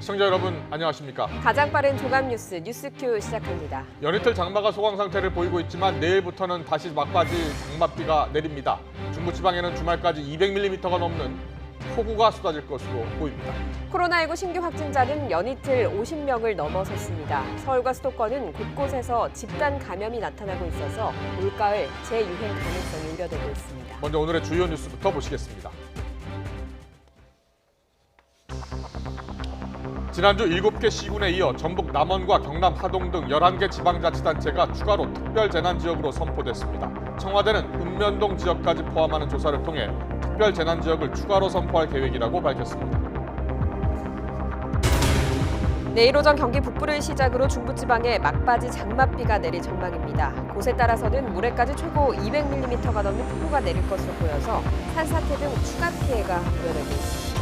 시청자 여러분 안녕하십니까? 가장 빠른 종합 뉴스 뉴스큐 시작합니다. 연이틀 장마가 소강 상태를 보이고 있지만 내일부터는 다시 막바지 장맛비가 내립니다. 중부지방에는 주말까지 200mm가 넘는 폭우가 쏟아질 것으로 보입니다. 코로나19 신규 확진자는 연이틀 50명을 넘어섰습니다. 서울과 수도권은 곳곳에서 집단 감염이 나타나고 있어서 올가을 재유행 가능성이 우려되고 있습니다. 먼저 오늘의 주요 뉴스부터 보시겠습니다. 지난주 7개 시군에 이어 전북 남원과 경남 하동 등 11개 지방자치단체가 추가로 특별재난지역으로 선포됐습니다. 청와대는 읍면동 지역까지 포함하는 조사를 통해 특별재난지역을 추가로 선포할 계획이라고 밝혔습니다. 내일 오전 경기 북부를 시작으로 중부지방에 막바지 장맛비가 내릴 전망입니다. 곳에 따라서는 모레까지 최고 200mm가 넘는 폭우가 내릴 것으로 보여서 산사태 등 추가 피해가 우려되고 있습니다.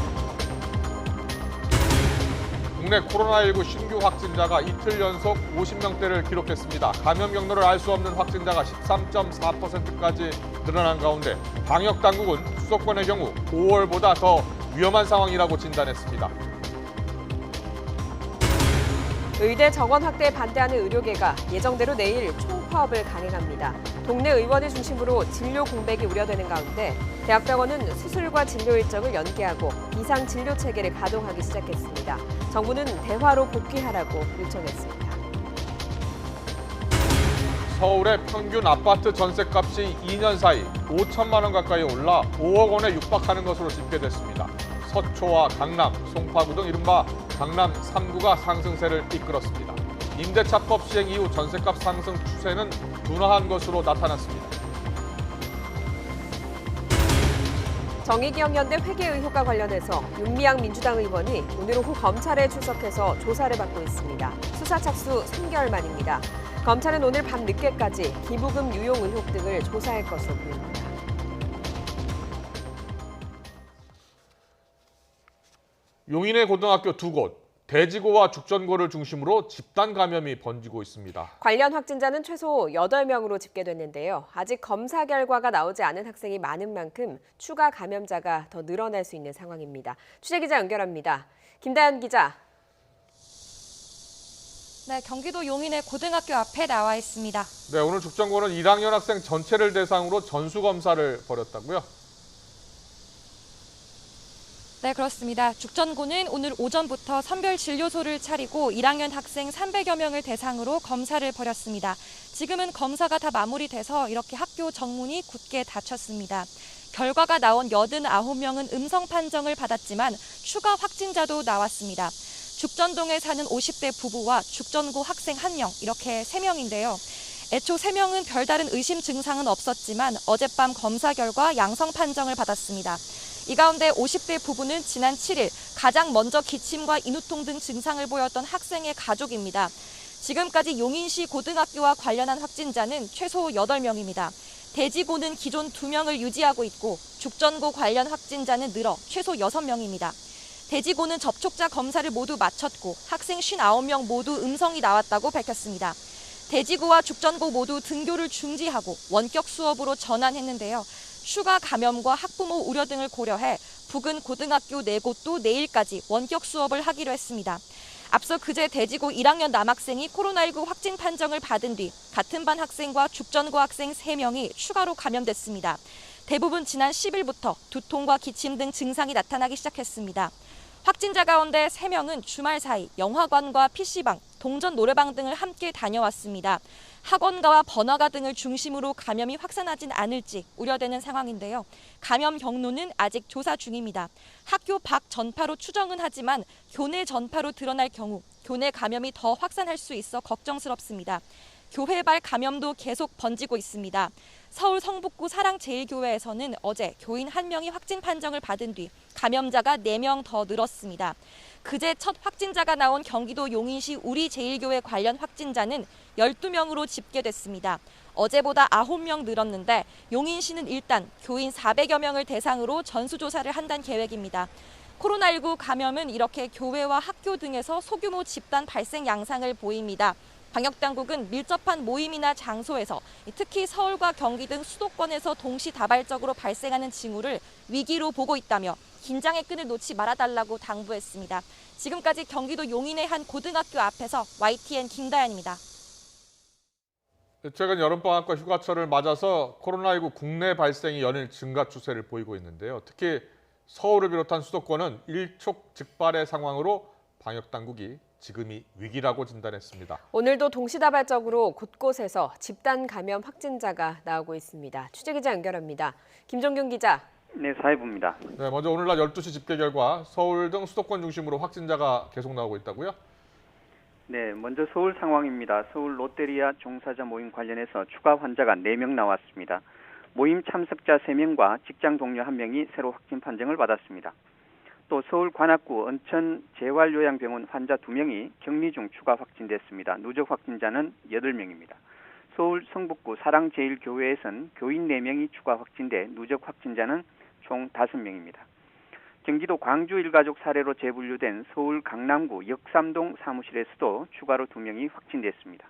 국내 코로나19 신규 확진자가 이틀 연속 50명대를 기록했습니다. 감염 경로를 알 수 없는 확진자가 13.4%까지 늘어난 가운데 방역당국은 수도권의 경우 5월보다 더 위험한 상황이라고 진단했습니다. 의대 정원 확대에 반대하는 의료계가 예정대로 내일 총파업을 강행합니다. 동네 의원을 중심으로 진료 공백이 우려되는 가운데 대학병원은 수술과 진료 일정을 연기하고 비상 진료 체계를 가동하기 시작했습니다. 정부는 대화로 복귀하라고 요청했습니다. 서울의 평균 아파트 전셋값이 2년 사이 5천만 원 가까이 올라 5억 원에 육박하는 것으로 집계됐습니다. 서초와 강남, 송파구 등 이른바 강남 3구가 상승세를 이끌었습니다. 임대차법 시행 이후 전셋값 상승 추세는 둔화한 것으로 나타났습니다. 정의기억연대 회계 의혹과 관련해서 윤미향 민주당 의원이 오늘 오후 검찰에 출석해서 조사를 받고 있습니다. 수사 착수 3개월 만입니다. 검찰은 오늘 밤 늦게까지 기부금 유용 의혹 등을 조사할 것으로 보입니다. 용인의 고등학교 2곳, 대지고와 죽전고를 중심으로 집단 감염이 번지고 있습니다. 관련 확진자는 최소 8명으로 집계됐는데요. 아직 검사 결과가 나오지 않은 학생이 많은 만큼 추가 감염자가 더 늘어날 수 있는 상황입니다. 취재기자 연결합니다. 김다연 기자. 네, 경기도 용인의 고등학교 앞에 나와 있습니다. 네, 오늘 죽전고는 1학년 학생 전체를 대상으로 전수검사를 벌였다고요? 네, 그렇습니다. 죽전고는 오늘 오전부터 선별 진료소를 차리고 1학년 학생 300여 명을 대상으로 검사를 벌였습니다. 지금은 검사가 다 마무리돼서 이렇게 학교 정문이 굳게 닫혔습니다. 결과가 나온 89명은 음성 판정을 받았지만 추가 확진자도 나왔습니다. 죽전동에 사는 50대 부부와 죽전고 학생 1명, 이렇게 3명인데요. 애초 3명은 별다른 의심 증상은 없었지만 어젯밤 검사 결과 양성 판정을 받았습니다. 이 가운데 50대 부부는 지난 7일 가장 먼저 기침과 인후통 등 증상을 보였던 학생의 가족입니다. 지금까지 용인시 고등학교와 관련한 확진자는 최소 8명입니다. 대지고는 기존 2명을 유지하고 있고 죽전고 관련 확진자는 늘어 최소 6명입니다. 대지고는 접촉자 검사를 모두 마쳤고 학생 59명 모두 음성이 나왔다고 밝혔습니다. 대지고와 죽전고 모두 등교를 중지하고 원격 수업으로 전환했는데요. 추가 감염과 학부모 우려 등을 고려해 부근 고등학교 4곳도 내일까지 원격 수업을 하기로 했습니다. 앞서 그제 대지고 1학년 남학생이 코로나19 확진 판정을 받은 뒤 같은 반 학생과 죽전고 학생 3명이 추가로 감염됐습니다. 대부분 지난 10일부터 두통과 기침 등 증상이 나타나기 시작했습니다. 확진자 가운데 3명은 주말 사이 영화관과 PC방, 동전 노래방 등을 함께 다녀왔습니다. 학원가와 번화가 등을 중심으로 감염이 확산하진 않을지 우려되는 상황인데요. 감염 경로는 아직 조사 중입니다. 학교 밖 전파로 추정은 하지만 교내 전파로 드러날 경우 교내 감염이 더 확산할 수 있어 걱정스럽습니다. 교회발 감염도 계속 번지고 있습니다. 서울 성북구 사랑제일교회에서는 어제 교인 1명이 확진 판정을 받은 뒤 감염자가 4명 더 늘었습니다. 그제 첫 확진자가 나온 경기도 용인시 우리제일교회 관련 확진자는 12명으로 집계됐습니다. 어제보다 9명 늘었는데 용인시는 일단 교인 400여 명을 대상으로 전수조사를 한다는 계획입니다. 코로나19 감염은 이렇게 교회와 학교 등에서 소규모 집단 발생 양상을 보입니다. 방역당국은 밀접한 모임이나 장소에서 특히 서울과 경기 등 수도권에서 동시다발적으로 발생하는 징후를 위기로 보고 있다며 긴장의 끈을 놓지 말아달라고 당부했습니다. 지금까지 경기도 용인의 한 고등학교 앞에서 YTN 김다연입니다. 최근 여름방학과 휴가철을 맞아서 코로나19 국내 발생이 연일 증가 추세를 보이고 있는데요. 특히 서울을 비롯한 수도권은 일촉즉발의 상황으로 방역당국이 지금이 위기라고 진단했습니다. 오늘도 동시다발적으로 곳곳에서 집단 감염 확진자가 나오고 있습니다. 취재기자 연결합니다. 김종균 기자. 네, 사회부입니다. 네, 먼저 오늘 낮 12시 집계 결과 서울 등 수도권 중심으로 확진자가 계속 나오고 있다고요? 네, 먼저 서울 상황입니다. 서울 롯데리아 종사자 모임 관련해서 추가 환자가 4명 나왔습니다. 모임 참석자 3명과 직장 동료 1명이 새로 확진 판정을 받았습니다. 또 서울 관악구 언천 재활요양병원 환자 2명이 격리 중 추가 확진됐습니다. 누적 확진자는 8명입니다. 서울 성북구 사랑제일교회에선 교인 4명이 추가 확진돼 누적 확진자는 총 5명입니다. 경기도 광주 일가족 사례로 재분류된 서울 강남구 역삼동 사무실에서도 추가로 2명이 확진됐습니다.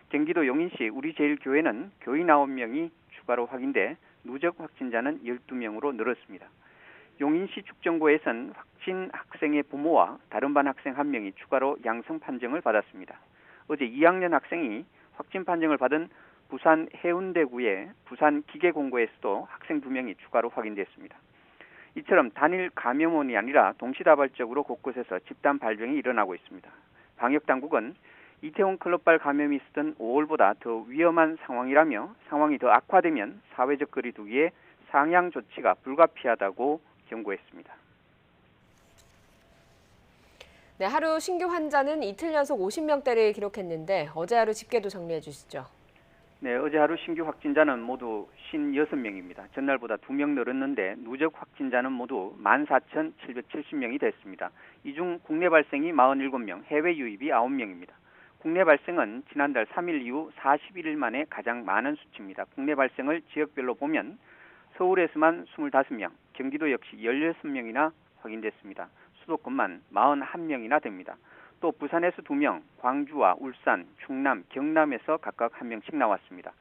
경기도 용인시 우리제일교회는 교인 9명이 추가로 확인돼 누적 확진자는 12명으로 늘었습니다. 용인시 축정고에선 확진 학생의 부모와 다른 반 학생 1명이 추가로 양성 판정을 받았습니다. 어제 2학년 학생이 확진 판정을 받은 부산 해운대구의 부산기계공고에서도 학생 2명이 추가로 확인됐습니다. 이처럼 단일 감염원이 아니라 동시다발적으로 곳곳에서 집단 발병이 일어나고 있습니다. 방역당국은 이태원 클럽발 감염이 있었던 5월보다 더 위험한 상황이라며 상황이 더 악화되면 사회적 거리 두기에 상향 조치가 불가피하다고 경고했습니다. 네, 하루 신규 환자는 이틀 연속 50명대를 기록했는데 어제 하루 집계도 정리해 주시죠. 네, 어제 하루 신규 확진자는 모두 56명입니다. 전날보다 2명 늘었는데 누적 확진자는 모두 14,770명이 됐습니다. 이 중 국내 발생이 47명, 해외 유입이 9명입니다. 국내 발생은 지난달 3일 이후 41일 만에 가장 많은 수치입니다. 국내 발생을 지역별로 보면 서울에서만 25명, 경기도 역시 16명이나 확인됐습니다. 수도권만 41명이나 됩니다. 또 부산에서 2명, 광주와 울산, 충남, 경남에서 각각 1명씩 나왔습니다.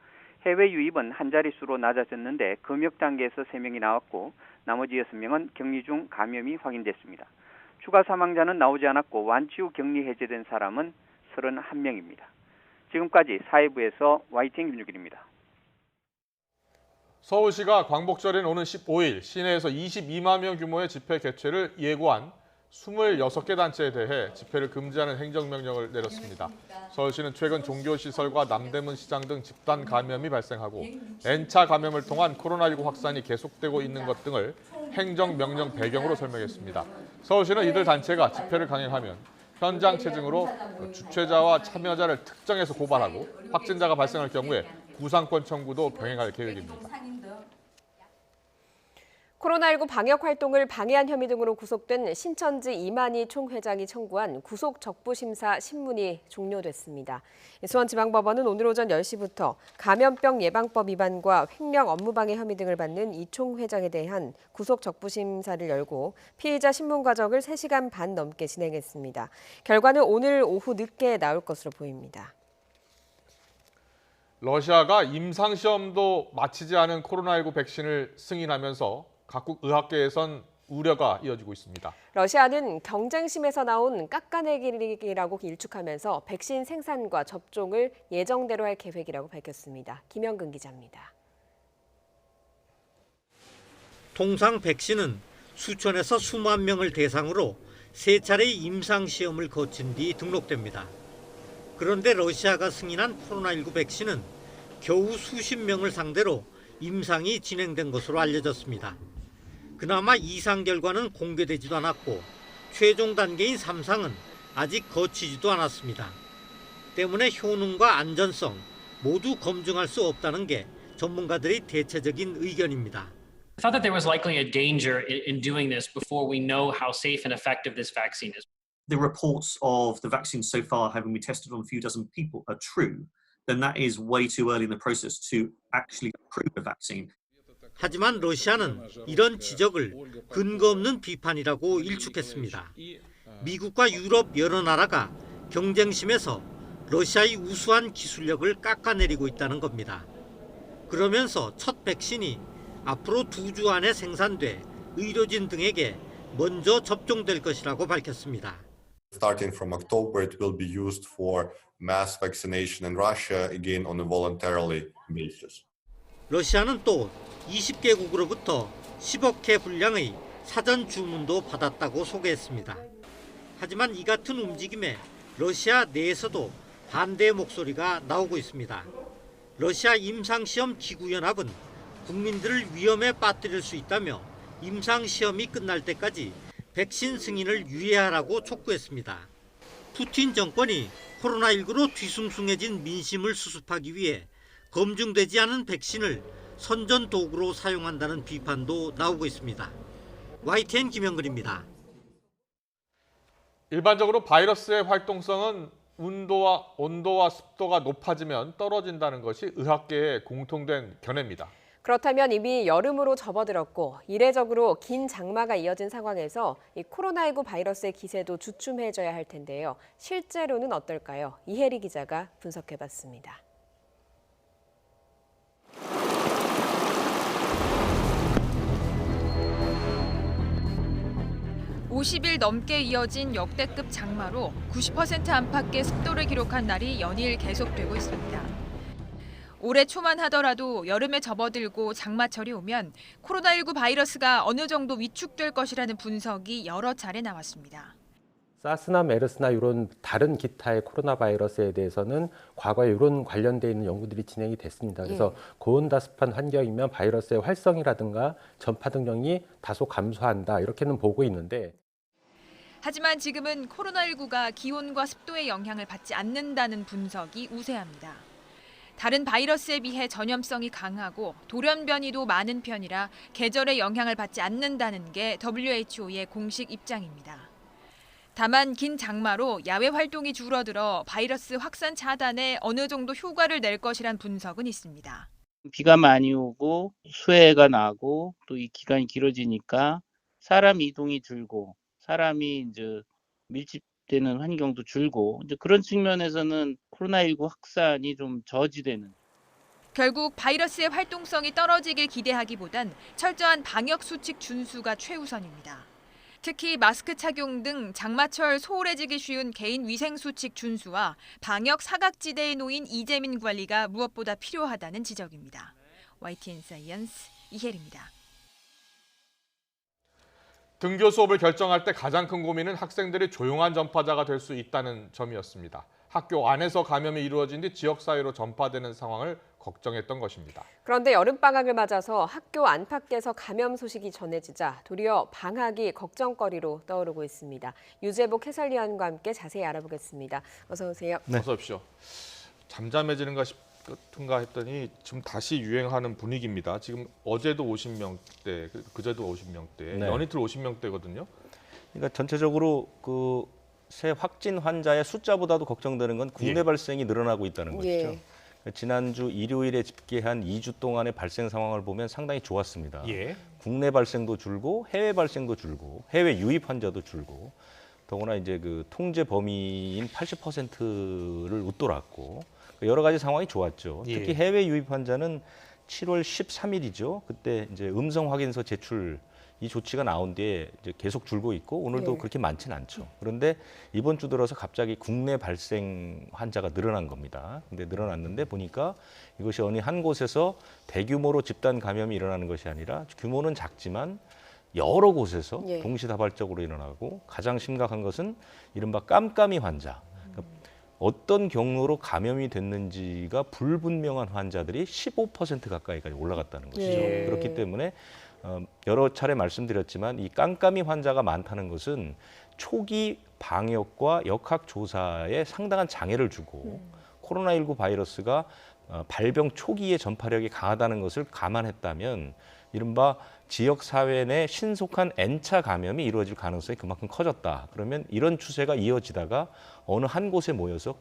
해외 유입은 한 자릿수로 낮아졌는데 검역 단계에서 3명이 나왔고 나머지 6명은 격리 중 감염이 확인됐습니다. 추가 사망자는 나오지 않았고 완치 후 격리 해제된 사람은 31명입니다. 지금까지 사회부에서 YTN 김유길입니다. 서울시가 광복절인 오는 15일 시내에서 22만 명 규모의 집회 개최를 예고한 26개 단체에 대해 집회를 금지하는 행정명령을 내렸습니다. 서울시는 최근 종교시설과 남대문 시장 등 집단 감염이 발생하고 N차 감염을 통한 코로나19 확산이 계속되고 있는 것 등을 행정명령 배경으로 설명했습니다. 서울시는 이들 단체가 집회를 강행하면 현장 체증으로 주최자와 참여자를 특정해서 고발하고 확진자가 발생할 경우에 구상권 청구도 병행할 계획입니다. 코로나19 방역 활동을 방해한 혐의 등으로 구속된 신천지 이만희 총회장이 청구한 구속적부심사 신문이 종료됐습니다. 수원지방법원은 오늘 오전 10시부터 감염병 예방법 위반과 횡령 업무방해 혐의 등을 받는 이 총회장에 대한 구속적부심사를 열고 피의자 신문 과정을 3시간 반 넘게 진행했습니다. 결과는 오늘 오후 늦게 나올 것으로 보입니다. 러시아가 임상시험도 마치지 않은 코로나19 백신을 승인하면서 각국 의학계에선 우려가 이어지고 있습니다. 러시아는 경쟁심에서 나온 깎아내기라고 일축하면서 백신 생산과 접종을 예정대로 할 계획이라고 밝혔습니다. 김영근 기자입니다. 통상 백신은 수천에서 수만 명을 대상으로 3차례 임상시험을 거친 뒤 등록됩니다. 그런데 러시아가 승인한 코로나19 백신은 겨우 수십 명을 상대로 임상이 진행된 것으로 알려졌습니다. 그나마 이상 결과는 공개되지도 않았고 최종 단계인 3상은 아직 거치지도 않았습니다. 때문에 효능과 안전성 모두 검증할 수 없다는 게 전문가들의 대체적인 의견입니다. I thought that there was likely a danger in doing this before we know how safe and effective this vaccine is. The reports of the vaccine so far having been tested on a few dozen people are true, then that is way too early in the process to actually approve a vaccine. 하지만 러시아는 이런 지적을 근거 없는 비판이라고 일축했습니다. 미국과 유럽 여러 나라가 경쟁심에서 러시아의 우수한 기술력을 깎아내리고 있다는 겁니다. 그러면서 첫 백신이 앞으로 2주 안에 생산돼 의료진 등에게 먼저 접종될 것이라고 밝혔습니다. Starting from October, it will be used for mass vaccination in Russia, again on a voluntarily basis. 러시아는 또 20개국으로부터 10억 회 분량의 사전 주문도 받았다고 소개했습니다. 하지만 이 같은 움직임에 러시아 내에서도 반대 목소리가 나오고 있습니다. 러시아 임상시험 기구연합은 국민들을 위험에 빠뜨릴 수 있다며 임상시험이 끝날 때까지 백신 승인을 유예하라고 촉구했습니다. 푸틴 정권이 코로나19로 뒤숭숭해진 민심을 수습하기 위해 검증되지 않은 백신을 선전 도구로 사용한다는 비판도 나오고 있습니다. YTN 김영근입니다. 일반적으로 바이러스의 활동성은 온도와 습도가 높아지면 떨어진다는 것이 의학계의 공통된 견해입니다. 그렇다면 이미 여름으로 접어들었고 이례적으로 긴 장마가 이어진 상황에서 이 코로나19 바이러스의 기세도 주춤해져야 할 텐데요. 실제로는 어떨까요? 이혜리 기자가 분석해봤습니다. 50일 넘게 이어진 역대급 장마로 90% 안팎의 습도를 기록한 날이 연일 계속되고 있습니다. 올해 초만 하더라도 여름에 접어들고 장마철이 오면 코로나19 바이러스가 어느 정도 위축될 것이라는 분석이 여러 차례 나왔습니다. 사스나 메르스나 이런 다른 기타의 코로나 바이러스에 대해서는 과거에 이런 관련돼 있는 연구들이 진행이 됐습니다. 그래서 고온다습한 환경이면 바이러스의 활성이라든가 전파 능력이 다소 감소한다 이렇게는 보고 있는데 하지만 지금은 코로나19가 기온과 습도의 영향을 받지 않는다는 분석이 우세합니다. 다른 바이러스에 비해 전염성이 강하고 돌연변이도 많은 편이라 계절의 영향을 받지 않는다는 게 WHO의 공식 입장입니다. 다만 긴 장마로 야외 활동이 줄어들어 바이러스 확산 차단에 어느 정도 효과를 낼 것이란 분석은 있습니다. 비가 많이 오고 수해가 나고 또 이 기간이 길어지니까 사람 이동이 줄고 사람이 이제 밀집되는 환경도 줄고 이제 그런 측면에서는 코로나19 확산이 좀 저지되는. 결국 바이러스의 활동성이 떨어지길 기대하기보단 철저한 방역 수칙 준수가 최우선입니다. 특히 마스크 착용 등 장마철 소홀해지기 쉬운 개인 위생 수칙 준수와 방역 사각지대에 놓인 이재민 관리가 무엇보다 필요하다는 지적입니다. YTN 사이언스 이혜리입니다. 등교 수업을 결정할 때 가장 큰 고민은 학생들이 조용한 전파자가 될 수 있다는 점이었습니다. 학교 안에서 감염이 이루어진 뒤 지역 사회로 전파되는 상황을 걱정했던 것입니다. 그런데 여름방학을 맞아서 학교 안팎에서 감염 소식이 전해지자 도리어 방학이 걱정거리로 떠오르고 있습니다. 유재복 해설위원과 함께 자세히 알아보겠습니다. 어서 오세요. 네. 어서 오십시오. 잠잠해지는가 싶은가 했더니 지금 다시 유행하는 분위기입니다. 지금 어제도 50명대, 그제도 50명대, 네. 연이틀 50명대거든요. 그러니까 전체적으로 그 새 확진 환자의 숫자보다도 걱정되는 건 국내 발생이 늘어나고 있다는 것이죠. 지난주 일요일에 집계한 2주 동안의 발생 상황을 보면 상당히 좋았습니다. 국내 발생도 줄고 해외 발생도 줄고 해외 유입 환자도 줄고 더구나 이제 그 통제 범위인 80%를 웃돌았고 여러 가지 상황이 좋았죠. 특히 해외 유입 환자는 7월 13일이죠. 그때 이제 음성 확인서 제출 이 조치가 나온 뒤에 이제 계속 줄고 있고 오늘도 그렇게 많지는 않죠. 그런데 이번 주 들어서 갑자기 국내 발생 환자가 늘어난 겁니다. 근데 늘어났는데 보니까 이것이 어느 한 곳에서 대규모로 집단 감염이 일어나는 것이 아니라 규모는 작지만 여러 곳에서 동시다발적으로 일어나고 가장 심각한 것은 이른바 깜깜이 환자. 그러니까 어떤 경로로 감염이 됐는지가 불분명한 환자들이 15% 가까이까지 올라갔다는 것이죠. 그렇기 때문에 여러 차례 말씀드렸지만 이 깜깜이 환자가 많다는 것은 초기 방역과 역학 조사에 상당한 장애를 주고 코로나19 바이러스가 발병 초기에 전파력이 강하다는 것을 감안했다면 이른바 지역 사회 내 신속한 N차 감염이 이루어질 가능성이 그만큼 커졌다. 그러면 이런 추세가 이어지다가 어느 한 곳에 모여서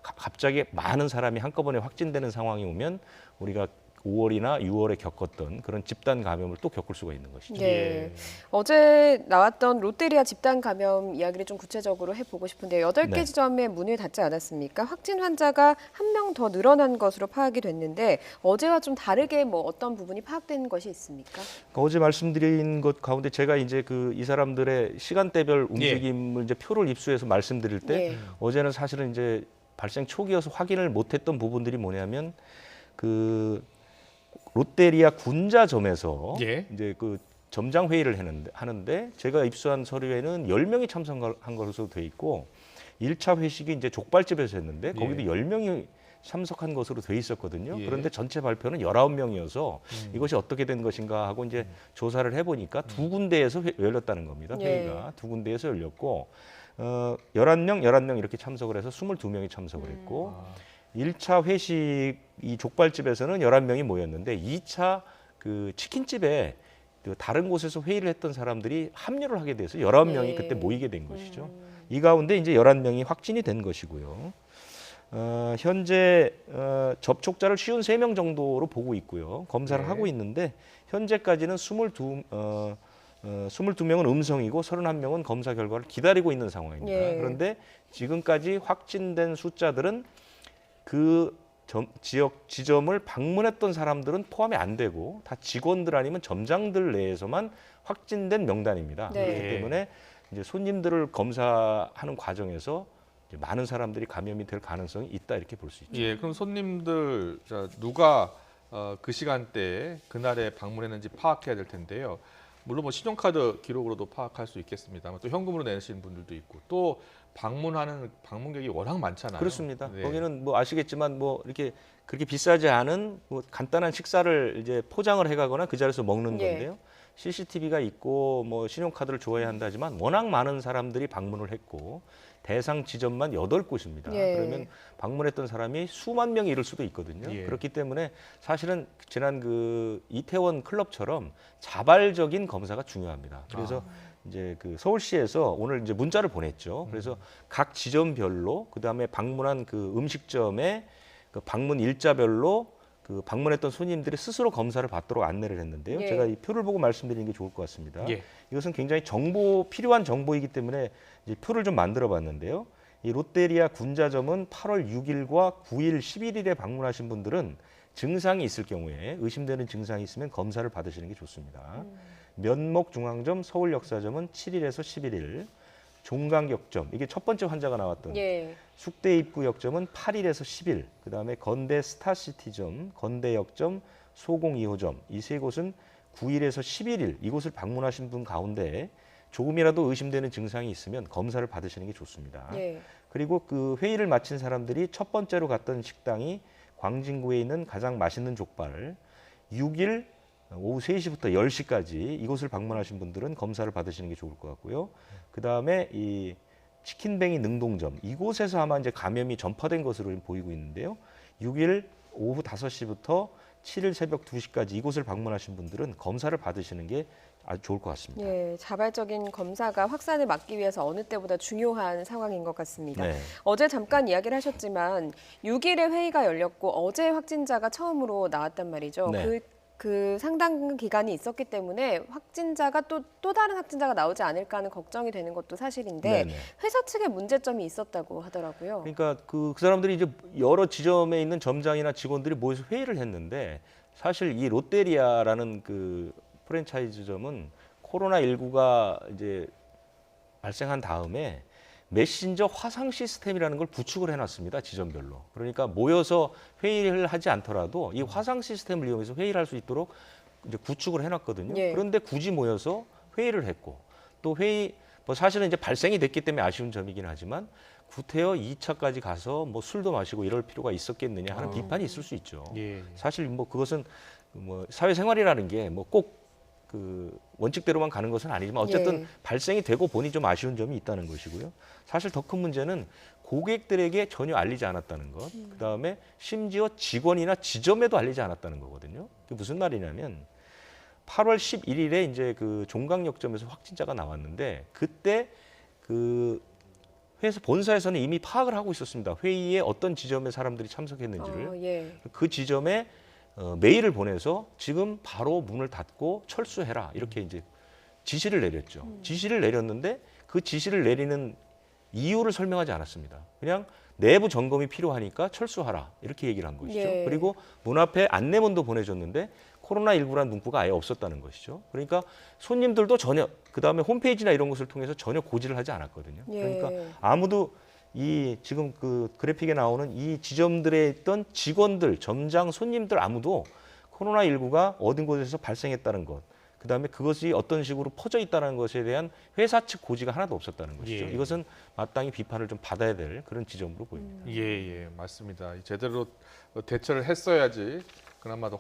갑자기 많은 사람이 한꺼번에 확진되는 상황이 오면 우리가 5월이나 6월에 겪었던 그런 집단 감염을 또 겪을 수가 있는 것이죠. 예. 어제 나왔던 롯데리아 집단 감염 이야기를 좀 구체적으로 해보고 싶은데요. 8개 네. 지점에 문을 닫지 않았습니까? 확진 환자가 1명 더 늘어난 것으로 파악이 됐는데 어제와 좀 다르게 뭐 어떤 부분이 파악된 것이 있습니까? 어제 말씀드린 것 가운데 제가 이제 이 사람들의 시간대별 움직임을 이제 표를 입수해서 말씀드릴 때 어제는 사실은 이제 발생 초기여서 확인을 못했던 부분들이 뭐냐면 롯데리아 군자점에서 이제 점장 회의를 하는데 제가 입수한 서류에는 10명이 참석한 것으로 돼 있고 1차 회식이 이제 족발집에서 했는데 거기도 10명이 참석한 것으로 돼 있었거든요. 그런데 전체 발표는 19명이어서 이것이 어떻게 된 것인가 하고 이제 조사를 해보니까 두 군데에서 열렸다는 겁니다. 회의가 두 군데에서 열렸고 11명 이렇게 참석을 해서 22명이 참석을 했고 1차 회식 이 족발집에서는 11명이 모였는데 2차 치킨집에 다른 곳에서 회의를 했던 사람들이 합류를 하게 돼서 11명이 그때 모이게 된 것이죠. 이 가운데 이제 11명이 확진이 된 것이고요. 현재 접촉자를 53명 정도로 보고 있고요. 검사를 하고 있는데 현재까지는 22명은 음성이고 31명은 검사 결과를 기다리고 있는 상황입니다. 그런데 지금까지 확진된 숫자들은 지점을 방문했던 사람들은 포함이 안 되고 다 직원들 아니면 점장들 내에서만 확진된 명단입니다. 그렇기 때문에 이제 손님들을 검사하는 과정에서 이제 많은 사람들이 감염이 될 가능성이 있다 이렇게 볼 수 있죠. 그럼 손님들 누가 그 시간대에 그날에 방문했는지 파악해야 될 텐데요. 물론 뭐 신용카드 기록으로도 파악할 수 있겠습니다만 또 현금으로 내시는 분들도 있고 또 방문하는 방문객이 워낙 많잖아요. 그렇습니다. 거기는 뭐 아시겠지만 뭐 이렇게 그렇게 비싸지 않은 뭐 간단한 식사를 이제 포장을 해가거나 그 자리에서 먹는 건데요. CCTV가 있고 뭐 신용카드를 줘야 한다지만 워낙 많은 사람들이 방문을 했고 대상 지점만 8곳입니다. 그러면 방문했던 사람이 수만 명이 이를 수도 있거든요. 그렇기 때문에 사실은 지난 이태원 클럽처럼 자발적인 검사가 중요합니다. 그래서 이제 서울시에서 오늘 이제 문자를 보냈죠. 그래서 각 지점별로 그다음에 방문한 음식점에 방문 일자별로 방문했던 손님들이 스스로 검사를 받도록 안내를 했는데요. 제가 이 표를 보고 말씀드리는 게 좋을 것 같습니다. 이것은 굉장히 필요한 정보이기 때문에 이제 표를 좀 만들어 봤는데요. 이 롯데리아 군자점은 8월 6일과 9일, 11일에 방문하신 분들은 증상이 있을 경우에 의심되는 증상이 있으면 검사를 받으시는 게 좋습니다. 면목중앙점, 서울역사점은 7일에서 11일, 종강역점, 이게 첫 번째 환자가 나왔던 숙대입구역점은 8일에서 10일, 그다음에 건대 스타시티점, 건대역점, 소공 2호점 이 세 곳은 9일에서 11일 이곳을 방문하신 분 가운데 조금이라도 의심되는 증상이 있으면 검사를 받으시는 게 좋습니다. 그리고 회의를 마친 사람들이 첫 번째로 갔던 식당이 광진구에 있는 가장 맛있는 족발, 6일 오후 3시부터 10시까지 이곳을 방문하신 분들은 검사를 받으시는 게 좋을 것 같고요. 그다음에 이 치킨뱅이 능동점 이곳에서 아마 이제 감염이 전파된 것으로 보이고 있는데요. 6일 오후 5시부터 7일 새벽 2시까지 이곳을 방문하신 분들은 검사를 받으시는 게 아주 좋을 것 같습니다. 자발적인 검사가 확산을 막기 위해서 어느 때보다 중요한 상황인 것 같습니다. 어제 잠깐 이야기를 하셨지만 6일에 회의가 열렸고 어제 확진자가 처음으로 나왔단 말이죠. 그 상당 기간이 있었기 때문에 확진자가 또 다른 확진자가 나오지 않을까 하는 걱정이 되는 것도 사실인데 회사 측에 문제점이 있었다고 하더라고요. 그러니까 그 사람들이 이제 여러 지점에 있는 점장이나 직원들이 모여서 회의를 했는데 사실 이 롯데리아라는 프랜차이즈점은 코로나19가 이제 발생한 다음에 메신저 화상 시스템이라는 걸 구축을 해놨습니다. 지점별로. 그러니까 모여서 회의를 하지 않더라도 이 화상 시스템을 이용해서 회의를 할 수 있도록 이제 구축을 해놨거든요. 그런데 굳이 모여서 회의를 했고 또 뭐 사실은 이제 발생이 됐기 때문에 아쉬운 점이긴 하지만 구태여 2차까지 가서 뭐 술도 마시고 이럴 필요가 있었겠느냐 하는 비판이 있을 수 있죠. 사실 뭐 그것은 뭐 사회생활이라는 게 뭐 꼭 원칙대로만 가는 것은 아니지만 어쨌든 발생이 되고 보니 좀 아쉬운 점이 있다는 것이고요. 사실 더 큰 문제는 고객들에게 전혀 알리지 않았다는 것, 그다음에 심지어 직원이나 지점에도 알리지 않았다는 거거든요. 그게 무슨 말이냐면 8월 11일에 이제 종강역점에서 확진자가 나왔는데 그때 회사 본사에서는 이미 파악을 하고 있었습니다. 회의에 어떤 지점에 사람들이 참석했는지를 그 지점에 메일을 보내서 지금 바로 문을 닫고 철수해라 이렇게 이제 지시를 내렸죠. 지시를 내렸는데 그 지시를 내리는 이유를 설명하지 않았습니다. 그냥 내부 점검이 필요하니까 철수하라 이렇게 얘기를 한 것이죠. 예. 그리고 문 앞에 안내문도 보내줬는데 코로나19라는 문구가 아예 없었다는 것이죠. 그러니까 손님들도 전혀 그다음에 홈페이지나 이런 것을 통해서 전혀 고지를 하지 않았거든요. 예. 그러니까 아무도 이 지금 그 그래픽에 나오는 이 지점들에 있던 직원들, 점장, 손님들 아무도 코로나19가 어딘 곳에서 발생했다는 것, 그다음에 그것이 어떤 식으로 퍼져 있다는 것에 대한 회사 측 고지가 하나도 없었다는 것이죠. 예. 이것은 마땅히 비판을 좀 받아야 될 그런 지점으로 보입니다. 예, 맞습니다. 제대로 대처를 했어야지 그나마 더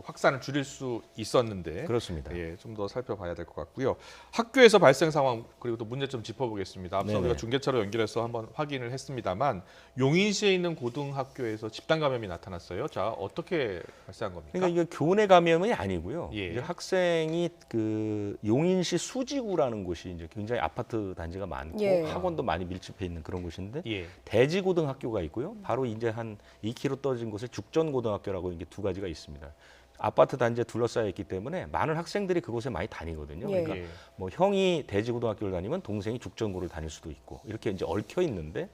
확산을 줄일 수 있었는데 그렇습니다. 예, 좀 더 살펴봐야 될 것 같고요. 학교에서 발생 상황 그리고 또 문제점 짚어보겠습니다. 앞서 네네. 우리가 중계차로 연결해서 한번 확인을 했습니다만 용인시에 있는 고등학교에서 집단 감염이 나타났어요. 자, 어떻게 발생한 겁니까? 그러니까 이게 교내 감염이 아니고요. 예. 이제 학생이 그 용인시 수지구라는 곳이 이제 굉장히 아파트 단지가 많고 예. 학원도 많이 밀집해 있는 그런 곳인데 예. 대지고등학교가 있고요. 바로 이제 한 2km 떨어진 곳에 죽전고등학교라고 이게 두 가지가 있습니다. 아파트 단지에 둘러싸여 있기 때문에 많은 학생들이 그곳에 많이 다니거든요. 예. 그러니까 뭐 형이 대지고등학교를 다니면 동생이 죽전고를 다닐 수도 있고 이렇게 이제 얽혀 있는데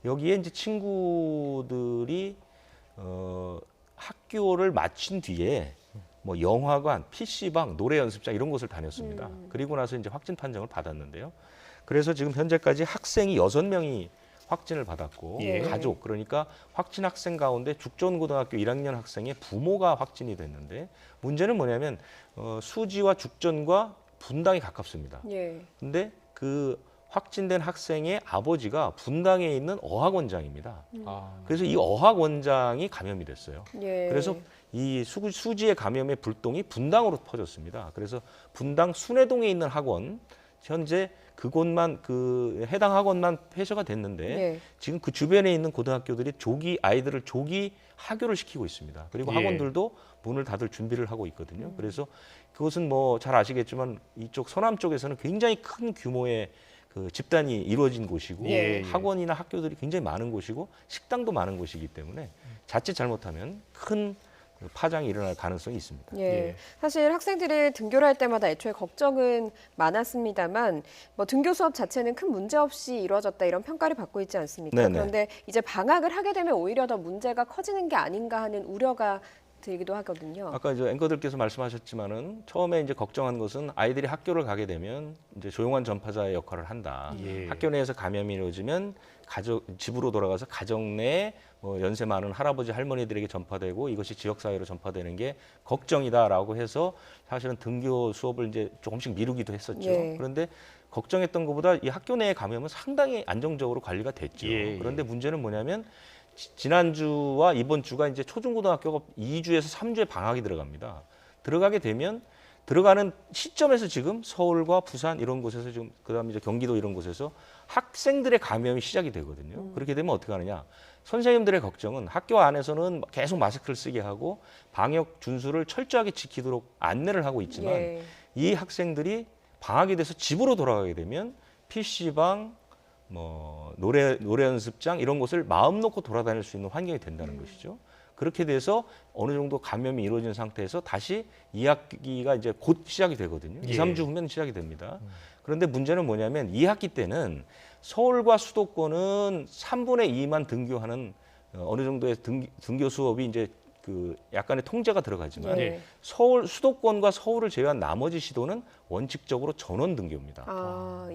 여기에 이제 친구들이 학교를 마친 뒤에 뭐 영화관, PC방, 노래 연습장 이런 곳을 다녔습니다. 그리고 나서 이제 확진 판정을 받았는데요. 그래서 지금 현재까지 학생이 6명이 확진을 받았고 예. 가족 그러니까 확진 학생 가운데 죽전고등학교 1학년 학생의 부모가 확진이 됐는데 문제는 뭐냐면 수지와 죽전과 분당이 가깝습니다. 예. 근데 그 확진된 학생의 아버지가 분당에 있는 어학원장입니다. 그래서 이 어학원장이 감염이 됐어요. 예. 그래서 이 수지의 감염의 불똥이 분당으로 퍼졌습니다. 그래서 분당 순회동에 있는 학원 현재 그곳만 그 해당 학원만 폐쇄가 됐는데 네. 지금 그 주변에 있는 고등학교들이 아이들을 조기 하교를 시키고 있습니다. 그리고 예. 학원들도 문을 닫을 준비를 하고 있거든요. 그래서 그것은 뭐 잘 아시겠지만 이쪽 서남 쪽에서는 굉장히 큰 규모의 그 집단이 이루어진 곳이고 예. 학원이나 학교들이 굉장히 많은 곳이고 식당도 많은 곳이기 때문에 자칫 잘못하면 큰 파장이 일어날 가능성이 있습니다. 예. 예. 사실 학생들이 등교를 할 때마다 애초에 걱정은 많았습니다만 뭐 등교 수업 자체는 큰 문제 없이 이루어졌다 이런 평가를 받고 있지 않습니까? 네네. 그런데 이제 방학을 하게 되면 오히려 더 문제가 커지는 게 아닌가 하는 우려가 들기도 하거든요. 아까 이제 앵커들께서 말씀하셨지만은 처음에 이제 걱정한 것은 아이들이 학교를 가게 되면 이제 조용한 전파자의 역할을 한다. 예. 학교 내에서 감염이 이루어지면 집으로 돌아가서 가정 내에 뭐 연세 많은 할아버지 할머니들에게 전파되고 이것이 지역 사회로 전파되는 게 걱정이다라고 해서 사실은 등교 수업을 이제 조금씩 미루기도 했었죠. 예. 그런데 걱정했던 것보다 이 학교 내의 감염은 상당히 안정적으로 관리가 됐죠. 예. 그런데 문제는 뭐냐면 지난주와 이번 주가 이제 초중고등학교가 2주에서 3주에 방학이 들어갑니다. 들어가게 되면 들어가는 시점에서 지금 서울과 부산 이런 곳에서 지금 그다음에 이제 경기도 이런 곳에서 학생들의 감염이 시작이 되거든요. 그렇게 되면 어떻게 하느냐? 선생님들의 걱정은 학교 안에서는 계속 마스크를 쓰게 하고 방역 준수를 철저하게 지키도록 안내를 하고 있지만 예. 이 학생들이 방학이 돼서 집으로 돌아가게 되면 PC방 뭐 노래 연습장 이런 곳을 마음 놓고 돌아다닐 수 있는 환경이 된다는 것이죠. 그렇게 돼서 어느 정도 감염이 이루어진 상태에서 다시 2학기가 이제 곧 시작이 되거든요. 예. 2, 3주 후면 시작이 됩니다. 그런데 문제는 뭐냐면 2학기 때는 서울과 수도권은 3분의 2만 등교하는 어느 정도의 등교 수업이 이제 그 약간의 통제가 들어가지만 예. 수도권과 서울을 제외한 나머지 시도는 원칙적으로 전원 등교입니다.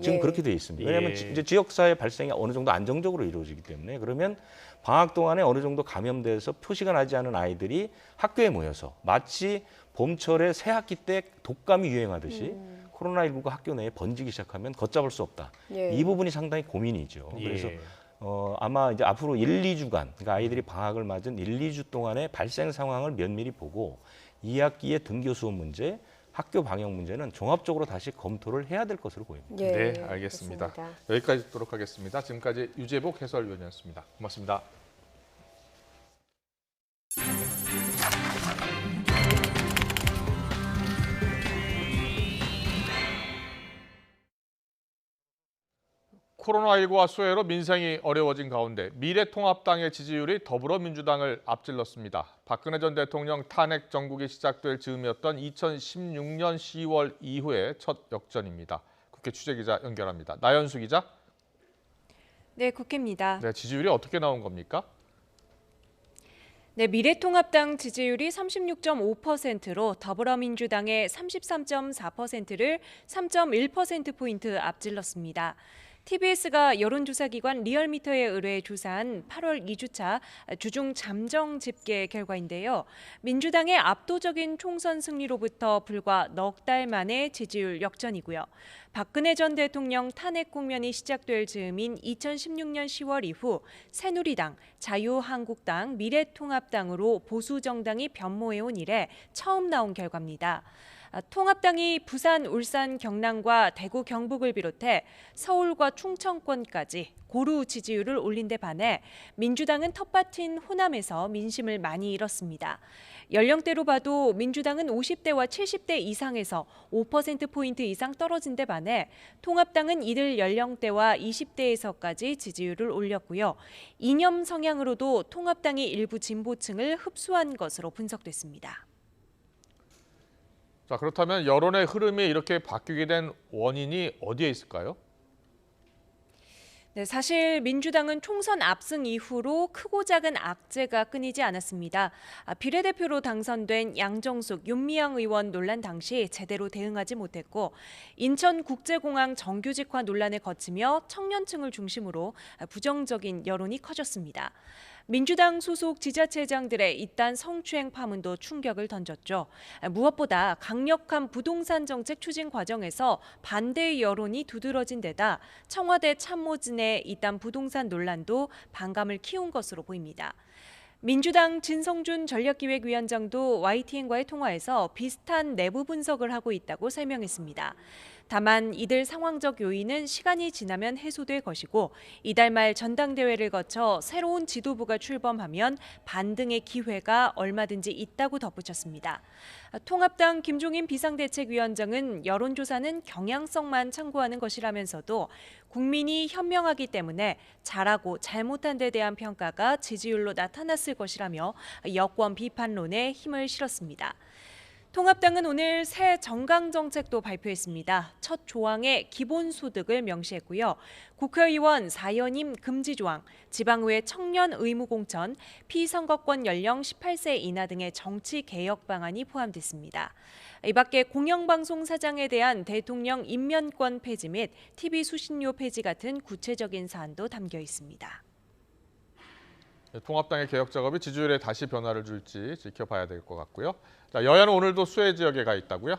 지금 예. 그렇게 돼 있습니다. 왜냐하면 예. 이제 지역사회 발생이 어느 정도 안정적으로 이루어지기 때문에 그러면 방학 동안에 어느 정도 감염돼서 표시가 나지 않은 아이들이 학교에 모여서 마치 봄철에 새 학기 때 독감이 유행하듯이 코로나19가 학교 내에 번지기 시작하면 걷잡을 수 없다. 예. 이 부분이 상당히 고민이죠. 예. 그래서 아마 이제 앞으로 1, 2주간 그러니까 아이들이 방학을 맞은 1, 2주 동안의 발생 상황을 면밀히 보고 2학기의 등교 수업 문제, 학교 방역 문제는 종합적으로 다시 검토를 해야 될 것으로 보입니다. 예. 네, 알겠습니다. 그렇습니다. 여기까지 듣도록 하겠습니다. 지금까지 유재복 해설위원이었습니다. 고맙습니다. 코로나19와 수해로 민생이 어려워진 가운데 미래통합당의 지지율이 더불어민주당을 앞질렀습니다. 박근혜 전 대통령 탄핵 정국이 시작될 즈음이었던 2016년 10월 이후의 첫 역전입니다. 국회 취재기자 연결합니다. 나연수 기자. 네, 국회입니다. 네, 지지율이 어떻게 나온 겁니까? 네, 미래통합당 지지율이 36.5%로 더불어민주당의 33.4%를 3.1%포인트 앞질렀습니다. TBS가 여론조사기관 리얼미터에 의뢰해 조사한 8월 2주차 주중 잠정 집계 결과인데요. 민주당의 압도적인 총선 승리로부터 불과 넉 달 만에 지지율 역전이고요. 박근혜 전 대통령 탄핵 국면이 시작될 즈음인 2016년 10월 이후 새누리당, 자유한국당, 미래통합당으로 보수 정당이 변모해온 이래 처음 나온 결과입니다. 통합당이 부산, 울산, 경남과 대구, 경북을 비롯해 서울과 충청권까지 고루 지지율을 올린 데 반해 민주당은 텃밭인 호남에서 민심을 많이 잃었습니다. 연령대로 봐도 민주당은 50대와 70대 이상에서 5%포인트 이상 떨어진 데 반해 통합당은 이들 연령대와 20대에서까지 지지율을 올렸고요. 이념 성향으로도 통합당이 일부 진보층을 흡수한 것으로 분석됐습니다. 자, 그렇다면 여론의 흐름이 이렇게 바뀌게 된 원인이 어디에 있을까요? 네, 사실 민주당은 총선 압승 이후로 크고 작은 악재가 끊이지 않았습니다. 비례대표로 당선된 양정숙, 윤미향 의원 논란 당시 제대로 대응하지 못했고 인천국제공항 정규직화 논란을 거치며 청년층을 중심으로 부정적인 여론이 커졌습니다. 민주당 소속 지자체장들의 잇단 성추행 파문도 충격을 던졌죠. 무엇보다 강력한 부동산 정책 추진 과정에서 반대의 여론이 두드러진 데다 청와대 참모진의 잇단 부동산 논란도 반감을 키운 것으로 보입니다. 민주당 진성준 전략기획위원장도 YTN과의 통화에서 비슷한 내부 분석을 하고 있다고 설명했습니다. 다만 이들 상황적 요인은 시간이 지나면 해소될 것이고 이달 말 전당대회를 거쳐 새로운 지도부가 출범하면 반등의 기회가 얼마든지 있다고 덧붙였습니다. 통합당 김종인 비상대책위원장은 여론조사는 경향성만 참고하는 것이라면서도 국민이 현명하기 때문에 잘하고 잘못한 데 대한 평가가 지지율로 나타났을 것이라며 여권 비판론에 힘을 실었습니다. 통합당은 오늘 새 정강정책도 발표했습니다. 첫 조항에 기본소득을 명시했고요. 국회의원 4연임 금지 조항, 지방의회 청년 의무 공천, 피선거권 연령 18세 이하 등의 정치 개혁 방안이 포함됐습니다. 이 밖에 공영방송 사장에 대한 대통령 임면권 폐지 및 TV 수신료 폐지 같은 구체적인 사안도 담겨 있습니다. 통합당의 개혁 작업이 지지율에 다시 변화를 줄지 지켜봐야 될 것 같고요. 자, 여야는 오늘도 수해 지역에 가 있다고요?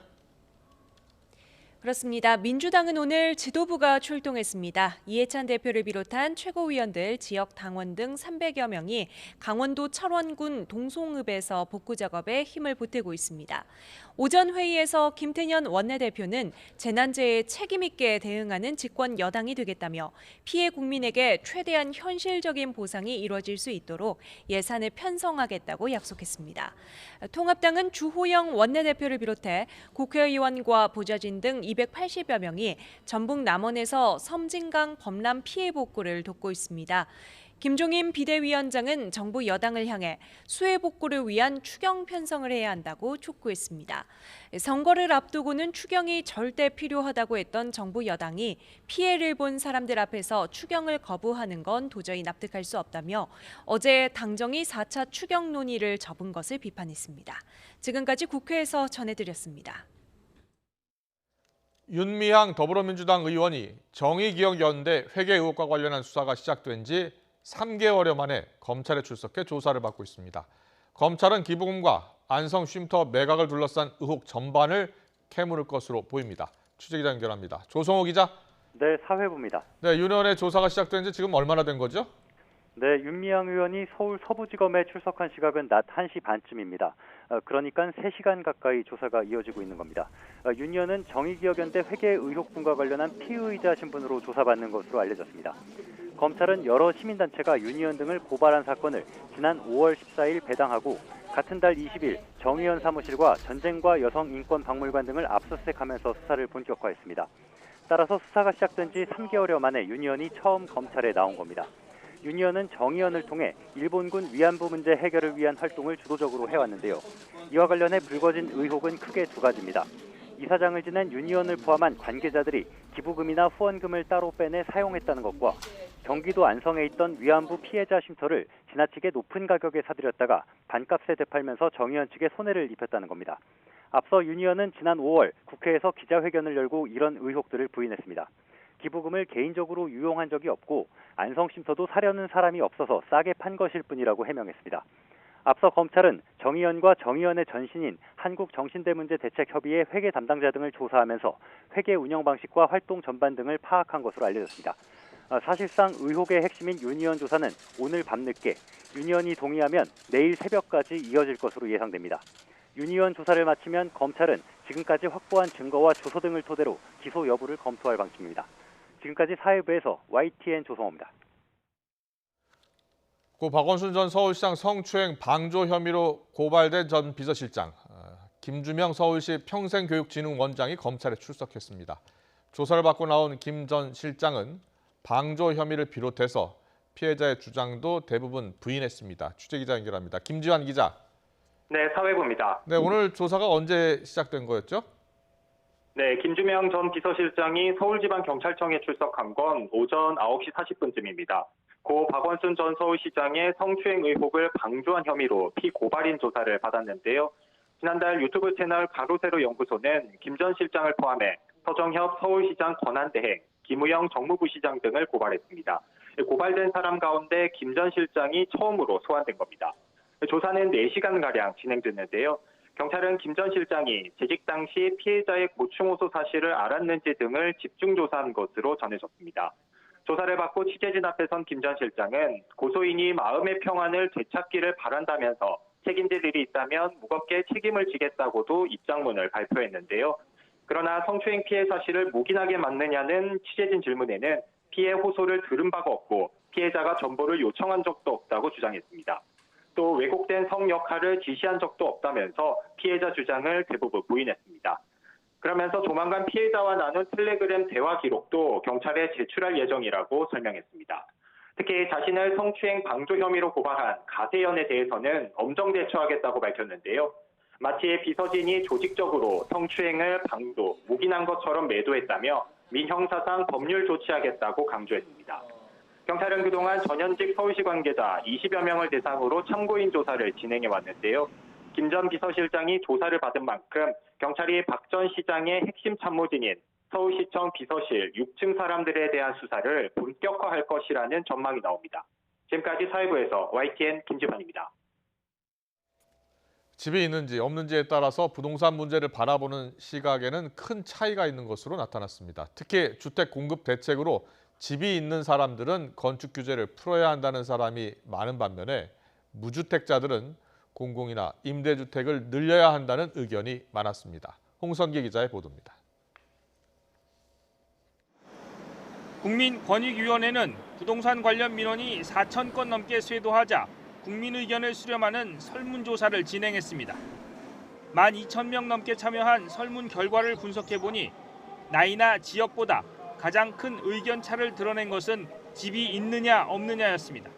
그렇습니다. 민주당은 오늘 지도부가 출동했습니다. 이해찬 대표를 비롯한 최고위원들, 지역 당원 등 300여 명이 강원도 철원군 동송읍에서 복구 작업에 힘을 보태고 있습니다. 오전 회의에서 김태년 원내대표는 재난재해에 책임 있게 대응하는 집권 여당이 되겠다며 피해 국민에게 최대한 현실적인 보상이 이루어질 수 있도록 예산을 편성하겠다고 약속했습니다. 통합당은 주호영 원내대표를 비롯해 국회의원과 보좌진 등 280여 명이 전북 남원에서 섬진강 범람 피해 복구를 돕고 있습니다. 김종인 비대위원장은 정부 여당을 향해 수해 복구를 위한 추경 편성을 해야 한다고 촉구했습니다. 선거를 앞두고는 추경이 절대 필요하다고 했던 정부 여당이 피해를 본 사람들 앞에서 추경을 거부하는 건 도저히 납득할 수 없다며 어제 당정이 4차 추경 논의를 접은 것을 비판했습니다. 지금까지 국회에서 전해드렸습니다. 윤미향 더불어민주당 의원이 정의기억연대 회계 의혹과 관련한 수사가 시작된 지 3개월여 만에 검찰에 출석해 조사를 받고 있습니다. 검찰은 기부금과 안성 쉼터 매각을 둘러싼 의혹 전반을 캐물을 것으로 보입니다. 취재기자 연결합니다. 조성호 기자. 네, 사회부입니다. 네, 윤 의원의 조사가 시작된 지 지금 얼마나 된 거죠? 네, 윤미향 의원이 서울 서부지검에 출석한 시각은 낮 1시 반쯤입니다. 그러니까 3시간 가까이 조사가 이어지고 있는 겁니다. 윤 의원은 정의기억연대 회계 의혹 등과 관련한 피의자 신분으로 조사받는 것으로 알려졌습니다. 검찰은 여러 시민단체가 윤 의원 등을 고발한 사건을 지난 5월 14일 배당하고 같은 달 20일 정 의원 사무실과 전쟁과 여성인권박물관 등을 압수수색하면서 수사를 본격화했습니다. 따라서 수사가 시작된 지 3개월여 만에 윤 의원이 처음 검찰에 나온 겁니다. 윤 의원은 정 의원을 통해 일본군 위안부 문제 해결을 위한 활동을 주도적으로 해왔는데요. 이와 관련해 불거진 의혹은 크게 두 가지입니다. 이사장을 지낸 윤 의원을 포함한 관계자들이 기부금이나 후원금을 따로 빼내 사용했다는 것과 경기도 안성에 있던 위안부 피해자 쉼터를 지나치게 높은 가격에 사들였다가 반값에 되팔면서 정 의원 측에 손해를 입혔다는 겁니다. 앞서 윤 의원은 지난 5월 국회에서 기자회견을 열고 이런 의혹들을 부인했습니다. 기부금을 개인적으로 유용한 적이 없고 안성 쉼터도 사려는 사람이 없어서 싸게 판 것일 뿐이라고 해명했습니다. 앞서 검찰은 정 의원과 정 의원의 전신인 한국정신대문제대책협의회 회계 담당자 등을 조사하면서 회계 운영 방식과 활동 전반 등을 파악한 것으로 알려졌습니다. 사실상 의혹의 핵심인 윤 의원 조사는 오늘 밤늦게 윤 의원이 동의하면 내일 새벽까지 이어질 것으로 예상됩니다. 윤 의원 조사를 마치면 검찰은 지금까지 확보한 증거와 주소 등을 토대로 기소 여부를 검토할 방침입니다. 지금까지 사회부에서 YTN 조성호입니다. 고 박원순 전 서울시장 성추행 방조 혐의로 고발된 전 비서실장 김주명 서울시 평생교육진흥원장이 검찰에 출석했습니다. 조사를 받고 나온 김 전 실장은 방조 혐의를 비롯해서 피해자의 주장도 대부분 부인했습니다. 취재기자 연결합니다. 김지환 기자. 네, 사회부입니다. 네, 오늘 조사가 언제 시작된 거였죠? 네, 김주명 전 비서실장이 서울지방경찰청에 출석한 건 오전 9시 40분쯤입니다. 고 박원순 전 서울시장의 성추행 의혹을 방조한 혐의로 피고발인 조사를 받았는데요. 지난달 유튜브 채널 가로세로 연구소는 김 전 실장을 포함해 서정협 서울시장 권한대행, 김우영 정무부시장 등을 고발했습니다. 고발된 사람 가운데 김 전 실장이 처음으로 소환된 겁니다. 조사는 4시간가량 진행됐는데요. 경찰은 김 전 실장이 재직 당시 피해자의 고충호소 사실을 알았는지 등을 집중 조사한 것으로 전해졌습니다. 조사를 받고 취재진 앞에 선 김 전 실장은 고소인이 마음의 평안을 되찾기를 바란다면서 책임자들이 있다면 무겁게 책임을 지겠다고도 입장문을 발표했는데요. 그러나 성추행 피해 사실을 묵인하게 맞느냐는 취재진 질문에는 피해 호소를 들은 바가 없고 피해자가 정보를 요청한 적도 없다고 주장했습니다. 또 왜곡된 성 역할을 지시한 적도 없다면서 피해자 주장을 대부분 부인했습니다. 그러면서 조만간 피해자와 나눈 텔레그램 대화 기록도 경찰에 제출할 예정이라고 설명했습니다. 특히 자신을 성추행 방조 혐의로 고발한 가세연에 대해서는 엄정 대처하겠다고 밝혔는데요. 마치 비서진이 조직적으로 성추행을 방조, 묵인한 것처럼 매도했다며 민형사상 법률 조치하겠다고 강조했습니다. 경찰은 그동안 전현직 서울시 관계자 20여 명을 대상으로 참고인 조사를 진행해 왔는데요. 김 전 비서실장이 조사를 받은 만큼 경찰이 박 전 시장의 핵심 참모진인 서울시청 비서실 6층 사람들에 대한 수사를 본격화할 것이라는 전망이 나옵니다. 지금까지 사회부에서 YTN 김지환입니다. 집이 있는지 없는지에 따라서 부동산 문제를 바라보는 시각에는 큰 차이가 있는 것으로 나타났습니다. 특히 주택 공급 대책으로 집이 있는 사람들은 건축 규제를 풀어야 한다는 사람이 많은 반면에 무주택자들은 공공이나 임대주택을 늘려야 한다는 의견이 많았습니다. 홍선기 기자의 보도입니다. 국민권익위원회는 부동산 관련 민원이 4,000건 넘게 쇄도하자 국민 의견을 수렴하는 설문조사를 진행했습니다. 12,000명 넘게 참여한 설문 결과를 분석해보니 나이나 지역보다 가장 큰 의견 차를 드러낸 것은 집이 있느냐 없느냐였습니다.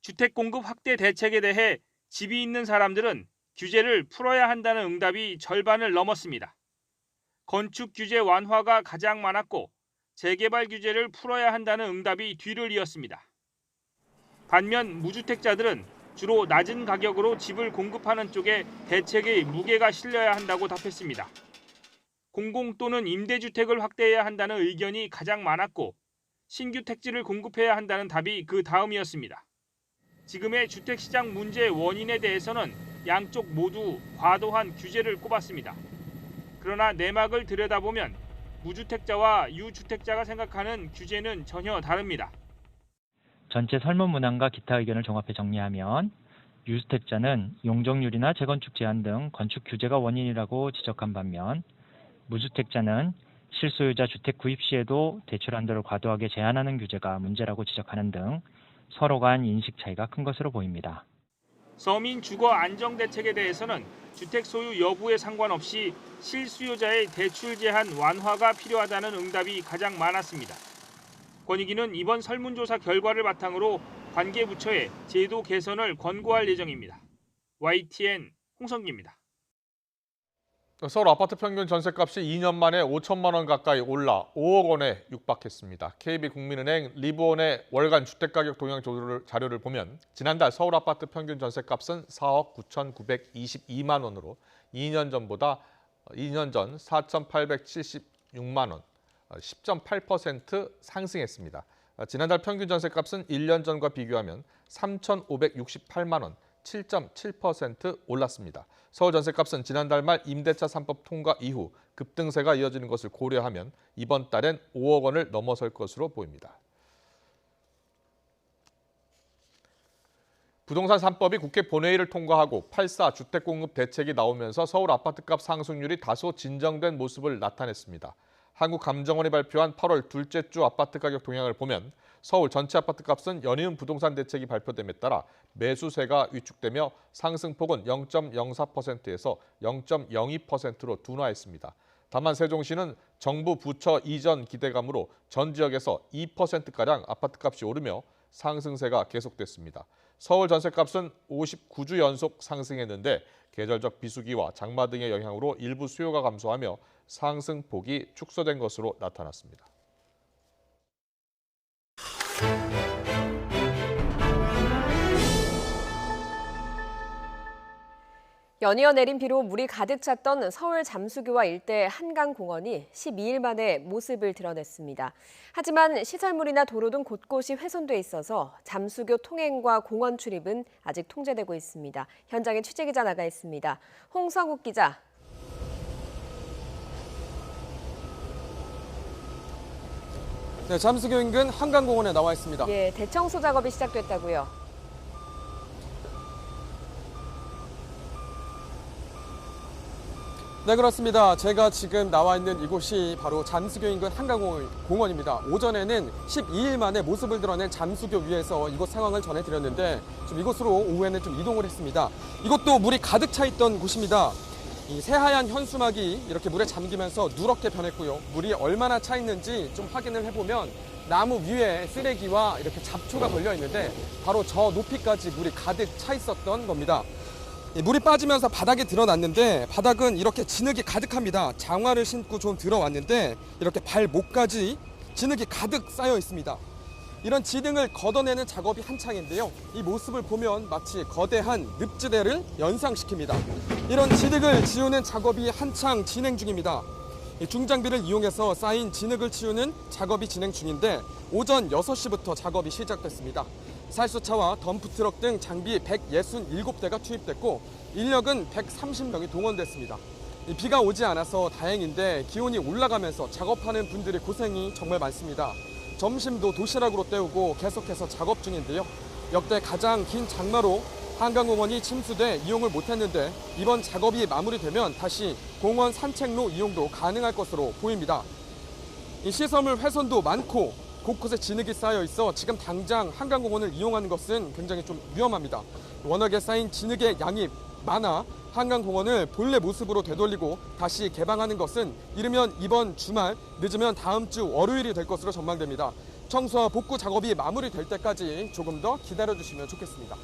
주택 공급 확대 대책에 대해 집이 있는 사람들은 규제를 풀어야 한다는 응답이 절반을 넘었습니다. 건축 규제 완화가 가장 많았고 재개발 규제를 풀어야 한다는 응답이 뒤를 이었습니다. 반면 무주택자들은 주로 낮은 가격으로 집을 공급하는 쪽에 대책의 무게가 실려야 한다고 답했습니다. 공공 또는 임대주택을 확대해야 한다는 의견이 가장 많았고 신규 택지를 공급해야 한다는 답이 그 다음이었습니다. 지금의 주택시장 문제의 원인에 대해서는 양쪽 모두 과도한 규제를 꼽았습니다. 그러나 내막을 들여다보면 무주택자와 유주택자가 생각하는 규제는 전혀 다릅니다. 전체 설문 문항과 기타 의견을 종합해 정리하면 유주택자는 용적률이나 재건축 제한 등 건축 규제가 원인이라고 지적한 반면 무주택자는 실소유자 주택 구입 시에도 대출 한도를 과도하게 제한하는 규제가 문제라고 지적하는 등 서로 간 인식 차이가 큰 것으로 보입니다. 서민 주거 안정 대책에 대해서는 주택 소유 여부에 상관없이 실수요자의 대출 제한 완화가 필요하다는 응답이 가장 많았습니다. 권익위는 이번 설문조사 결과를 바탕으로 관계부처에 제도 개선을 권고할 예정입니다. YTN 홍성기입니다. 서울 아파트 평균 전셋값이 2년 만에 5천만 원 가까이 올라 5억 원에 육박했습니다. KB국민은행 리브온의 월간 주택가격 동향 자료를 보면 지난달 서울 아파트 평균 전셋값은 4억 9,922만 원으로 2년 전 4,876만 원, 10.8% 상승했습니다. 지난달 평균 전셋값은 1년 전과 비교하면 3,568만 원, 7.7% 올랐습니다. 서울 전셋값은 지난달 말 임대차 3법 통과 이후 급등세가 이어지는 것을 고려하면 이번 달엔 5억 원을 넘어설 것으로 보입니다. 부동산 3법이 국회 본회의를 통과하고 8.4 주택공급 대책이 나오면서 서울 아파트값 상승률이 다소 진정된 모습을 나타냈습니다. 한국감정원이 발표한 8월 둘째 주 아파트 가격 동향을 보면 서울 전체 아파트값은 연이은 부동산 대책이 발표됨에 따라 매수세가 위축되며 상승폭은 0.04%에서 0.02%로 둔화했습니다. 다만 세종시는 정부 부처 이전 기대감으로 전 지역에서 2%가량 아파트값이 오르며 상승세가 계속됐습니다. 서울 전셋값은 59주 연속 상승했는데 계절적 비수기와 장마 등의 영향으로 일부 수요가 감소하며 상승폭이 축소된 것으로 나타났습니다. 연이어 내린 비로 물이 가득 찼던 서울 잠수교와 일대 한강공원이 12일 만에 모습을 드러냈습니다. 하지만 시설물이나 도로 등 곳곳이 훼손돼 있어서 잠수교 통행과 공원 출입은 아직 통제되고 있습니다. 현장에 취재기자 나가 있습니다. 홍성욱 기자. 네, 잠수교 인근 한강공원에 나와 있습니다. 예, 대청소 작업이 시작됐다고요. 네, 그렇습니다. 제가 지금 나와 있는 이곳이 바로 잠수교 인근 한강공원입니다. 오전에는 12일 만에 모습을 드러낸 잠수교 위에서 이곳 상황을 전해드렸는데 좀 이곳으로 오후에는 좀 이동을 했습니다. 이곳도 물이 가득 차 있던 곳입니다. 이 새하얀 현수막이 이렇게 물에 잠기면서 누렇게 변했고요. 물이 얼마나 차 있는지 좀 확인을 해보면 나무 위에 쓰레기와 이렇게 잡초가 걸려 있는데 바로 저 높이까지 물이 가득 차 있었던 겁니다. 물이 빠지면서 바닥에 드러났는데 바닥은 이렇게 진흙이 가득합니다. 장화를 신고 좀 들어왔는데 이렇게 발목까지 진흙이 가득 쌓여 있습니다. 이런 지등을 걷어내는 작업이 한창인데요. 이 모습을 보면 마치 거대한 늪지대를 연상시킵니다. 이런 지등을 지우는 작업이 한창 진행 중입니다. 중장비를 이용해서 쌓인 진흙을 치우는 작업이 진행 중인데 오전 6시부터 작업이 시작됐습니다. 살수차와 덤프트럭 등 장비 167대가 투입됐고 인력은 130명이 동원됐습니다. 비가 오지 않아서 다행인데 기온이 올라가면서 작업하는 분들의 고생이 정말 많습니다. 점심도 도시락으로 때우고 계속해서 작업 중인데요. 역대 가장 긴 장마로 한강공원이 침수돼 이용을 못했는데 이번 작업이 마무리되면 다시 공원 산책로 이용도 가능할 것으로 보입니다. 이 시설물 훼손도 많고 곳곳에 진흙이 쌓여 있어 지금 당장 한강공원을 이용하는 것은 굉장히 좀 위험합니다. 워낙에 쌓인 진흙의 양이 많아 한강공원을 본래 모습으로 되돌리고 다시 개방하는 것은 이르면 이번 주말, 늦으면 다음 주 월요일이 될 것으로 전망됩니다. 청소와 복구 작업이 마무리될 때까지 조금 더 기다려주시면 좋겠습니다.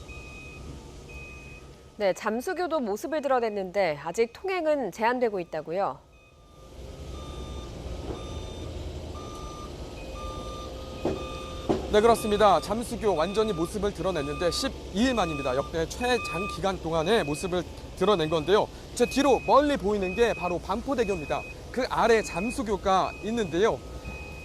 네, 잠수교도 모습을 드러냈는데 아직 통행은 제한되고 있다고요. 네, 그렇습니다. 잠수교 완전히 모습을 드러냈는데 12일 만입니다. 역대 최장기간 동안의 모습을 드러낸 건데요. 제 뒤로 멀리 보이는 게 바로 반포대교입니다. 그 아래 잠수교가 있는데요.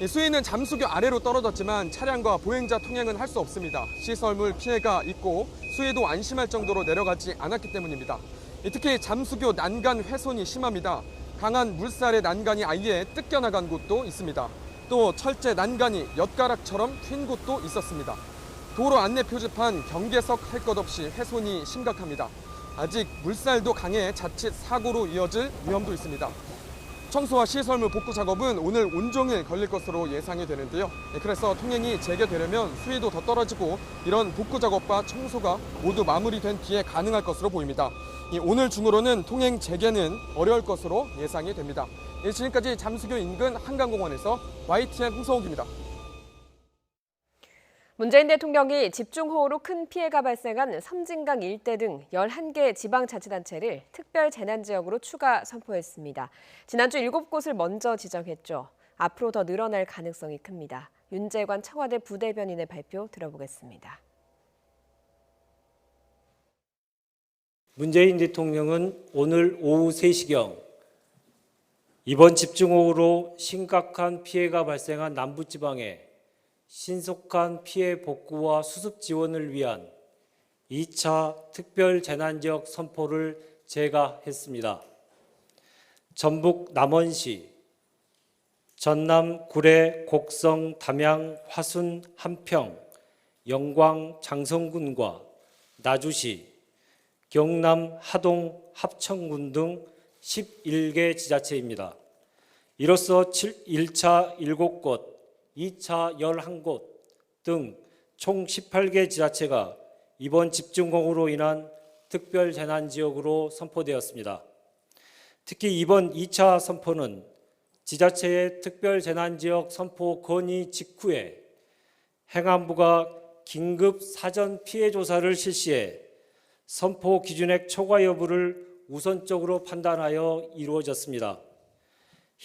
수위는 잠수교 아래로 떨어졌지만 차량과 보행자 통행은 할 수 없습니다. 시설물 피해가 있고 수위도 안심할 정도로 내려가지 않았기 때문입니다. 특히 잠수교 난간 훼손이 심합니다. 강한 물살의 난간이 아예 뜯겨나간 곳도 있습니다. 또 철제 난간이 엿가락처럼 휜 곳도 있었습니다. 도로 안내 표지판 경계석 할 것 없이 훼손이 심각합니다. 아직 물살도 강해 자칫 사고로 이어질 위험도 있습니다. 청소와 시설물 복구 작업은 오늘 온종일 걸릴 것으로 예상이 되는데요. 그래서 통행이 재개되려면 수위도 더 떨어지고 이런 복구 작업과 청소가 모두 마무리된 뒤에 가능할 것으로 보입니다. 오늘 중으로는 통행 재개는 어려울 것으로 예상이 됩니다. 지금까지 잠수교 인근 한강공원에서 YTN 홍성욱입니다. 문재인 대통령이 집중호우로 큰 피해가 발생한 섬진강 일대 등 11개 지방자치단체를 특별 재난지역으로 추가 선포했습니다. 지난주 7곳을 먼저 지정했죠. 앞으로 더 늘어날 가능성이 큽니다. 윤재관 청와대 부대변인의 발표 들어보겠습니다. 문재인 대통령은 오늘 오후 3시경 이번 집중호우로 심각한 피해가 발생한 남부지방에 신속한 피해 복구와 수습 지원을 위한 2차 특별 재난지역 선포를 제가했습니다. 전북 남원시, 전남 구례, 곡성, 담양, 화순, 함평, 영광, 장성군과 나주시, 경남 하동, 합천군 등 11개 지자체입니다. 이로써 1차 7곳, 2차 11곳 등 총 18개 지자체가 이번 집중호우로 인한 특별 재난지역으로 선포되었습니다. 특히 이번 2차 선포는 지자체의 특별 재난지역 선포 건의 직후에 행안부가 긴급 사전 피해 조사를 실시해 선포 기준액 초과 여부를 우선적으로 판단하여 이루어졌습니다.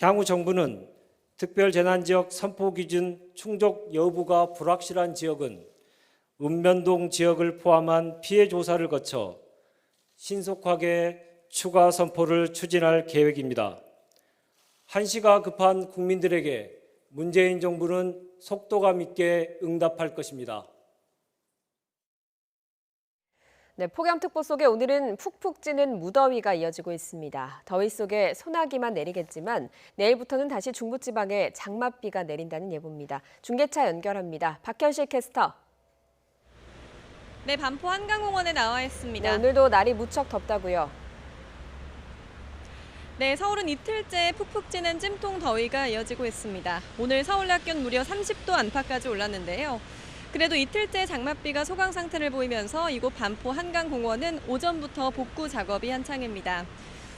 향후 정부는 특별재난지역 선포 기준 충족 여부가 불확실한 지역은 읍면동 지역을 포함한 피해 조사를 거쳐 신속하게 추가 선포를 추진할 계획입니다. 한시가 급한 국민들에게 문재인 정부는 속도감 있게 응답할 것입니다. 네, 폭염특보 속에 오늘은 푹푹 찌는 무더위가 이어지고 있습니다. 더위 속에 소나기만 내리겠지만 내일부터는 다시 중부지방에 장맛비가 내린다는 예보입니다. 중계차 연결합니다. 박현실 캐스터. 네, 반포 한강공원에 나와 있습니다. 네, 오늘도 날이 무척 덥다고요. 네, 서울은 이틀째 푹푹 찌는 찜통 더위가 이어지고 있습니다. 오늘 서울 낮 기온 무려 30도 안팎까지 올랐는데요. 그래도 이틀째 장맛비가 소강 상태를 보이면서 이곳 반포 한강공원은 오전부터 복구 작업이 한창입니다.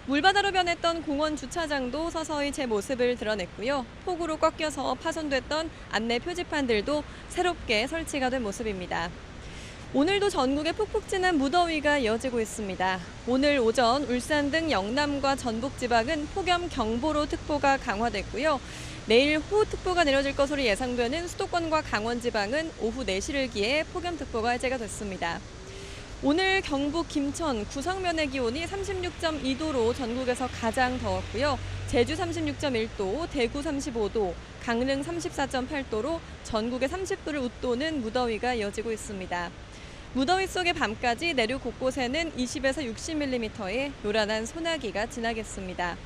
물바다로 변했던 공원 주차장도 서서히 제 모습을 드러냈고요. 폭우로 꺾여서 파손됐던 안내 표지판들도 새롭게 설치가 된 모습입니다. 오늘도 전국에 푹푹 찌는 무더위가 이어지고 있습니다. 오늘 오전 울산 등 영남과 전북 지방은 폭염 경보로 특보가 강화됐고요. 내일 호우특보가 내려질 것으로 예상되는 수도권과 강원 지방은 오후 4시를 기해 폭염특보가 해제가 됐습니다. 오늘 경북 김천, 구성면의 기온이 36.2도로 전국에서 가장 더웠고요. 제주 36.1도, 대구 35도, 강릉 34.8도로 전국에 30도를 웃도는 무더위가 이어지고 있습니다. 무더위 속의 밤까지 내륙 곳곳에는 20에서 60mm의 요란한 소나기가 지나겠습니다.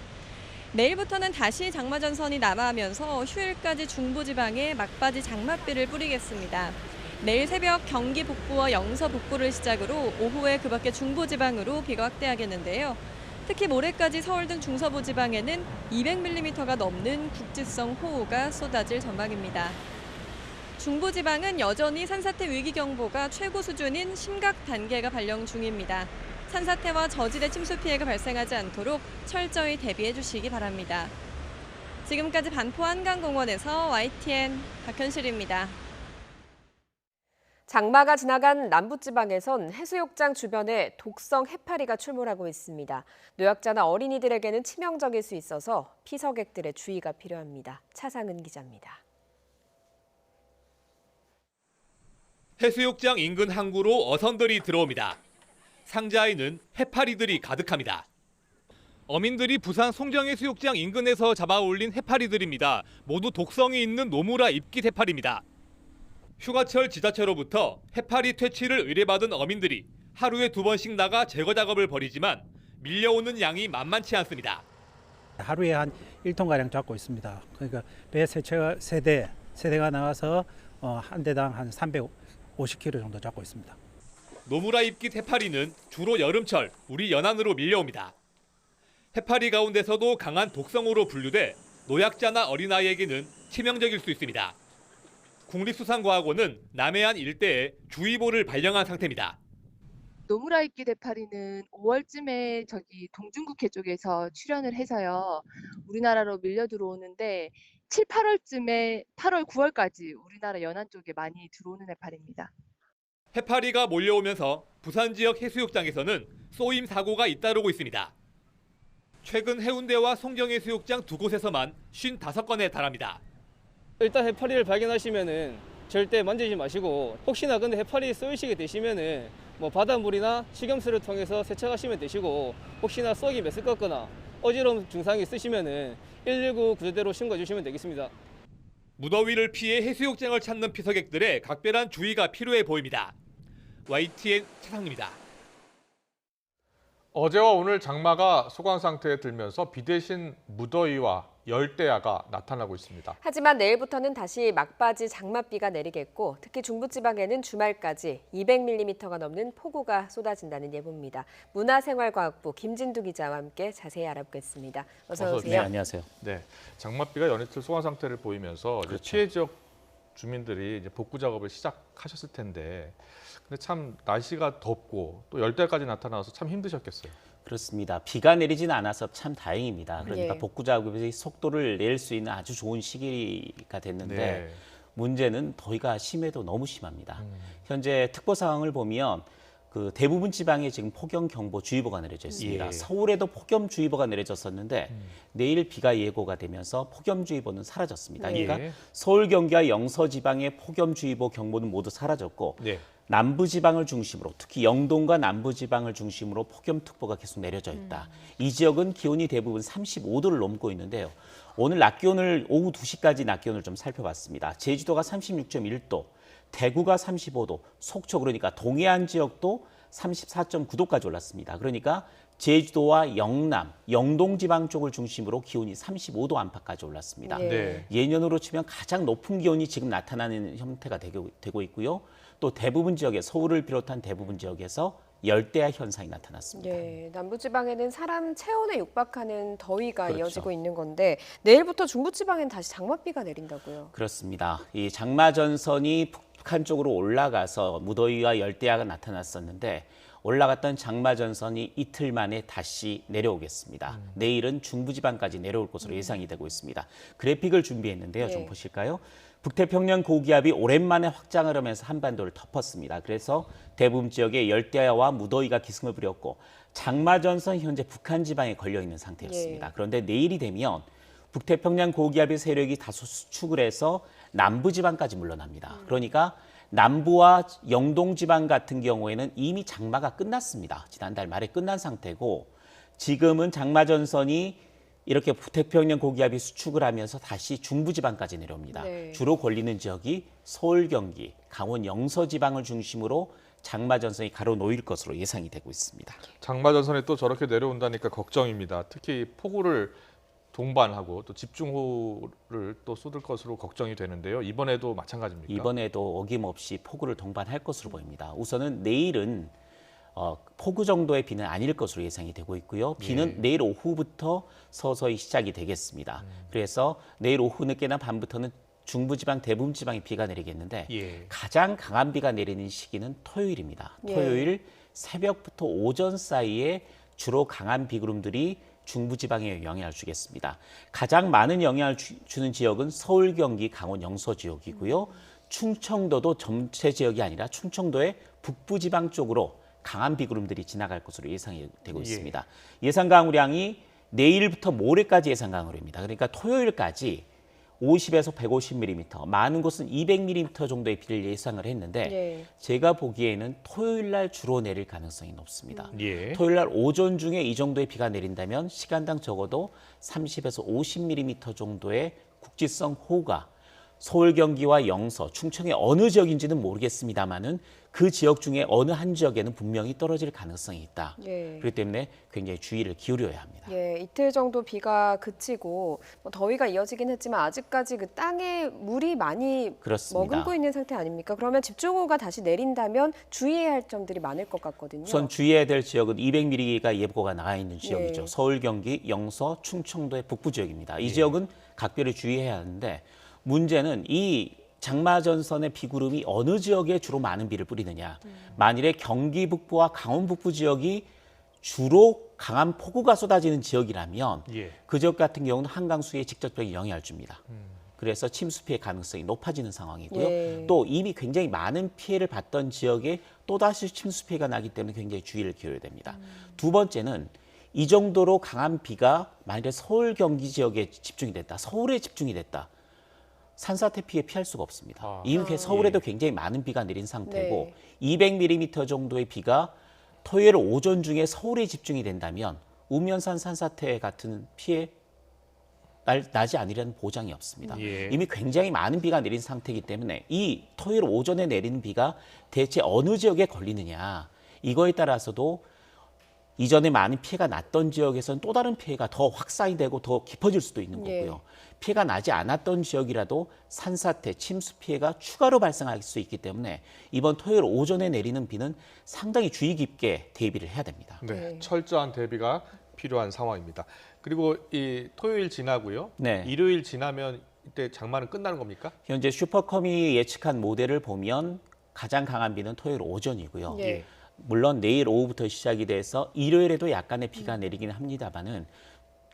내일부터는 다시 장마전선이 남하하면서 휴일까지 중부지방에 막바지 장맛비를 뿌리겠습니다. 내일 새벽 경기 북부와 영서 북부를 시작으로 오후에 그 밖에 중부지방으로 비가 확대하겠는데요. 특히 모레까지 서울 등 중서부 지방에는 200mm가 넘는 국지성 호우가 쏟아질 전망입니다. 중부지방은 여전히 산사태 위기경보가 최고 수준인 심각 단계가 발령 중입니다. 산사태와 저지대 침수 피해가 발생하지 않도록 철저히 대비해 주시기 바랍니다. 지금까지 반포 한강공원에서 YTN 박현실입니다. 장마가 지나간 남부지방에선 해수욕장 주변에 독성 해파리가 출몰하고 있습니다. 노약자나 어린이들에게는 치명적일 수 있어서 피서객들의 주의가 필요합니다. 차상은 기자입니다. 해수욕장 인근 항구로 어선들이 들어옵니다. 상자에는 해파리들이 가득합니다. 어민들이 부산 송정해수욕장 인근에서 잡아올린 해파리들입니다. 모두 독성이 있는 노무라 잎깃 해파리입니다. 휴가철 지자체로부터 해파리 퇴치를 의뢰받은 어민들이 하루에 2번씩 나가 제거 작업을 벌이지만 밀려오는 양이 만만치 않습니다. 하루에 한 1톤가량 잡고 있습니다. 그러니까 배 세대가 나와서 한 대당 한 350kg 정도 잡고 있습니다. 노무라 잎깃 해파리는 주로 여름철 우리 연안으로 밀려옵니다. 해파리 가운데서도 강한 독성으로 분류돼 노약자나 어린아이에게는 치명적일 수 있습니다. 국립수산과학원은 남해안 일대에 주의보를 발령한 상태입니다. 노무라입깃 해파리는 5월쯤에 동중국해 쪽에서 출현을 해서요. 우리나라로 밀려 들어오는데 7, 8월쯤에 8월, 9월까지 우리나라 연안 쪽에 많이 들어오는 해파리입니다. 해파리가 몰려오면서 부산 지역 해수욕장에서는 쏘임 사고가 잇따르고 있습니다. 최근 해운대와 송정해수욕장 두 곳에서만 55건에 달합니다. 일단 해파리를 발견하시면은 절대 만지지 마시고, 혹시나 근데 해파리 쏘이시게 되시면은 바닷물이나 식염수를 통해서 세척하시면 되시고, 혹시나 쏙이 메스껍거나 어지러움 증상이 있으시면은 119 구조대로 신고해 주시면 되겠습니다. 무더위를 피해 해수욕장을 찾는 피서객들의 각별한 주의가 필요해 보입니다. YTN 최상입니다. 어제와 오늘 장마가 소강 상태에 들면서 비 대신 무더위와 열대야가 나타나고 있습니다. 하지만 내일부터는 다시 막바지 장맛비가 내리겠고, 특히 중부지방에는 주말까지 200mm가 넘는 폭우가 쏟아진다는 예보입니다. 문화생활과학부 김진두 기자와 함께 자세히 알아보겠습니다. 어서 오세요. 네, 안녕하세요. 네, 장맛비가 연이틀 소강 상태를 보이면서 그렇죠. 피해 지역 주민들이 이제 복구 작업을 시작하셨을 텐데, 근데 참 날씨가 덥고 또 열대까지 나타나서 참 힘드셨겠어요. 그렇습니다. 비가 내리진 않아서 참 다행입니다. 그러니까 예. 복구 작업이 속도를 낼 수 있는 아주 좋은 시기가 됐는데 네. 문제는 더위가 심해도 너무 심합니다. 현재 특보 상황을 보면 그 대부분 지방에 지금 폭염경보주의보가 내려져 있습니다. 예. 서울에도 폭염주의보가 내려졌었는데 내일 비가 예고가 되면서 폭염주의보는 사라졌습니다. 그러니까 예. 서울, 경기와 영서 지방의 폭염주의보 경보는 모두 사라졌고 네. 남부지방을 중심으로, 특히 영동과 남부지방을 중심으로 폭염특보가 계속 내려져 있다. 이 지역은 기온이 대부분 35도를 넘고 있는데요. 오늘 낮 기온을 오후 2시까지 낮 기온을 좀 살펴봤습니다. 제주도가 36.1도, 대구가 35도, 속초 그러니까 동해안 지역도 34.9도까지 올랐습니다. 그러니까 제주도와 영남, 영동 지방 쪽을 중심으로 기온이 35도 안팎까지 올랐습니다. 네. 예년으로 치면 가장 높은 기온이 지금 나타나는 형태가 되고 있고요. 또 대부분 지역에 서울을 비롯한 대부분 지역에서 열대야 현상이 나타났습니다. 네, 남부지방에는 사람 체온에 육박하는 더위가 그렇죠. 이어지고 있는 건데, 내일부터 중부지방엔 다시 장맛비가 내린다고요. 그렇습니다. 이 장마 전선이 북한 쪽으로 올라가서 무더위와 열대야가 나타났었는데 올라갔던 장마 전선이 이틀 만에 다시 내려오겠습니다. 내일은 중부지방까지 내려올 것으로 예상이 되고 있습니다. 그래픽을 준비했는데요. 좀 네. 보실까요? 북태평양 고기압이 오랜만에 확장을 하면서 한반도를 덮었습니다. 그래서 대부분 지역에 열대야와 무더위가 기승을 부렸고 장마 전선 현재 북한 지방에 걸려 있는 상태였습니다. 예. 그런데 내일이 되면 북태평양 고기압의 세력이 다소 수축을 해서 남부지방까지 물러납니다. 그러니까 남부와 영동지방 같은 경우에는 이미 장마가 끝났습니다. 지난달 말에 끝난 상태고 지금은 장마 전선이 이렇게 북태평양 고기압이 수축을 하면서 다시 중부지방까지 내려옵니다. 네. 주로 걸리는 지역이 서울, 경기, 강원 영서 지방을 중심으로 장마 전선이 가로놓일 것으로 예상이 되고 있습니다. 장마 전선이 또 저렇게 내려온다니까 걱정입니다. 특히 폭우를 동반하고 또 집중호우를 또 쏟을 것으로 걱정이 되는데요. 이번에도 마찬가지입니까? 이번에도 어김없이 폭우를 동반할 것으로 보입니다. 우선은 내일은 폭우 정도의 비는 아닐 것으로 예상이 되고 있고요. 비는 예. 내일 오후부터 서서히 시작이 되겠습니다. 그래서 내일 오후 늦게나 밤부터는 중부지방, 대부분지방에 비가 내리겠는데 예. 가장 강한 비가 내리는 시기는 토요일입니다. 예. 토요일 새벽부터 오전 사이에 주로 강한 비구름들이 중부지방에 영향을 주겠습니다. 가장 많은 영향을 주는 지역은 서울, 경기, 강원, 영서 지역이고요. 충청도도 전체 지역이 아니라 충청도의 북부지방 쪽으로 강한 비구름들이 지나갈 것으로 예상이 되고 있습니다. 예상 강우량이 내일부터 모레까지 예상 강우량입니다. 그러니까 토요일까지 50에서 150mm, 많은 곳은 200mm 정도의 비를 예상을 했는데 예. 제가 보기에는 토요일 날 주로 내릴 가능성이 높습니다. 예. 토요일 날 오전 중에 이 정도의 비가 내린다면 시간당 적어도 30에서 50mm 정도의 국지성 호우가 서울, 경기와 영서, 충청의 어느 지역인지는 모르겠습니다만은 그 지역 중에 어느 한 지역에는 분명히 떨어질 가능성이 있다. 예. 그렇기 때문에 굉장히 주의를 기울여야 합니다. 예, 이틀 정도 비가 그치고 뭐 더위가 이어지긴 했지만 아직까지 그 땅에 물이 많이 그렇습니다. 머금고 있는 상태 아닙니까? 그러면 집중호우가 다시 내린다면 주의해야 할 점들이 많을 것 같거든요. 우선 주의해야 될 지역은 200mm가 예보가 나와 있는 지역이죠. 예. 서울, 경기, 영서, 충청도의 북부 지역입니다. 이 지역은 각별히 주의해야 하는데 문제는 이 장마전선의 비구름이 어느 지역에 주로 많은 비를 뿌리느냐. 만일에 경기 북부와 강원 북부 지역이 주로 강한 폭우가 쏟아지는 지역이라면 그 지역 같은 경우는 한강 수위에 직접적인 영향을 줍니다. 그래서 침수 피해 가능성이 높아지는 상황이고요. 예. 또 이미 굉장히 많은 피해를 봤던 지역에 또다시 침수 피해가 나기 때문에 굉장히 주의를 기울여야 됩니다. 두 번째는 이 정도로 강한 비가 만일에 서울, 경기 지역에 집중이 됐다. 서울에 집중이 됐다. 산사태 피해 피할 수가 없습니다. 이미 서울에도 굉장히 많은 비가 내린 상태고 200mm 정도의 비가 토요일 오전 중에 서울에 집중이 된다면 우면산 산사태 같은 피해 나지 않으려는 보장이 없습니다. 이미 굉장히 많은 비가 내린 상태이기 때문에 이 토요일 오전에 내리는 비가 대체 어느 지역에 걸리느냐 이거에 따라서도 이전에 많은 피해가 났던 지역에서는 또 다른 피해가 더 확산이 되고 더 깊어질 수도 있는 거고요. 피해가 나지 않았던 지역이라도 산사태, 침수 피해가 추가로 발생할 수 있기 때문에 이번 토요일 오전에 내리는 비는 상당히 주의 깊게 대비를 해야 됩니다. 네, 철저한 대비가 필요한 상황입니다. 그리고 이 토요일 지나고요. 네. 일요일 지나면 이때 장마는 끝나는 겁니까? 현재 슈퍼컴이 예측한 모델을 보면 가장 강한 비는 토요일 오전이고요. 예. 물론 내일 오후부터 시작이 돼서 일요일에도 약간의 비가 내리긴 합니다만은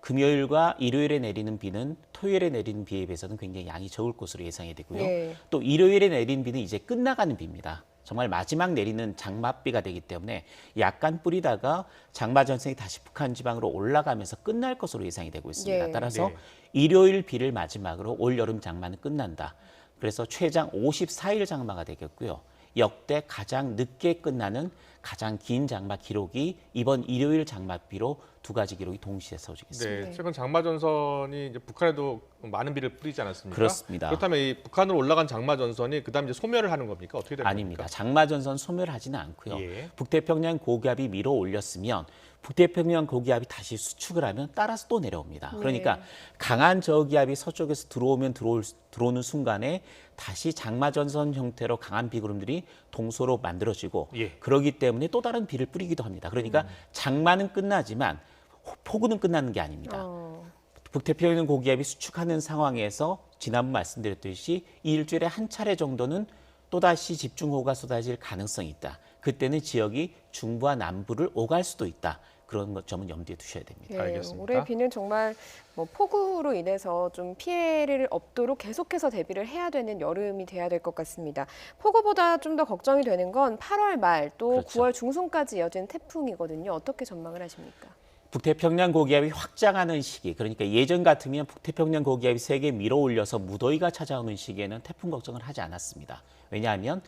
금요일과 일요일에 내리는 비는 토요일에 내리는 비에 비해서는 굉장히 양이 적을 것으로 예상이 되고요. 네. 또 일요일에 내리는 비는 이제 끝나가는 비입니다. 정말 마지막 내리는 장맛비가 되기 때문에 약간 뿌리다가 장마전선이 다시 북한 지방으로 올라가면서 끝날 것으로 예상이 되고 있습니다. 예. 따라서 네. 일요일 비를 마지막으로 올여름 장마는 끝난다. 그래서 최장 54일 장마가 되겠고요. 역대 가장 늦게 끝나는 가장 긴 장마 기록이 이번 일요일 장맛비로 두 가지 기록이 동시에 세워지겠습니다. 네, 최근 장마전선이 이제 북한에도 많은 비를 뿌리지 않았습니까? 그렇습니다. 그렇다면 이 북한으로 올라간 장마전선이 그다음 이제 소멸을 하는 겁니까? 어떻게 되는 아닙니다. 겁니까? 장마전선 소멸하지는 않고요. 예. 북태평양 고기압이 밀어 올렸으면 북태평양 고기압이 다시 수축을 하면 따라서 또 내려옵니다. 그러니까 강한 저기압이 서쪽에서 들어오는 순간에 다시 장마전선 형태로 강한 비구름들이 동서로 만들어지고 그러기 때문에 또 다른 비를 뿌리기도 합니다. 그러니까 장마는 끝나지만 폭우는 끝나는 게 아닙니다. 북태평양 고기압이 수축하는 상황에서 지난번 말씀드렸듯이 이 일주일에 한 차례 정도는 또다시 집중호우가 쏟아질 가능성이 있다. 그때는 지역이 중부와 남부를 오갈 수도 있다. 그런 점은 염두에 두셔야 됩니다. 네, 알겠습니다. 올해 비는 정말 뭐 폭우로 인해서 좀 피해를 없도록 계속해서 대비를 해야 되는 여름이 돼야 될 것 같습니다. 폭우보다 좀 더 걱정이 되는 건 8월 말 또 그렇죠. 9월 중순까지 이어지는 태풍이거든요. 어떻게 전망을 하십니까? 북태평양 고기압이 확장하는 시기, 그러니까 예전 같으면 북태평양 고기압이 세게 밀어올려서 무더위가 찾아오는 시기에는 태풍 걱정을 하지 않았습니다. 왜냐하면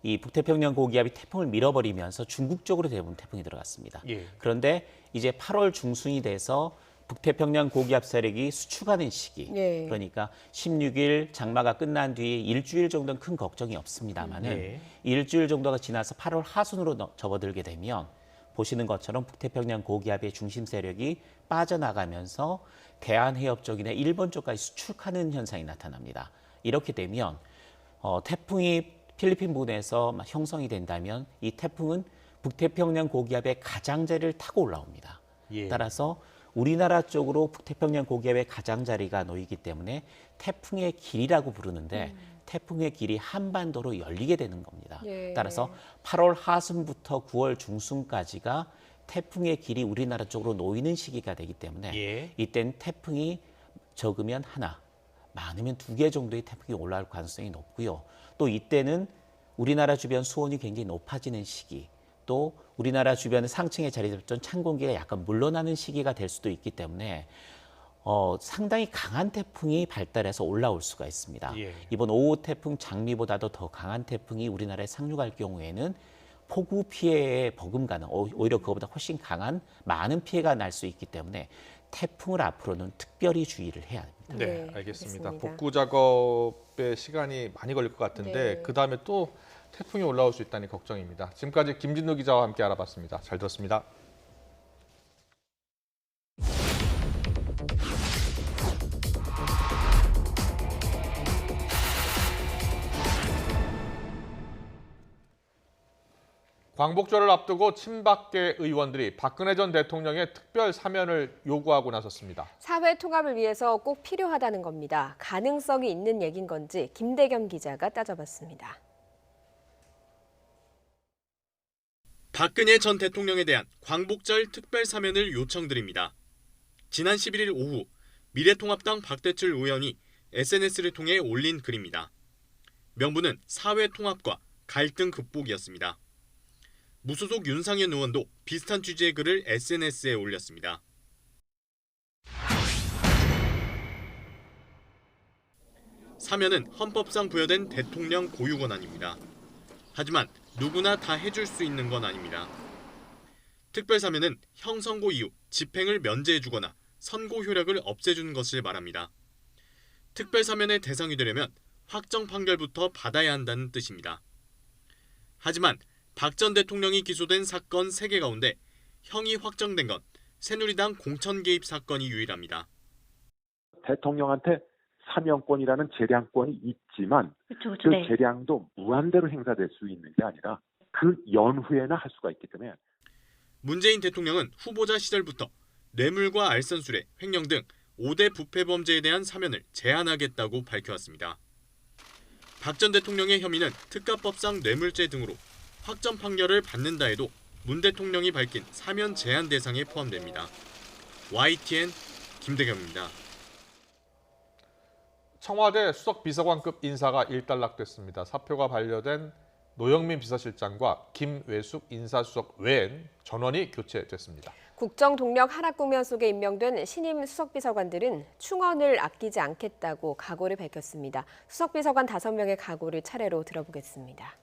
이 북태평양 고기압이 태풍을 밀어버리면서 중국 쪽으로 대부분 태풍이 들어갔습니다. 그런데 이제 8월 중순이 돼서 북태평양 고기압 세력이 수축하는 시기, 그러니까 16일 장마가 끝난 뒤에 일주일 정도는 큰 걱정이 없습니다만은 일주일 정도가 지나서 8월 하순으로 접어들게 되면 보시는 것처럼 북태평양 고기압의 중심 세력이 빠져나가면서 대한해협 쪽이나 일본 쪽까지 수축하는 현상이 나타납니다. 이렇게 되면 태풍이 필리핀 부근에서 형성이 된다면 이 태풍은 북태평양 고기압의 가장자리를 타고 올라옵니다. 따라서 우리나라 쪽으로 북태평양 고기압의 가장자리가 놓이기 때문에 태풍의 길이라고 부르는데 태풍의 길이 한반도로 열리게 되는 겁니다. 따라서 8월 하순부터 9월 중순까지가 태풍의 길이 우리나라 쪽으로 놓이는 시기가 되기 때문에 이때는 태풍이 적으면 하나, 많으면 2개 정도의 태풍이 올라올 가능성이 높고요. 또 이때는 우리나라 주변 수온이 굉장히 높아지는 시기, 또 우리나라 주변에 상층에 자리 잡던 찬 공기가 약간 물러나는 시기가 될 수도 있기 때문에 상당히 강한 태풍이 발달해서 올라올 수가 있습니다. 이번 5호 태풍 장미보다도 더 강한 태풍이 우리나라에 상륙할 경우에는 폭우 피해에 버금가는 오히려 그거보다 훨씬 강한 많은 피해가 날 수 있기 때문에 태풍을 앞으로는 특별히 주의를 해야 합니다. 네, 알겠습니다. 복구 작업에 시간이 많이 걸릴 것 같은데 네. 그다음에 또 태풍이 올라올 수 있다니 걱정입니다. 지금까지 김진우 기자와 함께 알아봤습니다. 잘 들었습니다. 광복절을 앞두고 친박계 의원들이 박근혜 전 대통령의 특별 사면을 요구하고 나섰습니다. 사회 통합을 위해서 꼭 필요하다는 겁니다. 가능성이 있는 얘긴 건지 김대겸 기자가 따져봤습니다. 박근혜 전 대통령에 대한 광복절 특별 사면을 요청드립니다. 지난 11일 오후 미래통합당 박대출 의원이 SNS를 통해 올린 글입니다. 명분은 사회 통합과 갈등 극복이었습니다. 무소속 윤상현 의원도 비슷한 취지의 글을 SNS에 올렸습니다. 사면은 헌법상 부여된 대통령 고유 권한입니다. 하지만 누구나 다 해줄 수 있는 건 아닙니다. 특별사면은 형선고 이후 집행을 면제해주거나 선고 효력을 없애주는 것을 말합니다. 특별사면의 대상이 되려면 확정 판결부터 받아야 한다는 뜻입니다. 하지만 박 전 대통령이 기소된 사건 3개 가운데 형이 확정된 건 새누리당 공천 개입 사건이 유일합니다. 대통령한테 사면권이라는 재량권이 있지만 그 재량도 무한대로 행사될 수 있는 게 아니라 그 연후에나 할 수가 있기 때문에 문재인 대통령은 후보자 시절부터 뇌물과 알선술의 횡령 등 5대 부패 범죄에 대한 사면을 제한하겠다고 밝혀왔습니다. 박 전 대통령의 혐의는 특가법상 뇌물죄 등으로 확정 판결을 받는다 해도 문 대통령이 밝힌 사면 제한 대상에 포함됩니다. YTN 김대겸입니다. 청와대 수석비서관급 인사가 일단락됐습니다. 사표가 반려된 노영민 비서실장과 김외숙 인사수석 외엔 전원이 교체됐습니다. 국정 동력 하락 국면 속에 임명된 신임 수석비서관들은 충원을 아끼지 않겠다고 각오를 밝혔습니다. 수석비서관 5명의 각오를 차례로 들어보겠습니다.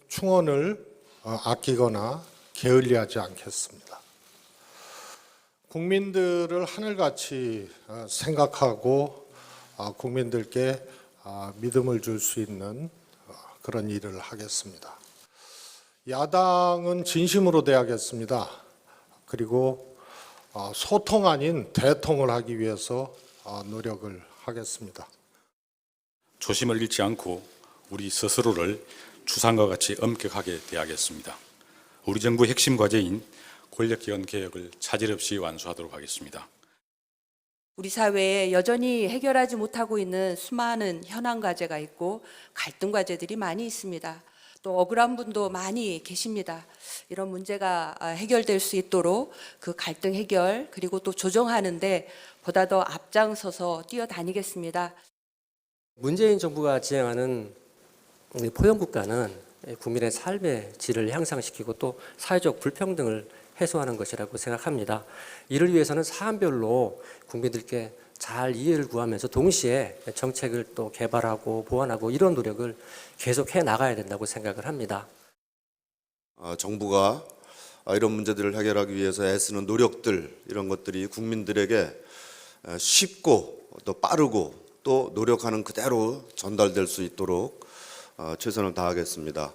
충원을 아끼거나 게을리하지 않겠습니다. 국민들을 하늘같이 생각하고 국민들께 믿음을 줄 수 있는 그런 일을 하겠습니다. 야당은 진심으로 대하겠습니다. 그리고 소통 아닌 대통을 하기 위해서 노력을 하겠습니다. 조심을 잃지 않고 우리 스스로를 추상과 같이 엄격하게 대하겠습니다. 우리 정부의 핵심 과제인 권력기관 개혁을 차질 없이 완수하도록 하겠습니다. 우리 사회에 여전히 해결하지 못하고 있는 수많은 현안 과제가 있고 갈등 과제들이 많이 있습니다. 또 억울한 분도 많이 계십니다. 이런 문제가 해결될 수 있도록 그 갈등 해결 그리고 또 조정하는데 보다 더 앞장서서 뛰어다니겠습니다. 문재인 정부가 지향하는 포용국가는 국민의 삶의 질을 향상시키고 또 사회적 불평등을 해소하는 것이라고 생각합니다. 이를 위해서는 사안별로 국민들께 잘 이해를 구하면서 동시에 정책을 또 개발하고 보완하고 이런 노력을 계속해 나가야 된다고 생각을 합니다. 정부가 이런 문제들을 해결하기 위해서 애쓰는 노력들 이런 것들이 국민들에게 쉽고 또 빠르고 또 노력하는 그대로 전달될 수 있도록 최선을 다하겠습니다.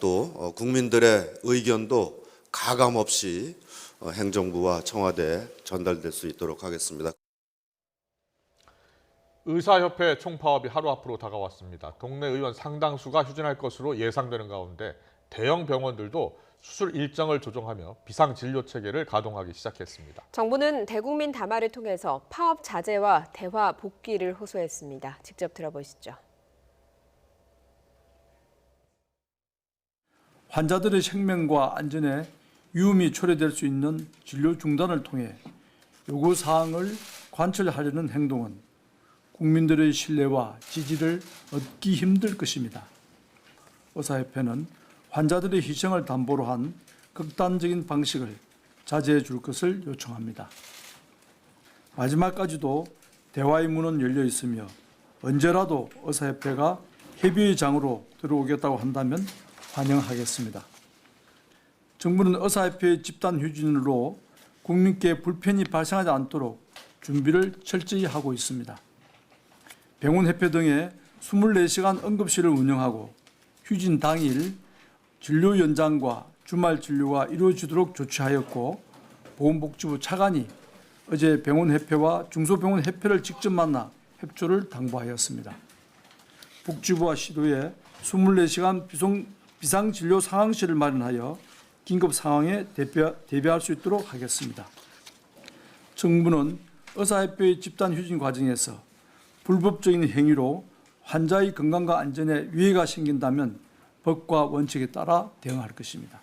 또 국민들의 의견도 가감 없이 행정부와 청와대에 전달될 수 있도록 하겠습니다. 의사협회 총파업이 하루 앞으로 다가왔습니다. 동네 의원 상당수가 휴진할 것으로 예상되는 가운데 대형 병원들도 수술 일정을 조정하며 비상진료체계를 가동하기 시작했습니다. 정부는 대국민 담화를 통해서 파업 자제와 대화 복귀를 호소했습니다. 직접 들어보시죠. 환자들의 생명과 안전에 위험이 초래될 수 있는 진료 중단을 통해 요구사항을 관철하려는 행동은 국민들의 신뢰와 지지를 얻기 힘들 것입니다. 의사협회는 환자들의 희생을 담보로 한 극단적인 방식을 자제해 줄 것을 요청합니다. 마지막까지도 대화의 문은 열려 있으며 언제라도 의사협회가 협의의 장으로 들어오겠다고 한다면 환영하겠습니다. 정부는 의사협회의 집단 휴진으로 국민께 불편이 발생하지 않도록 준비를 철저히 하고 있습니다. 병원협회 등의 24시간 응급실을 운영하고 휴진 당일 진료 연장과 주말 진료가 이루어지도록 조치하였고 보건복지부 차관이 어제 병원협회와 중소병원협회를 직접 만나 협조를 당부하였습니다. 복지부와 시도에 24시간 비상진료 상황실을 마련하여 긴급 상황에 대비할 수 있도록 하겠습니다. 정부는 의사협회의 집단 휴진 과정에서 불법적인 행위로 환자의 건강과 안전에 위해가 생긴다면 법과 원칙에 따라 대응할 것입니다.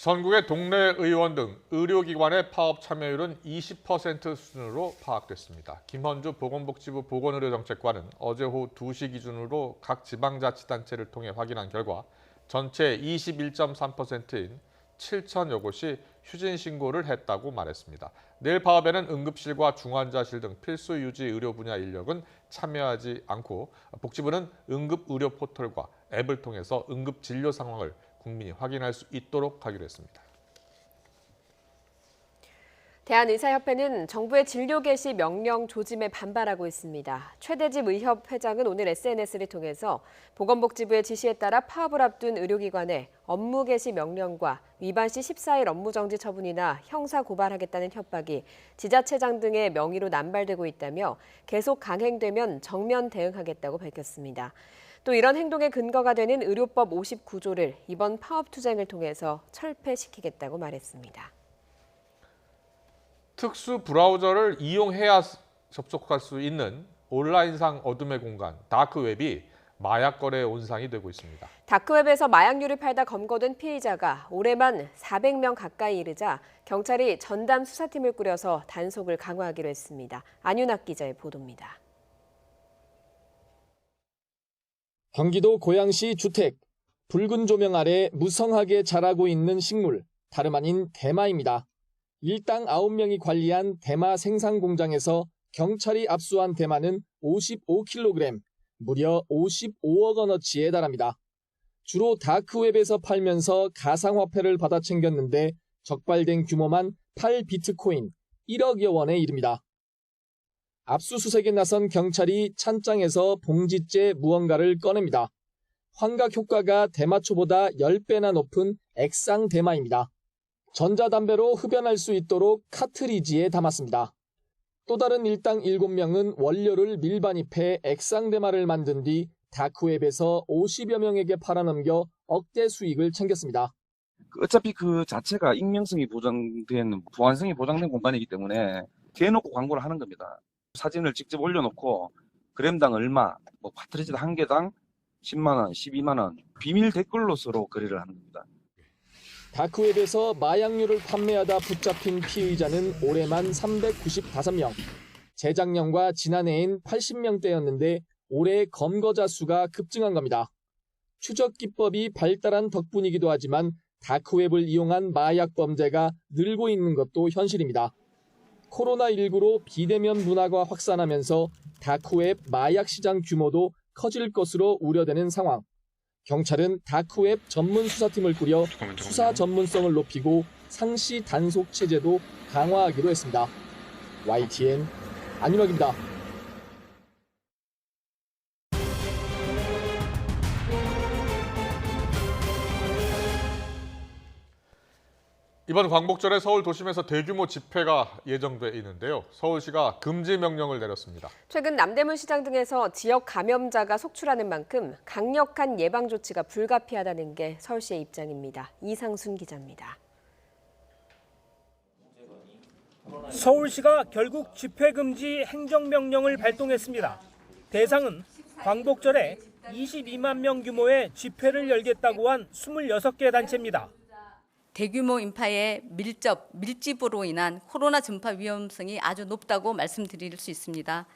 전국의 동네 의원 등 의료기관의 파업 참여율은 20% 수준으로 파악됐습니다. 김헌주 보건복지부 보건의료정책관은 어제 오후 2시 기준으로 각 지방자치단체를 통해 확인한 결과 전체 21.3%인 7천여 곳이 휴진 신고를 했다고 말했습니다. 내일 파업에는 응급실과 중환자실 등 필수 유지 의료 분야 인력은 참여하지 않고 복지부는 응급의료 포털과 앱을 통해서 응급 진료 상황을 국민이 확인할 수 있도록 하기로 했습니다. 대한의사협회는 정부의 진료 개시 명령 조짐에 반발하고 있습니다. 최대집 의협 회장은 오늘 SNS를 통해서 보건복지부의 지시에 따라 파업을 앞둔 의료기관에 업무 개시 명령과 위반 시 14일 업무정지 처분이나 형사 고발하겠다는 협박이 지자체장 등의 명의로 남발되고 있다며 계속 강행되면 정면 대응하겠다고 밝혔습니다. 또 이런 행동의 근거가 되는 의료법 59조를 이번 파업 투쟁을 통해서 철폐시키겠다고 말했습니다. 특수 브라우저를 이용해야 접속할 수 있는 온라인상 어둠의 공간, 다크웹이 마약 거래의 온상이 되고 있습니다. 다크웹에서 마약류를 팔다 검거된 피의자가 올해만 400명 가까이 이르자 경찰이 전담 수사팀을 꾸려서 단속을 강화하기로 했습니다. 안윤학 기자의 보도입니다. 경기도 고양시 주택, 붉은 조명 아래 무성하게 자라고 있는 식물, 다름 아닌 대마입니다. 일당 9명이 관리한 대마 생산 공장에서 경찰이 압수한 대마는 55kg, 무려 55억 원어치에 달합니다. 주로 다크웹에서 팔면서 가상화폐를 받아 챙겼는데 적발된 규모만 8비트코인, 1억여 원에 이릅니다. 압수수색에 나선 경찰이 찬장에서 봉지째 무언가를 꺼냅니다. 환각 효과가 대마초보다 10배나 높은 액상 대마입니다. 전자담배로 흡연할 수 있도록 카트리지에 담았습니다. 또 다른 일당 7명은 원료를 밀반입해 액상 대마를 만든 뒤 다크웹에서 50여 명에게 팔아넘겨 억대 수익을 챙겼습니다. 어차피 그 자체가 익명성이 보장된, 보안성이 보장된 공간이기 때문에 대놓고 광고를 하는 겁니다. 사진을 직접 올려놓고 그램당 얼마, 카트리지 한 개당 10만 원, 12만 원, 비밀 댓글로 서로 거래를 하는 겁니다. 다크웹에서 마약류를 판매하다 붙잡힌 피의자는 올해만 395명, 재작년과 지난해엔 80명대였는데 올해 검거자 수가 급증한 겁니다. 추적 기법이 발달한 덕분이기도 하지만 다크웹을 이용한 마약 범죄가 늘고 있는 것도 현실입니다. 코로나19로 비대면 문화가 확산하면서 다크웹 마약 시장 규모도 커질 것으로 우려되는 상황. 경찰은 다크웹 전문 수사팀을 꾸려 수사 전문성을 높이고 상시 단속 체제도 강화하기로 했습니다. YTN 안윤학입니다. 이번 광복절에 서울 도심에서 대규모 집회가 예정돼 있는데요. 서울시가 금지 명령을 내렸습니다. 최근 남대문 시장 등에서 지역 감염자가 속출하는 만큼 강력한 예방 조치가 불가피하다는 게 서울시의 입장입니다. 이상순 기자입니다. 서울시가 결국 집회 금지 행정명령을 발동했습니다. 대상은 광복절에 22만 명 규모의 집회를 열겠다고 한 26개 단체입니다. 대규모 인파의 밀집으로 인한 코로나 전파 위험성이 아주 높다고 말씀드릴 수 있습니다.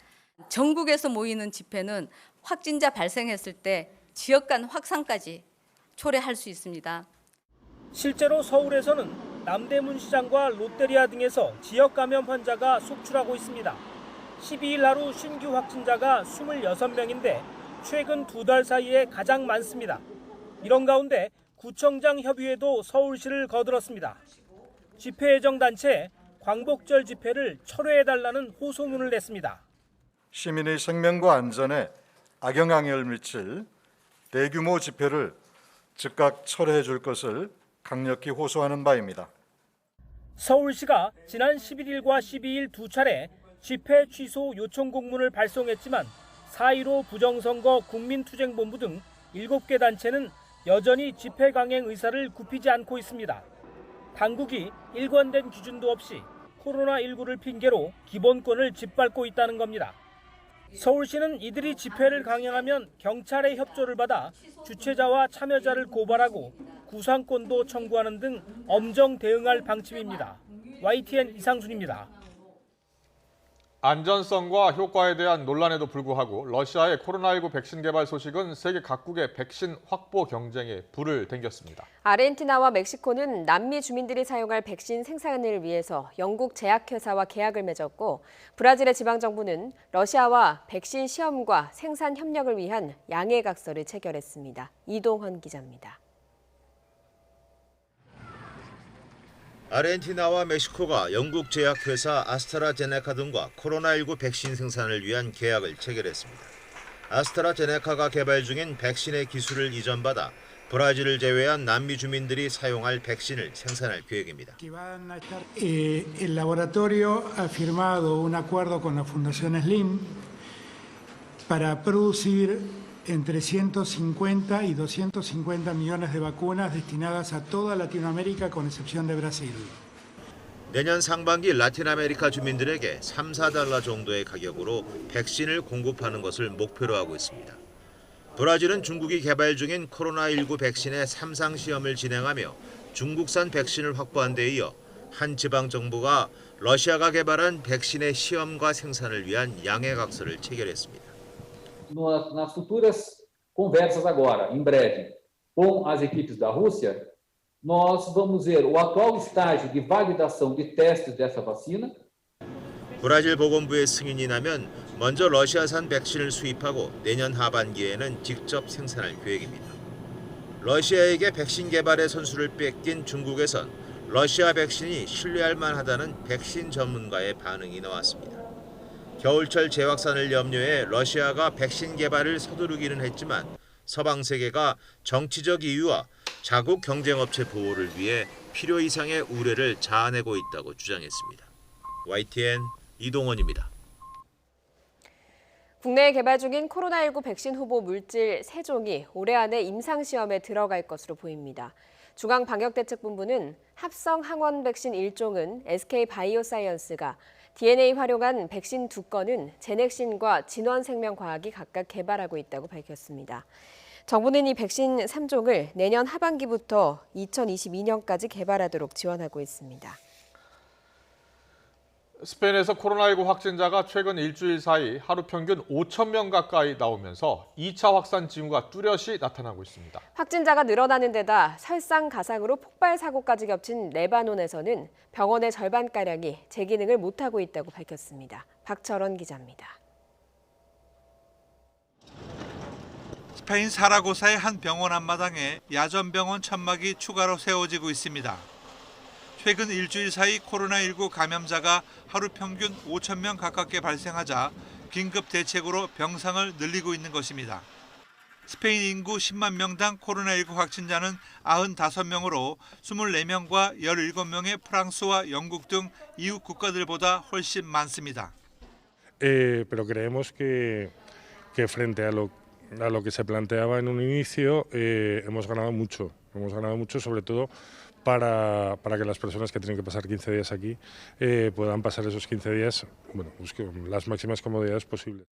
전국에서 모이는 집회는 확진자 발생했을 때 지역 간 확산까지 초래할 수 있습니다. 실제로 서울에서는 남대문 시장과 롯데리아 등에서 지역 감염 환자가 속출하고 있습니다. 12일 하루 신규 확진자가 26명인데 최근 2달 사이에 가장 많습니다. 이런 가운데 구청장 협의회도 서울시를 거들었습니다. 집회 예정 단체에 광복절 집회를 철회해달라는 호소문을 냈습니다. 시민의 생명과 안전에 악영향을 미칠 대규모 집회를 즉각 철회해 줄 것을 강력히 호소하는 바입니다. 서울시가 지난 11일과 12일 2차례 집회 취소 요청 공문을 발송했지만 4.15 부정선거 국민투쟁본부 등 7개 단체는 여전히 집회 강행 의사를 굽히지 않고 있습니다. 당국이 일관된 기준도 없이 코로나19를 핑계로 기본권을 짓밟고 있다는 겁니다. 서울시는 이들이 집회를 강행하면 경찰의 협조를 받아 주최자와 참여자를 고발하고 구상권도 청구하는 등 엄정 대응할 방침입니다. YTN 이상순입니다. 안전성과 효과에 대한 논란에도 불구하고 러시아의 코로나19 백신 개발 소식은 세계 각국의 백신 확보 경쟁에 불을 댕겼습니다. 아르헨티나와 멕시코는 남미 주민들이 사용할 백신 생산을 위해서 영국 제약회사와 계약을 맺었고 브라질의 지방정부는 러시아와 백신 시험과 생산 협력을 위한 양해각서를 체결했습니다. 이동헌 기자입니다. 아르헨티나와 멕시코가 영국 제약회사 아스트라제네카 등과 코로나19 백신 생산을 위한 계약을 체결했습니다. 아스트라제네카가 개발 중인 백신의 기술을 이전받아 브라질을 제외한 남미 주민들이 사용할 백신을 생산할 계획입니다. El laboratorio ha firmado un acuerdo con la Fundación Slim para producir entre 150 y 250 millones de vacunas destinadas a toda Latinoamérica con excepción de Brasil. 내년 상반기 라틴 아메리카 주민들에게 3-4달러 정도의 가격으로 백신을 공급하는 것을 목표로 하고 있습니다. 브라질은 중국이 개발 중인 코로나19 백신의 3상 시험을 진행하며 중국산 백신을 확보한 데 이어 한 지방 정부가 러시아가 개발한 백신의 시험과 생산을 위한 양해각서를 체결했습니다. Nas futuras conversas agora, em breve, com as equipes da Rússia, nós vamos ver o atual estágio de validação de testes dessa vacina. 브라질 보건부의 승인이 나면 먼저 러시아산 백신을 수입하고 내년 하반기에는 직접 생산할 계획입니다. 러시아에게 백신 개발의 선수를 뺏긴 중국에선 러시아 백신이 신뢰할 만하다는 백신 전문가의 반응이 나왔습니다. 겨울철 재확산을 염려해 러시아가 백신 개발을 서두르기는 했지만 서방 세계가 정치적 이유와 자국 경쟁업체 보호를 위해 필요 이상의 우려를 자아내고 있다고 주장했습니다. YTN 이동원입니다. 국내에 개발 중인 코로나19 백신 후보 물질 3종이 올해 안에 임상시험에 들어갈 것으로 보입니다. 중앙방역대책본부는 합성 항원 백신 1종은 SK바이오사이언스가 DNA 활용한 백신 2건은 제넥신과 진원생명과학이 각각 개발하고 있다고 밝혔습니다. 정부는 이 백신 3종을 내년 하반기부터 2022년까지 개발하도록 지원하고 있습니다. 스페인에서 코로나19 확진자가 최근 일주일 사이 하루 평균 5천 명 가까이 나오면서 2차 확산 징후가 뚜렷이 나타나고 있습니다. 확진자가 늘어나는 데다 설상가상으로 폭발 사고까지 겹친 레바논에서는 병원의 절반가량이 재기능을 못하고 있다고 밝혔습니다. 박철원 기자입니다. 스페인 사라고사의 한 병원 앞마당에 야전병원 천막이 추가로 세워지고 있습니다. 최근 일주일 사이 코로나19 감염자가 하루 평균 5천 명 가깝게 발생하자 긴급 대책으로 병상을 늘리고 있는 것입니다. 스페인 인구 10만 명당 코로나19 확진자는 95명으로 24명과 17명의 프랑스와 영국 등 이웃 국가들보다 훨씬 많습니다. Pero creemos que frente a lo que se planteaba en un inicio hemos ganado mucho sobre todo para que las personas que tienen que pasar 15 días aquí puedan pasar esos 15 días con las máximas comodidades posibles.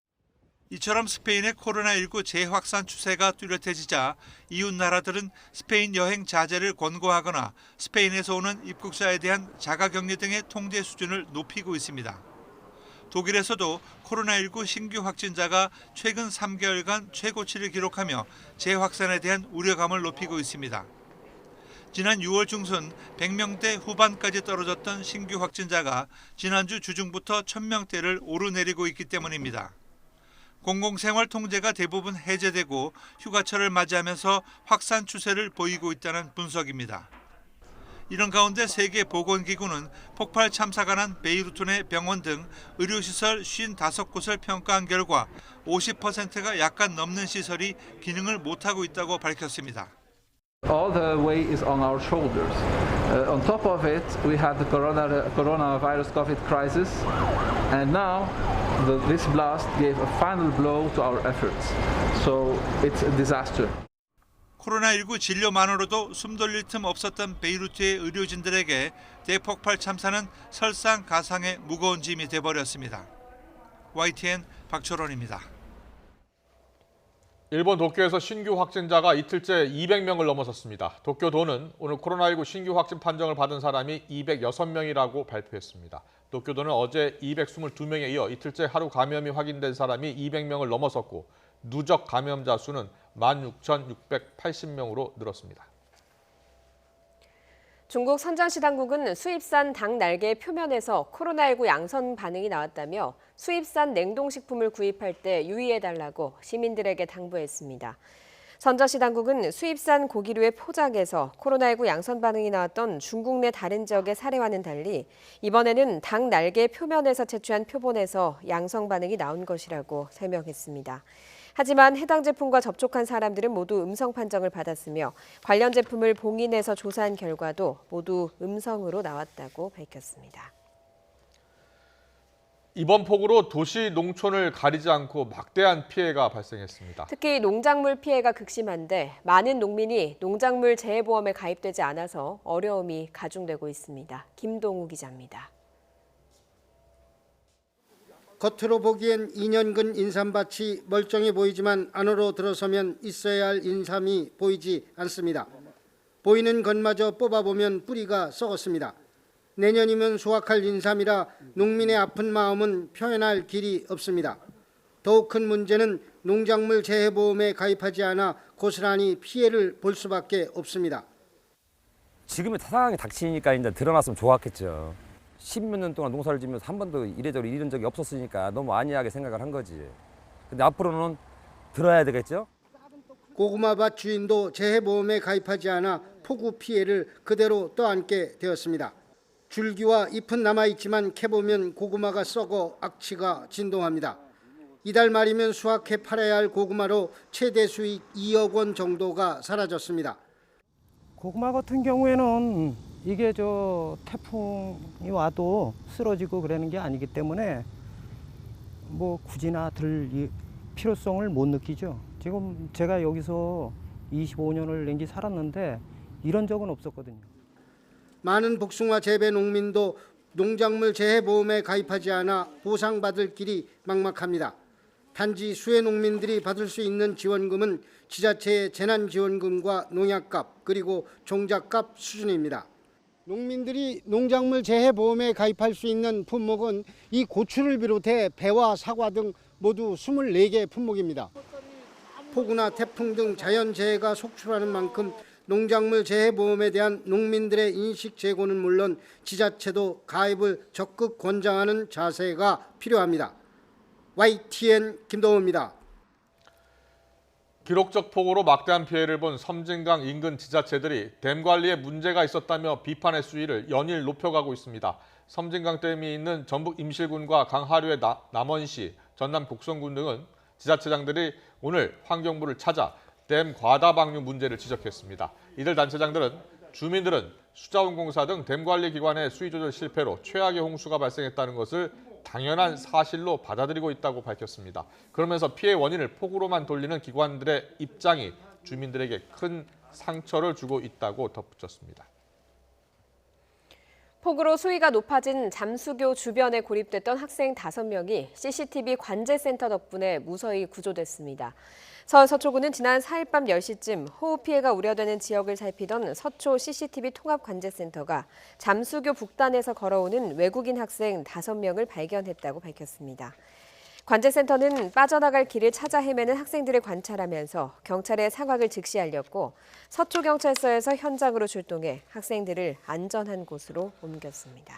이처럼 스페인의 코로나19 재확산 추세가 뚜렷해지자 이웃 나라들은 스페인 여행 자제를 권고하거나 스페인에서 오는 입국자에 대한 자가격리 등의 통제 수준을 높이고 있습니다. 독일에서도 코로나19 신규 확진자가 최근 3개월간 최고치를 기록하며 재확산에 대한 우려감을 높이고 있습니다. 지난 6월 중순 100명대 후반까지 떨어졌던 신규 확진자가 지난주 주중부터 1000명대를 오르내리고 있기 때문입니다. 공공생활 통제가 대부분 해제되고 휴가철을 맞이하면서 확산 추세를 보이고 있다는 분석입니다. 이런 가운데 세계보건기구는 폭발 참사가 난 베이루트 내 병원 등 의료시설 55곳을 평가한 결과 50%가 약간 넘는 시설이 기능을 못하고 있다고 밝혔습니다. All the weight is on our shoulders. On top of it, we had the coronavirus COVID crisis, and now this blast gave a final blow to our efforts. So it's a disaster. 코로나19 진료만으로도 숨 돌릴 틈 없었던 베이루트의 의료진들에게 대폭발 참사는 설상가상의 무거운 짐이 돼버렸습니다. YTN 박철원입니다. 일본 도쿄에서 신규 확진자가 이틀째 200명을 넘어섰습니다. 도쿄도는 오늘 코로나19 신규 확진 판정을 받은 사람이 206명이라고 발표했습니다. 도쿄도는 어제 222명에 이어 이틀째 하루 감염이 확인된 사람이 200명을 넘어섰고 누적 감염자 수는 16,680명으로 늘었습니다. 중국 선전시 당국은 수입산 닭 날개 표면에서 코로나19 양성 반응이 나왔다며 수입산 냉동식품을 구입할 때 유의해달라고 시민들에게 당부했습니다. 선전시 당국은 수입산 고기류의 포장에서 코로나19 양성 반응이 나왔던 중국 내 다른 지역의 사례와는 달리 이번에는 닭 날개 표면에서 채취한 표본에서 양성 반응이 나온 것이라고 설명했습니다. 하지만 해당 제품과 접촉한 사람들은 모두 음성 판정을 받았으며 관련 제품을 봉인해서 조사한 결과도 모두 음성으로 나왔다고 밝혔습니다. 이번 폭우로 도시, 농촌을 가리지 않고 막대한 피해가 발생했습니다. 특히 농작물 피해가 극심한데 많은 농민이 농작물 재해보험에 가입되지 않아서 어려움이 가중되고 있습니다. 김동우 기자입니다. 겉으로 보기엔 2년근 인삼밭이 멀쩡해 보이지만 안으로 들어서면 있어야 할 인삼이 보이지 않습니다. 보이는 것마저 뽑아보면 뿌리가 썩었습니다. 내년이면 수확할 인삼이라 농민의 아픈 마음은 표현할 길이 없습니다. 더욱 큰 문제는 농작물 재해보험에 가입하지 않아 고스란히 피해를 볼 수밖에 없습니다. 지금의 상황이 닥치니까 이제 드러났으면 좋았겠죠. 10몇 년 동안 농사를 지면서 한 번도 이래저래 이런 적이 없었으니까 너무 안이하게 생각을 한 거지. 근데 앞으로는 들어야 되겠죠? 고구마밭 주인도 재해보험에 가입하지 않아 폭우 피해를 그대로 떠안게 되었습니다. 줄기와 잎은 남아있지만 캐보면 고구마가 썩어 악취가 진동합니다. 이달 말이면 수확해 팔아야 할 고구마로 최대 수익 2억 원 정도가 사라졌습니다. 고구마 같은 경우에는 이게 태풍이 와도 쓰러지고 그러는 게 아니기 때문에 뭐 굳이나 들 필요성을 못 느끼죠. 지금 제가 여기서 25년을 냉기 살았는데 이런 적은 없었거든요. 많은 복숭아 재배 농민도 농작물 재해보험에 가입하지 않아 보상받을 길이 막막합니다. 단지 수혜 농민들이 받을 수 있는 지원금은 지자체의 재난지원금과 농약값 그리고 종잣값 수준입니다. 농민들이 농작물 재해보험에 가입할 수 있는 품목은 이 고추를 비롯해 배와 사과 등 모두 24개 품목입니다. 폭우나 태풍 등 자연재해가 속출하는 만큼 농작물 재해보험에 대한 농민들의 인식 제고는 물론 지자체도 가입을 적극 권장하는 자세가 필요합니다. YTN 김동호입니다. 기록적 폭우로 막대한 피해를 본 섬진강 인근 지자체들이 댐 관리에 문제가 있었다며 비판의 수위를 연일 높여가고 있습니다. 섬진강 댐이 있는 전북 임실군과 강하류의 남원시, 전남 곡성군 등은 지자체장들이 오늘 환경부를 찾아 댐 과다 방류 문제를 지적했습니다. 이들 단체장들은 주민들은 수자원공사 등 댐 관리 기관의 수위 조절 실패로 최악의 홍수가 발생했다는 것을 당연한 사실로 받아들이고 있다고 밝혔습니다. 그러면서 피해 원인을 폭우로만 돌리는 기관들의 입장이 주민들에게 큰 상처를 주고 있다고 덧붙였습니다. 폭우로 수위가 높아진 잠수교 주변에 고립됐던 학생 5명이 CCTV 관제센터 덕분에 무사히 구조됐습니다. 서울 서초구는 지난 4일 밤 10시쯤 호우 피해가 우려되는 지역을 살피던 서초 CCTV 통합관제센터가 잠수교 북단에서 걸어오는 외국인 학생 5명을 발견했다고 밝혔습니다. 관제센터는 빠져나갈 길을 찾아 헤매는 학생들을 관찰하면서 경찰에 상황을 즉시 알렸고 서초경찰서에서 현장으로 출동해 학생들을 안전한 곳으로 옮겼습니다.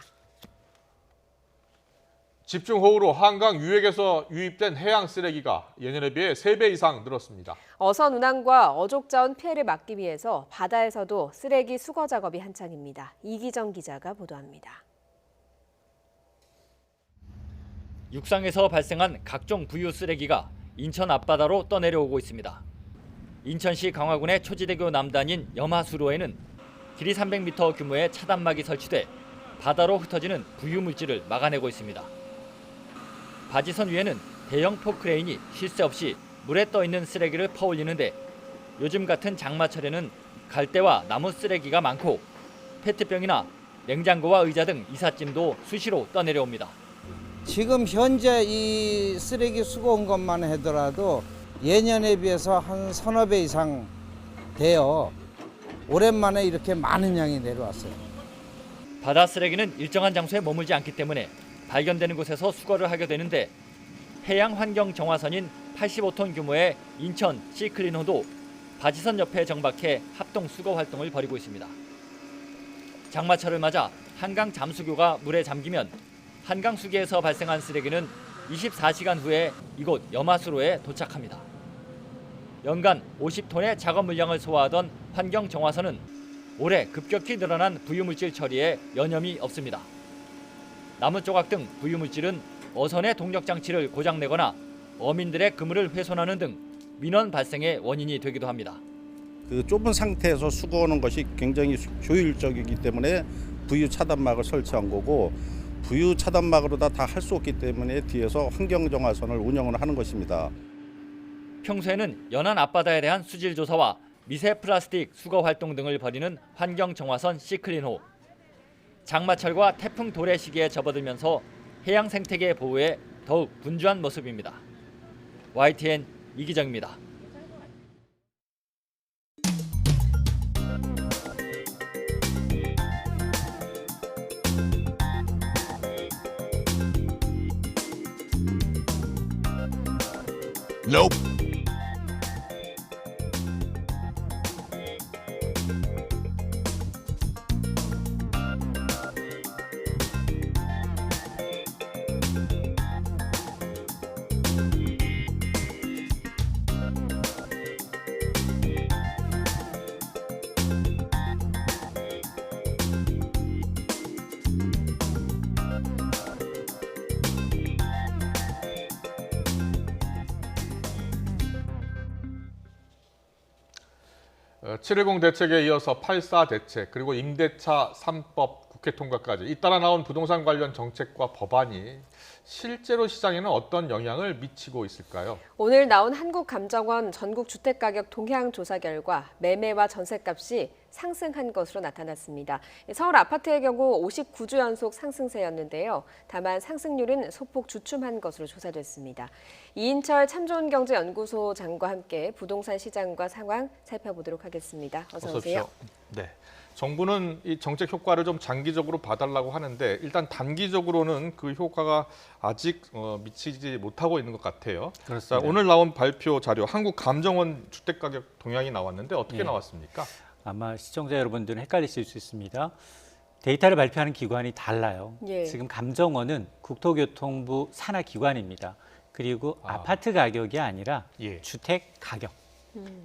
집중호우로 한강 유역에서 유입된 해양 쓰레기가 예년에 비해 3배 이상 늘었습니다. 어선 운항과 어족 자원 피해를 막기 위해서 바다에서도 쓰레기 수거 작업이 한창입니다. 이기정 기자가 보도합니다. 육상에서 발생한 각종 부유 쓰레기가 인천 앞바다로 떠내려오고 있습니다. 인천시 강화군의 초지대교 남단인 염하수로에는 길이 300m 규모의 차단막이 설치돼 바다로 흩어지는 부유 물질을 막아내고 있습니다. 바지선 위에는 대형 포크레인이 쉴 새 없이 물에 떠 있는 쓰레기를 퍼올리는데 요즘 같은 장마철에는 갈대와 나무 쓰레기가 많고 페트병이나 냉장고와 의자 등 이삿짐도 수시로 떠내려옵니다. 지금 현재 이 쓰레기 수거 온 것만 하더라도 예년에 비해서 한 서너 배 이상 돼요. 오랜만에 이렇게 많은 양이 내려왔어요. 바다 쓰레기는 일정한 장소에 머물지 않기 때문에 발견되는 곳에서 수거를 하게 되는데 해양환경정화선인 85톤 규모의 인천 시클린호도 바지선 옆에 정박해 합동 수거 활동을 벌이고 있습니다. 장마철을 맞아 한강 잠수교가 물에 잠기면 한강 수계에서 발생한 쓰레기는 24시간 후에 이곳 염하수로에 도착합니다. 연간 50톤의 작업 물량을 소화하던 환경정화선은 올해 급격히 늘어난 부유물질 처리에 여념이 없습니다. 나무 조각 등 부유물질은 어선의 동력장치를 고장내거나 어민들의 그물을 훼손하는 등 민원 발생의 원인이 되기도 합니다. 그 좁은 상태에서 수거하는 것이 굉장히 효율적이기 때문에 부유 차단막을 설치한 거고 부유 차단막으로 다 할 수 없기 때문에 뒤에서 환경정화선을 운영을 하는 것입니다. 평소에는 연안 앞바다에 대한 수질 조사와 미세 플라스틱 수거 활동 등을 벌이는 환경정화선 시클린호. 장마철과 태풍 도래 시기에 접어들면서 해양 생태계 보호에 더욱 분주한 모습입니다. YTN 이기정입니다. Nope. (7.10) 대책에 이어서 8.4 대책 그리고 임대차 3법 국회 통과까지 잇따라 나온 부동산 관련 정책과 법안이 실제로 시장에는 어떤 영향을 미치고 있을까요? 오늘 나온 한국감정원 전국주택가격 동향 조사 결과 매매와 전셋값이 상승한 것으로 나타났습니다. 서울 아파트의 경우 59주 연속 상승세였는데요. 다만 상승률은 소폭 주춤한 것으로 조사됐습니다. 이인철 참좋은경제연구소장과 함께 부동산 시장과 상황 살펴보도록 하겠습니다. 어서 오세요. 네. 정부는 이 정책 효과를 좀 장기적으로 봐달라고 하는데 일단 단기적으로는 그 효과가 아직 미치지 못하고 있는 것 같아요. 그렇습니다. 자, 오늘 나온 발표 자료 한국감정원 주택가격 동향이 나왔는데 어떻게 나왔습니까? 아마 시청자 여러분들은 헷갈리실 수 있습니다. 데이터를 발표하는 기관이 달라요. 예. 지금 감정원은 국토교통부 산하 기관입니다. 그리고 아파트 가격이 아니라 주택 가격.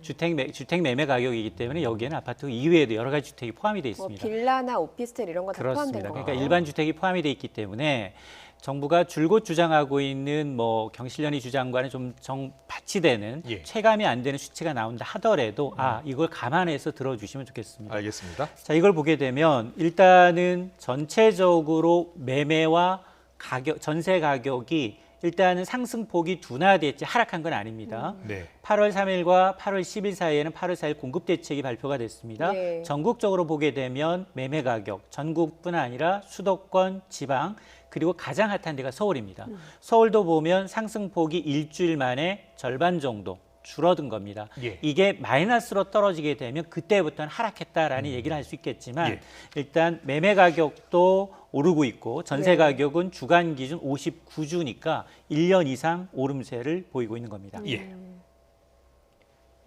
주택 매매 가격이기 때문에 여기에는 아파트 이외에도 여러 가지 주택이 포함이 되어 있습니다. 빌라나 오피스텔 이런 거 다 포함된 그렇습니다. 거예요. 그러니까 일반 주택이 포함이 되어 있기 때문에 정부가 줄곧 주장하고 있는 뭐 경실련의 주장과는 좀 정반치되는 체감이 안 되는 수치가 나온다 하더라도 이걸 감안해서 들어주시면 좋겠습니다. 알겠습니다. 자, 이걸 보게 되면 일단은 전체적으로 매매와 가격, 전세 가격이 일단은 상승폭이 둔화됐지 하락한 건 아닙니다. 8월 3일과 8월 10일 사이에는 8월 4일 공급대책이 발표가 됐습니다. 전국적으로 보게 되면 매매 가격, 전국뿐 아니라 수도권, 지방, 그리고 가장 핫한 데가 서울입니다. 서울도 보면 상승폭이 일주일 만에 절반 정도 줄어든 겁니다. 이게 마이너스로 떨어지게 되면 그때부터는 하락했다라는 얘기를 할 수 있겠지만 일단 매매 가격도 오르고 있고 전세 가격은 주간 기준 59주니까 1년 이상 오름세를 보이고 있는 겁니다.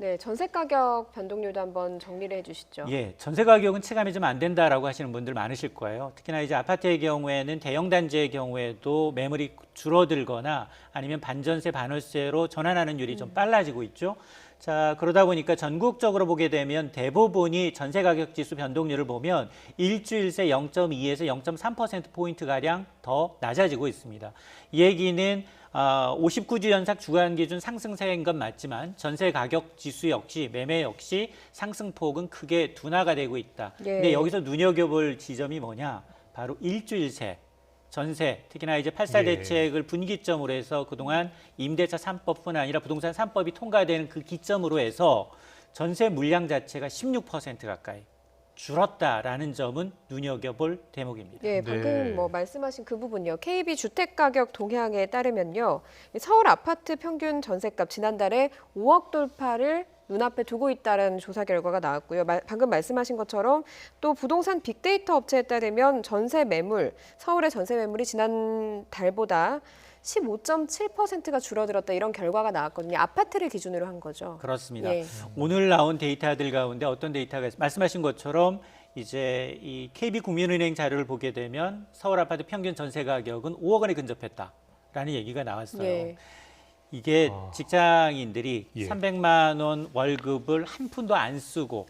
네, 전세 가격 변동률도 한번 정리를 해주시죠. 예, 전세 가격은 체감이 좀 안 된다라고 하시는 분들 많으실 거예요. 특히나 이제 아파트의 경우에는 대형 단지의 경우에도 매물이 줄어들거나 아니면 반전세, 반월세로 전환하는 율이 좀 빨라지고 있죠. 자, 그러다 보니까 전국적으로 보게 되면 대부분이 전세 가격 지수 변동률을 보면 일주일 새 0.2에서 0.3%포인트가량 더 낮아지고 있습니다. 이 얘기는 59주 연속 주간 기준 상승세인 건 맞지만 전세 가격 지수 역시 매매 역시 상승폭은 크게 둔화가 되고 있다. 예. 근데 여기서 눈여겨볼 지점이 뭐냐? 바로 일주일 새 전세, 특히나 이제 8.4 대책을 분기점으로 해서 그동안 임대차 3법뿐 아니라 부동산 3법이 통과되는 그 기점으로 해서 전세 물량 자체가 16% 가까이 줄었다라는 점은 눈여겨볼 대목입니다. 네, 방금 뭐 말씀하신 그 부분요. KB 주택가격 동향에 따르면요. 서울 아파트 평균 전셋값 지난달에 5억 돌파를 눈앞에 두고 있다는 조사 결과가 나왔고요. 방금 말씀하신 것처럼 또 부동산 빅데이터 업체에 따르면 전세 매물, 서울의 전세 매물이 지난달보다 15.7%가 줄어들었다 이런 결과가 나왔거든요. 아파트를 기준으로 한 거죠. 그렇습니다. 예. 오늘 나온 데이터들 가운데 어떤 데이터가 말씀하신 것처럼 이제 이 KB국민은행 자료를 보게 되면 서울 아파트 평균 전세 가격은 5억 원에 근접했다라는 얘기가 나왔어요. 예. 이게 직장인들이 예. 300만 원 월급을 한 푼도 안 쓰고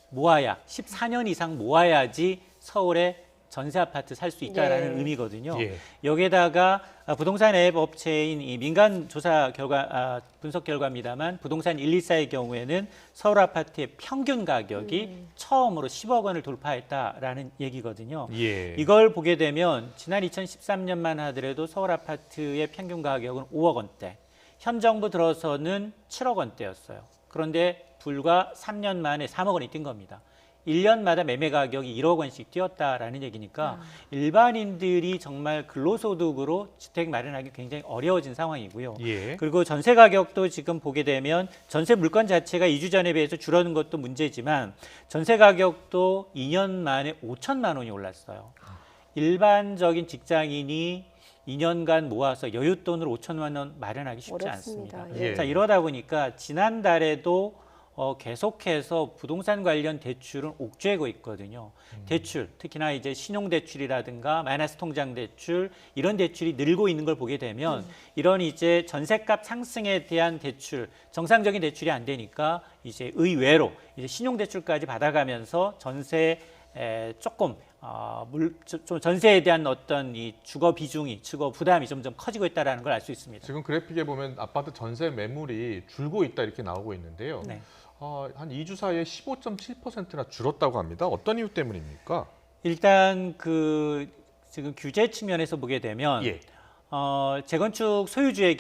모아야 14년 이상 모아야지 서울에 전세 아파트 살 수 있다라는 의미거든요. 예. 여기에다가 부동산 앱 업체인 이 민간 조사 결과 분석 결과입니다만 부동산 124의 경우에는 서울 아파트의 평균 가격이 처음으로 10억 원을 돌파했다라는 얘기거든요. 예. 이걸 보게 되면 지난 2013년만 하더라도 서울 아파트의 평균 가격은 5억 원대, 현 정부 들어서는 7억 원대였어요. 그런데 불과 3년 만에 3억 원이 뛴 겁니다. 1년마다 매매 가격이 1억 원씩 뛰었다라는 얘기니까 일반인들이 정말 근로소득으로 주택 마련하기 굉장히 어려워진 상황이고요. 예. 그리고 전세 가격도 지금 보게 되면 전세 물건 자체가 2주 전에 비해서 줄어든 것도 문제지만 전세 가격도 2년 만에 5천만 원이 올랐어요. 일반적인 직장인이 2년간 모아서 여윳돈을 5천만 원 마련하기 쉽지 어렵습니다. 않습니다. 예. 자, 이러다 보니까 지난달에도 계속해서 부동산 관련 대출은 옥죄고 있거든요. 대출, 특히나 이제 신용대출이라든가 마이너스 통장대출 이런 대출이 늘고 있는 걸 보게 되면 이런 이제 전셋값 상승에 대한 대출, 정상적인 대출이 안 되니까 이제 의외로 이제 신용대출까지 받아가면서 전세 조금 전세에 대한 어떤 이 주거 비중이, 주거 부담이 점점 커지고 있다는 걸 알 수 있습니다. 지금 그래픽에 보면 아파트 전세 매물이 줄고 있다 이렇게 나오고 있는데요. 네. 한 2주 사이에 15.7%나 줄었다고 합니다. 어떤 이유 때문입니까? 일단 그 지금 규제 측면에서 보게 되면 재건축 소유주의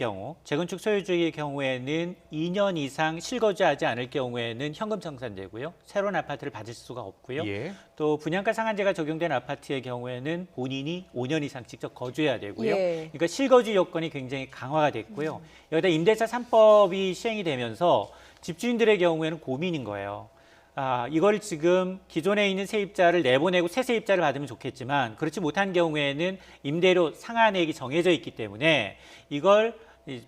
경우에는 2년 이상 실거주하지 않을 경우에는 현금 청산되고요. 새로운 아파트를 받을 수가 없고요. 예. 또 분양가 상한제가 적용된 아파트의 경우에는 본인이 5년 이상 직접 거주해야 되고요. 예. 그러니까 실거주 요건이 굉장히 강화가 됐고요. 여기다 임대차 3법이 시행이 되면서 집주인들의 경우에는 고민인 거예요. 이걸 지금 기존에 있는 세입자를 내보내고 새 세입자를 받으면 좋겠지만 그렇지 못한 경우에는 임대료 상한액이 정해져 있기 때문에 이걸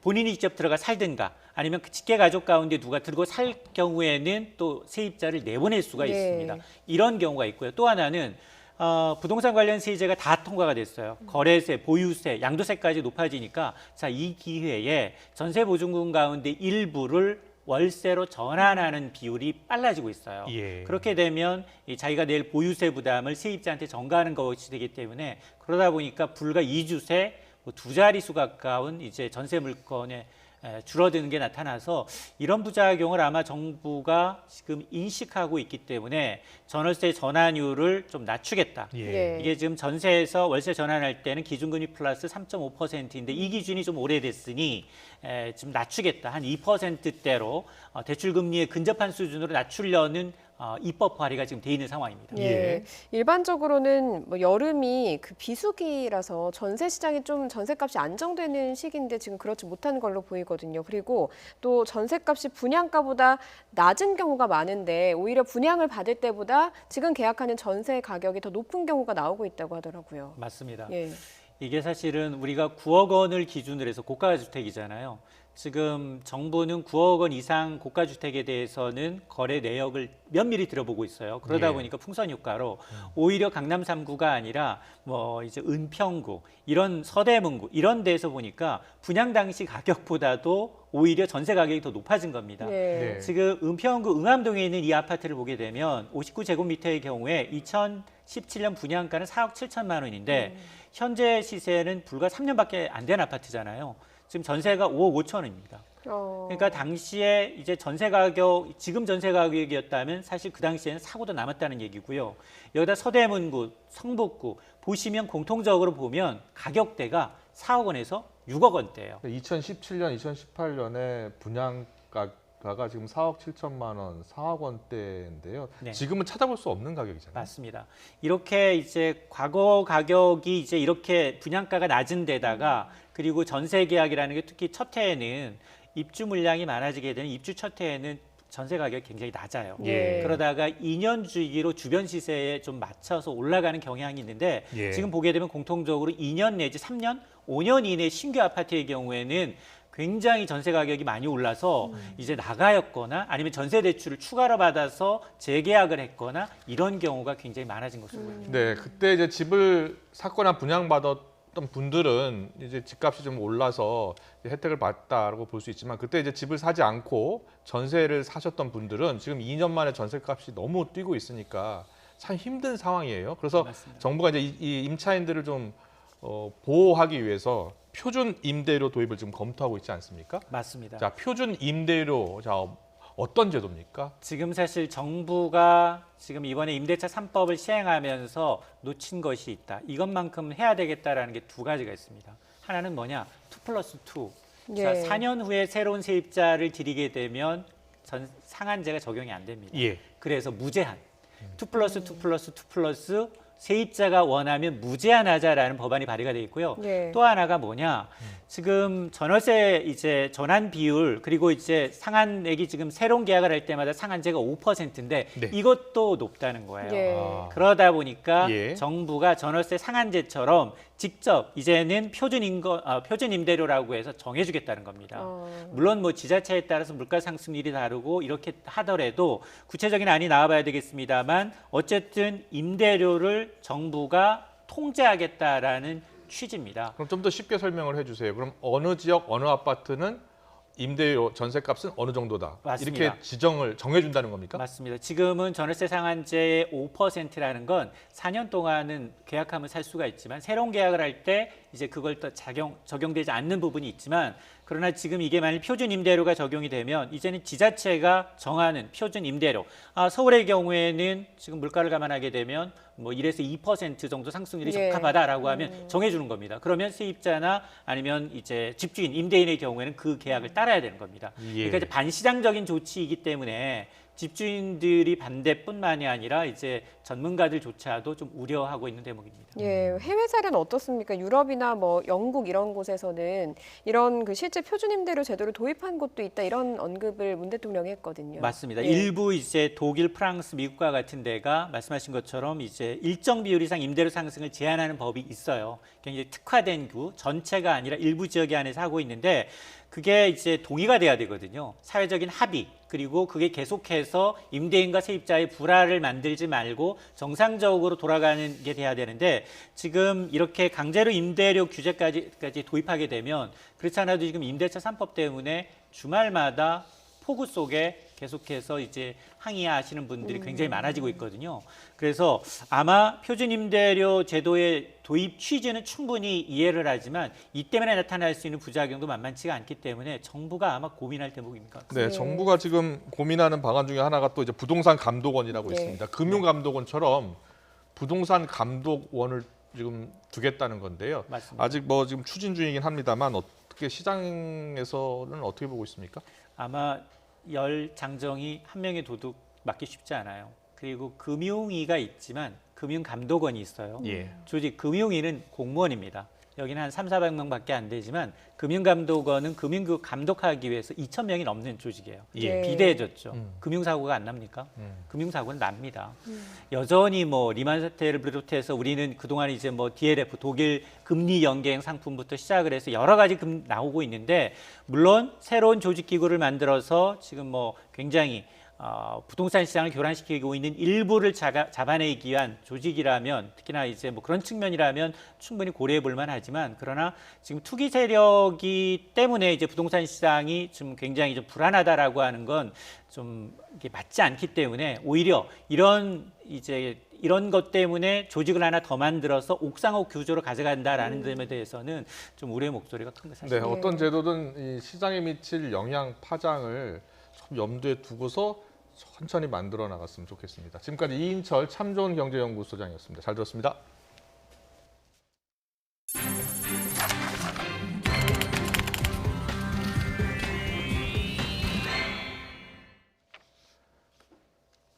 본인이 직접 들어가 살든가 아니면 그 직계 가족 가운데 누가 들고 살 경우에는 또 세입자를 내보낼 수가 있습니다. 이런 경우가 있고요. 또 하나는 부동산 관련 세제가 다 통과가 됐어요. 거래세, 보유세, 양도세까지 높아지니까 자, 이 기회에 전세보증금 가운데 일부를 월세로 전환하는 비율이 빨라지고 있어요. 예. 그렇게 되면 자기가 낼 보유세 부담을 세입자한테 전가하는 것이 되기 때문에 그러다 보니까 불과 2주 새 두 자릿수 가까운 이제 전세 물건에 줄어드는 게 나타나서 이런 부작용을 아마 정부가 지금 인식하고 있기 때문에 전월세 전환율을 좀 낮추겠다. 예. 이게 지금 전세에서 월세 전환할 때는 기준금리 플러스 3.5%인데 이 기준이 좀 오래됐으니 지금 낮추겠다. 한 2%대로 대출금리에 근접한 수준으로 낮추려는 입법 발의가 지금 돼 있는 상황입니다. 예. 일반적으로는 뭐 여름이 그 비수기라서 전세 시장이 좀 전세값이 안정되는 시기인데 지금 그렇지 못한 걸로 보이거든요. 그리고 또 전세값이 분양가보다 낮은 경우가 많은데 오히려 분양을 받을 때보다 지금 계약하는 전세 가격이 더 높은 경우가 나오고 있다고 하더라고요. 맞습니다. 예. 이게 사실은 우리가 9억 원을 기준으로 해서 고가 주택이잖아요. 지금 정부는 9억 원 이상 고가주택에 대해서는 거래 내역을 면밀히 들어보고 있어요. 그러다 예. 보니까 풍선 효과로 오히려 강남 3구가 아니라 뭐 이제 은평구, 이런 서대문구 이런 데서 보니까 분양 당시 가격보다도 오히려 전세 가격이 더 높아진 겁니다. 네. 지금 은평구 응암동에 있는 이 아파트를 보게 되면 59제곱미터의 경우에 2017년 분양가는 4억 7천만 원인데 현재 시세는 불과 3년밖에 안 된 아파트잖아요. 지금 전세가 5억 5천 원입니다. 그러니까 당시에 이제 전세 가격, 지금 전세 가격이었다면 사실 그 당시에는 사고도 남았다는 얘기고요. 여기다 서대문구, 성북구 보시면 공통적으로 보면 가격대가 4억 원에서 6억 원대예요. 2017년, 2018년에 분양가가 지금 4억 7천만 원, 4억 원대인데요. 네. 지금은 찾아볼 수 없는 가격이잖아요. 맞습니다. 이렇게 이제 과거 가격이 이제 이렇게 분양가가 낮은 데다가 그리고 전세 계약이라는 게 특히 첫 해에는 입주 물량이 많아지게 되는 입주 첫 해에는 전세 가격이 굉장히 낮아요. 예. 그러다가 2년 주기로 주변 시세에 좀 맞춰서 올라가는 경향이 있는데 예. 지금 보게 되면 공통적으로 2년 내지 3년, 5년 이내 신규 아파트의 경우에는 굉장히 전세 가격이 많이 올라서 이제 나가였거나 아니면 전세 대출을 추가로 받아서 재계약을 했거나 이런 경우가 굉장히 많아진 것으로 보입니다. 네, 그때 이제 집을 샀거나 분양받았던 분들은 이제 집값이 좀 올라서 혜택을 받았다고 볼 수 있지만 그때 이제 집을 사지 않고 전세를 사셨던 분들은 지금 2년 만에 전세값이 너무 뛰고 있으니까 참 힘든 상황이에요. 그래서 정부가 이제 이 임차인들을 좀 보호하기 위해서 표준 임대료 도입을 지금 검토하고 있지 않습니까? 맞습니다. 자, 표준 임대료, 자, 어떤 제도입니까? 지금 사실 정부가 지금 이번에 임대차 3법을 시행하면서 놓친 것이 있다. 이것만큼 해야 되겠다라는 게 두 가지가 있습니다. 하나는 뭐냐? 2+2. 자, 예. 4년 후에 새로운 세입자를 들이게 되면 상한제가 적용이 안 됩니다. 예. 그래서 무제한. 2+2+2+ 세입자가 원하면 무제한하자라는 법안이 발의가 돼 있고요. 네. 또 하나가 뭐냐? 지금 전월세 이제 전환 비율 그리고 이제 상한액이 지금 새로운 계약을 할 때마다 상한제가 5%인데 네. 이것도 높다는 거예요. 예. 그러다 보니까 예. 정부가 전월세 상한제처럼 직접 이제는 표준 임대료라고 해서 정해주겠다는 겁니다. 물론 뭐 지자체에 따라서 물가 상승률이 다르고 이렇게 하더라도 구체적인 안이 나와봐야 되겠습니다만 어쨌든 임대료를 정부가 통제하겠다라는 취지입니다. 그럼 좀 더 쉽게 설명을 해주세요. 그럼 어느 지역, 어느 아파트는 임대료, 전세값은 어느 정도다. 맞습니다. 이렇게 지정을 정해준다는 겁니까? 맞습니다. 지금은 전월세 상한제의 5%라는 건 4년 동안은 계약하면 살 수가 있지만 새로운 계약을 할 때 이제 그걸 또 적용되지 않는 부분이 있지만 그러나 지금 이게 만일 표준 임대료가 적용이 되면 이제는 지자체가 정하는 표준 임대료. 서울의 경우에는 지금 물가를 감안하게 되면 뭐 1에서 2% 정도 상승률이 예. 적합하다라고 하면 정해주는 겁니다. 그러면 세입자나 아니면 이제 집주인, 임대인의 경우에는 그 계약을 따라야 되는 겁니다. 예. 그러니까 이제 반시장적인 조치이기 때문에 집주인들이 반대뿐만이 아니라 이제 전문가들조차도 좀 우려하고 있는 대목입니다. 예, 해외 사례는 어떻습니까? 유럽이나 뭐 영국 이런 곳에서는 이런 그 실제 표준 임대료 제도를 도입한 곳도 있다 이런 언급을 문 대통령이 했거든요. 맞습니다. 예. 일부 이제 독일, 프랑스, 미국과 같은 데가 말씀하신 것처럼 이제 일정 비율 이상 임대료 상승을 제한하는 법이 있어요. 굉장히 특화된 구 전체가 아니라 일부 지역에 안에서 하고 있는데 그게 이제 동의가 돼야 되거든요. 사회적인 합의. 그리고 그게 계속해서 임대인과 세입자의 불화를 만들지 말고 정상적으로 돌아가는 게 돼야 되는데 지금 이렇게 강제로 임대료 규제까지 도입하게 되면 그렇지 않아도 지금 임대차 3법 때문에 주말마다 폭우 속에 계속해서 이제 항의하시는 분들이 굉장히 많아지고 있거든요. 그래서 아마 표준 임대료 제도의 도입 취지는 충분히 이해를 하지만 이 때문에 나타날 수 있는 부작용도 만만치가 않기 때문에 정부가 아마 고민할 대목입니다. 네, 정부가 지금 고민하는 방안 중에 하나가 또 이제 부동산 감독원이라고 네. 있습니다. 금융감독원처럼 부동산 감독원을 지금 두겠다는 건데요. 맞습니다. 아직 뭐 지금 추진 중이긴 합니다만 어떻게 시장에서는 어떻게 보고 있습니까? 아마 열 장정이 한 명의 도둑 맞기 쉽지 않아요. 그리고 금융위가 있지만 금융감독원이 있어요. 예. 조직 금융위는 공무원입니다. 여기는 한 300~400명밖에 안 되지만 금융감독원은 금융 감독하기 위해서 2,000명이 넘는 조직이에요. 예. 비대해졌죠. 금융사고가 안 납니까? 금융사고는 납니다. 여전히 뭐 리만 사태를 비롯해서 우리는 그동안 이제 뭐 DLF 독일 금리 연계형 상품부터 시작을 해서 여러 가지 나오고 있는데 물론 새로운 조직 기구를 만들어서 지금 뭐 굉장히 부동산 시장을 교란시키고 있는 일부를 잡아내기 위한 조직이라면 특히나 이제 뭐 그런 측면이라면 충분히 고려해 볼 만하지만 그러나 지금 투기 세력이 때문에 이제 부동산 시장이 좀 굉장히 좀 불안하다라고 하는 건 좀 이게 맞지 않기 때문에 오히려 이런 것 때문에 조직을 하나 더 만들어서 옥상옥 규조로 가져간다라는 점에 대해서는 좀 우려의 목소리가 큰 것 사실입니다. 네, 어떤 제도든 이 시장에 미칠 영향 파장을 좀 염두에 두고서 천천히 만들어 나갔으면 좋겠습니다. 지금까지 이인철 참 좋은 경제연구소장이었습니다. 잘 들었습니다.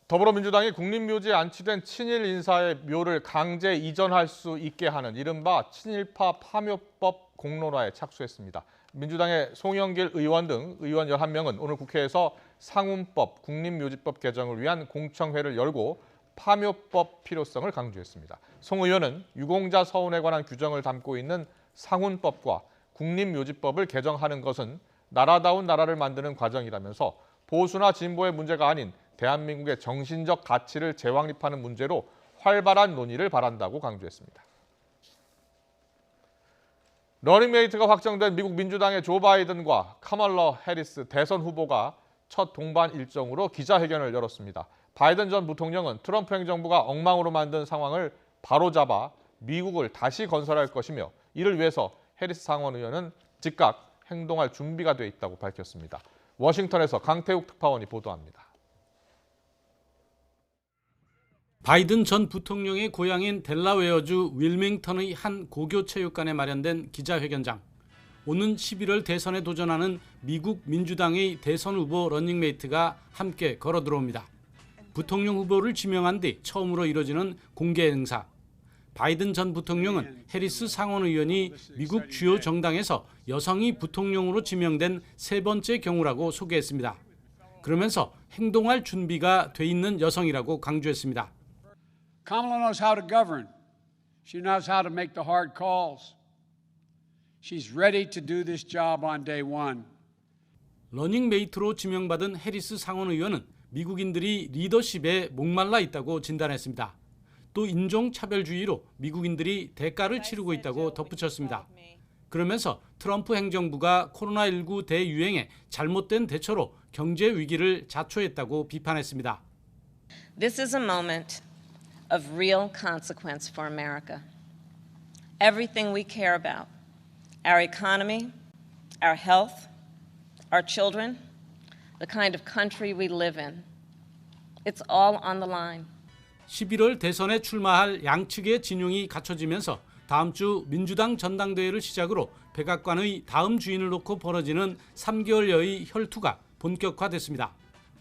더불어민주당이 국립묘지에 안치된 친일 인사의 묘를 강제 이전할 수 있게 하는 이른바 친일파 파묘법 공론화에 착수했습니다. 민주당의 송영길 의원 등 의원 11명은 오늘 국회에서 상훈법, 국립묘지법 개정을 위한 공청회를 열고 파묘법 필요성을 강조했습니다. 송 의원은 유공자 서운에 관한 규정을 담고 있는 상훈법과 국립묘지법을 개정하는 것은 나라다운 나라를 만드는 과정이라면서 보수나 진보의 문제가 아닌 대한민국의 정신적 가치를 재확립하는 문제로 활발한 논의를 바란다고 강조했습니다. 러닝메이트가 확정된 미국 민주당의 조 바이든과 카멀라 해리스 대선 후보가 첫 동반 일정으로 기자회견을 열었습니다. 바이든 전 부통령은 트럼프 행정부가 엉망으로 만든 상황을 바로잡아 미국을 다시 건설할 것이며 이를 위해서 해리스 상원 의원은 즉각 행동할 준비가 돼 있다고 밝혔습니다. 워싱턴에서 강태욱 특파원이 보도합니다. 바이든 전 부통령의 고향인 델라웨어주 윌밍턴의 한 고교 체육관에 마련된 기자회견장. 오는 11월 대선에 도전하는 미국 민주당의 대선 후보 러닝메이트가 함께 걸어 들어옵니다. 부통령 후보를 지명한 뒤 처음으로 이뤄지는 공개 행사. 바이든 전 부통령은 해리스 상원 의원이 미국 주요 정당에서 여성이 부통령으로 지명된 세 번째 경우라고 소개했습니다. 그러면서 행동할 준비가 돼 있는 여성이라고 강조했습니다. Kamala knows how to govern. She knows how to make the hard calls. She's ready to do this job on day one. 러닝메이트로 지명받은 해리스 상원 의원은 미국인들이 리더십에 목말라 있다고 진단했습니다. 또 인종차별주의로 미국인들이 대가를 치르고 있다고 덧붙였습니다. 그러면서 트럼프 행정부가 코로나19 대유행에 잘못된 대처로 경제 위기를 자초했다고 비판했습니다. This is a moment of real consequence for America. Everything we care about, our economy, our health, our children, the kind of country we live in, it's all on the line. 11월 대선에 출마할 양측의 진용이 갖춰지면서 다음 주 민주당 전당대회를 시작으로 백악관의 다음 주인을 놓고 벌어지는 3개월여의 혈투가 본격화됐습니다.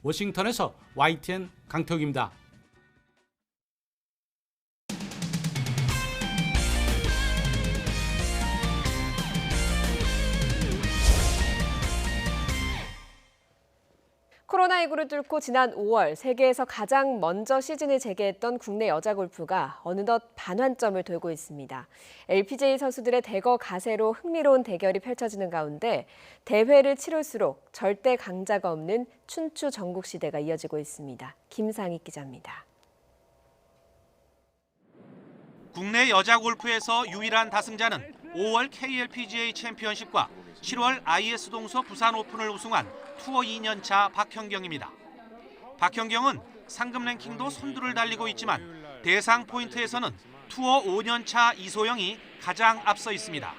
워싱턴에서 YTN 강태욱입니다. 코로나19를 뚫고 지난 5월 세계에서 가장 먼저 시즌을 재개했던 국내 여자 골프가 어느덧 반환점을 돌고 있습니다. LPGA 선수들의 대거 가세로 흥미로운 대결이 펼쳐지는 가운데 대회를 치를수록 절대 강자가 없는 춘추 전국 시대가 이어지고 있습니다. 김상희 기자입니다. 국내 여자 골프에서 유일한 다승자는 5월 KLPGA 챔피언십과 7월 IS 동서 부산 오픈을 우승한 투어 2년차 박현경입니다. 박현경은 상금 랭킹도 선두를 달리고 있지만 대상 포인트에서는 투어 5년차 이소영이 가장 앞서 있습니다.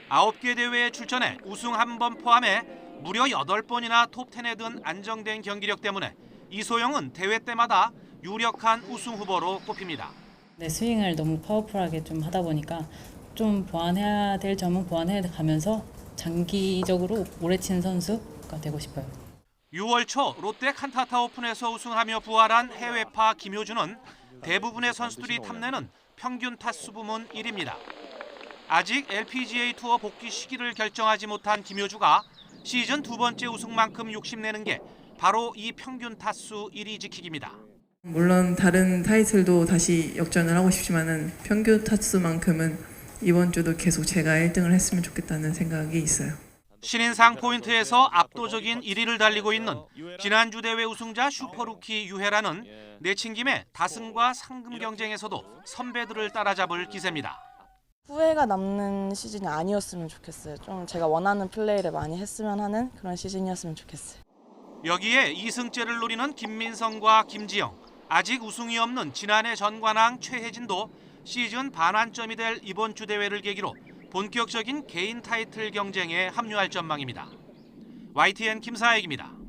9개 대회에 출전해 우승 1번 포함해 무려 8번이나 톱10에 든 안정된 경기력 때문에 이소영은 대회 때마다 유력한 우승 후보로 꼽힙니다. 내 스윙을 너무 파워풀하게 좀 하다 보니까 좀 보완해야 될 점은 보완해 가면서 장기적으로 오래 치는 선수가 되고 싶어요. 6월 초 롯데 칸타타 오픈에서 우승하며 부활한 해외파 김효준은 대부분의 선수들이 탐내는 평균 타수 부문 1위입니다. 아직 LPGA 투어 복귀 시기를 결정하지 못한 김효주가 시즌 두 번째 우승만큼 욕심내는 게 바로 이 평균 타수 1위 지키기입니다. 물론 다른 타이틀도 다시 역전을 하고 싶지만은 평균 타수만큼은 이번 주도 계속 제가 1등을 했으면 좋겠다는 생각이 있어요. 신인상 포인트에서 압도적인 1위를 달리고 있는 지난주 대회 우승자 슈퍼루키 유혜라는 내친 김에 다승과 상금 경쟁에서도 선배들을 따라잡을 기세입니다. 후회가 남는 시즌이 아니었으면 좋겠어요. 좀 제가 원하는 플레이를 많이 했으면 하는 그런 시즌이었으면 좋겠어요. 여기에 2승째를 노리는 김민성과 김지영, 아직 우승이 없는 지난해 전관왕 최혜진도 시즌 반환점이 될 이번 주 대회를 계기로 본격적인 개인 타이틀 경쟁에 합류할 전망입니다. YTN 김사익입니다.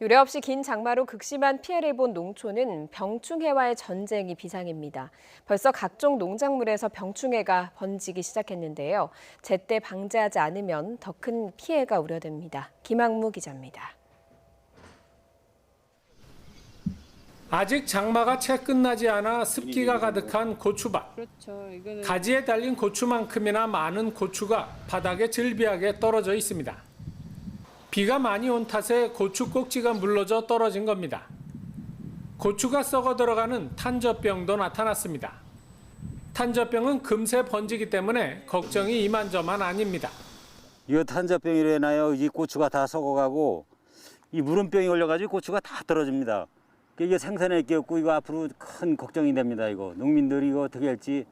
유례없이 긴 장마로 극심한 피해를 본 농촌은 병충해와의 전쟁이 비상입니다. 벌써 각종 농작물에서 병충해가 번지기 시작했는데요. 제때 방제하지 않으면 더 큰 피해가 우려됩니다. 김학무 기자입니다. 아직 장마가 채 끝나지 않아 습기가 가득한 고추밭. 가지에 달린 고추만큼이나 많은 고추가 바닥에 즐비하게 떨어져 있습니다. 비가 많이 온 탓에 고추 꼭지가 물러져 떨어진 겁니다. 고추가 썩어 들어가는 탄저병도 나타났습니다. 탄저병은 금세 번지기 때문에 걱정이 이만저만 아닙니다. 이거 탄저병이로 인하여 이 고추가 다 썩어가고 이 무름병이 걸려가지고 고추가 다 떨어집니다. 이게 생산할 게 없고 이거 앞으로 큰 걱정이 됩니다. 이거 농민들이 이거 어떻게 할지.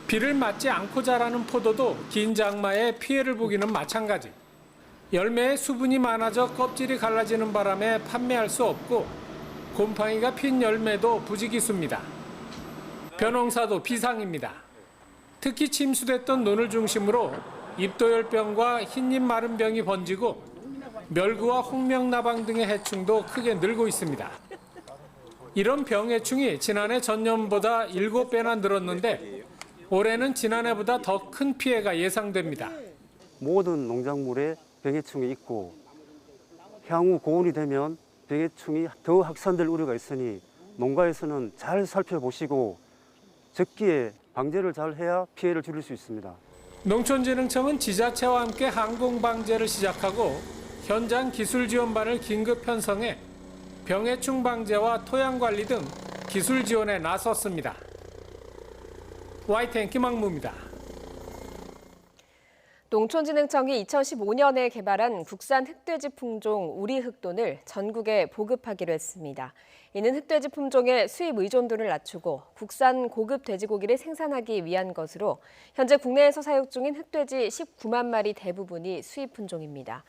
비를 맞지 않고 자라는 포도도 긴 장마에 피해를 보기는 마찬가지. 열매에 수분이 많아져 껍질이 갈라지는 바람에 판매할 수 없고 곰팡이가 핀 열매도 부지기수입니다. 벼농사도 비상입니다. 특히 침수됐던 논을 중심으로 잎도열병과 흰잎 마른병이 번지고 멸구와 홍명나방 등의 해충도 크게 늘고 있습니다. 이런 병해충이 지난해 전년보다 7배나 늘었는데 올해는 지난해보다 더 큰 피해가 예상됩니다. 모든 농작물에 병해충이 있고 향후 고온이 되면 병해충이 더 확산될 우려가 있으니 농가에서는 잘 살펴보시고 적기에 방제를 잘 해야 피해를 줄일 수 있습니다. 농촌진흥청은 지자체와 함께 항공방제를 시작하고 현장 기술지원반을 긴급 편성해 병해충 방제와 토양관리 등 기술 지원에 나섰습니다. YTN 김학무입니다. 농촌진흥청이 2015년에 개발한 국산 흑돼지 품종 우리흑돈을 전국에 보급하기로 했습니다. 이는 흑돼지 품종의 수입 의존도를 낮추고 국산 고급 돼지고기를 생산하기 위한 것으로 현재 국내에서 사육 중인 흑돼지 19만 마리 대부분이 수입 품종입니다.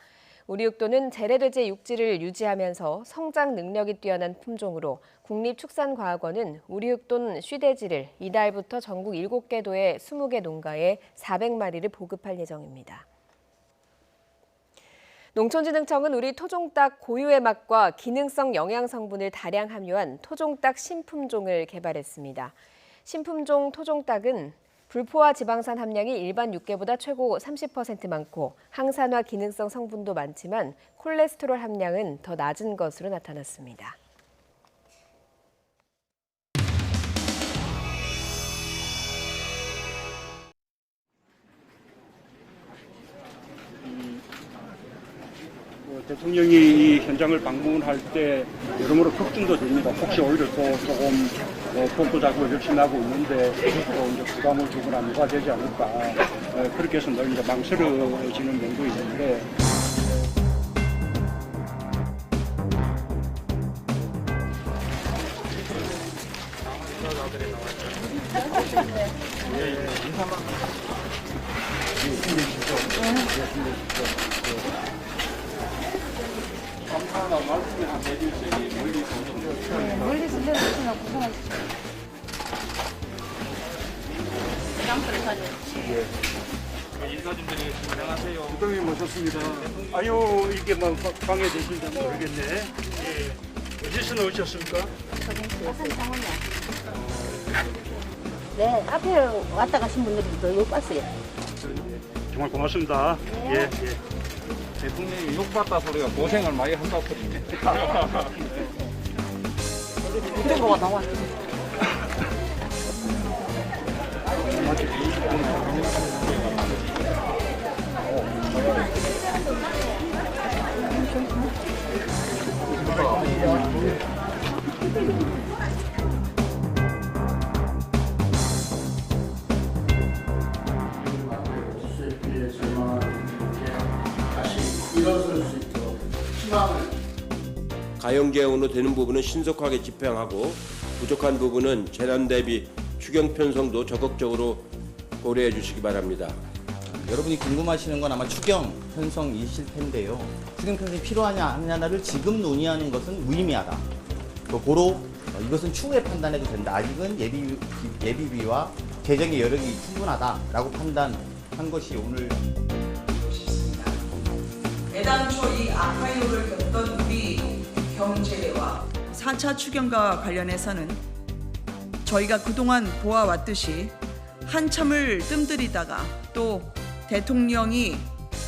우리 육도는 재래돼지 육질을 유지하면서 성장 능력이 뛰어난 품종으로 국립축산과학원은 우리 육돈 쉬돼지를 이달부터 전국 7개 도의 20개 농가에 400마리를 보급할 예정입니다. 농촌진흥청은 우리 토종닭 고유의 맛과 기능성 영양 성분을 다량 함유한 토종닭 신품종을 개발했습니다. 신품종 토종닭은 불포화 지방산 함량이 일반 육개보다 최고 30% 많고 항산화 기능성 성분도 많지만 콜레스테롤 함량은 더 낮은 것으로 나타났습니다. 대통령이 이 현장을 방문할 때 여러모로 걱정도 됩니다. 혹시 오히려 또 조금 복구 작업을 열심히 하고 있는데 또 이제 부담을 주거나 누가 되지 않을까 그렇게 해서 늘 이제 망설여지는 면도 있는데. 멀리서 내려오시나 고생하시죠. 장소를 가져. 인사 좀 드리겠습니다. 안녕하세요. 부장님 모셨습니다. 아유, 이게 뭐 방해되실지 모르겠네. 예. 어디서 나오셨습니까? 부산 장원이야. 네, 앞에 왔다 가신 분들도 못 봤어요. 정말 고맙습니다. 네. 예. 대통령이 욕받다 소리가 고생을 많이 한다고 소리네. 이쪽으로 나와. 가용제한으로 되는 부분은 신속하게 집행하고 부족한 부분은 재난 대비 추경 편성도 적극적으로 고려해 주시기 바랍니다. 여러분이 궁금하시는 건 아마 추경 편성이실 텐데요. 추경 편성이 필요하냐 아니냐를 지금 논의하는 것은 무의미하다. 고로 이것은 추후에 판단해도 된다. 아직은 예비비와 재정의 여력이 충분하다라고 판단한 것이 오늘. 애당초 이 악화요를 겪던 우리 경제와 4차 추경과 관련해서는 저희가 그동안 보아왔듯이 한참을 뜸들이다가 또 대통령이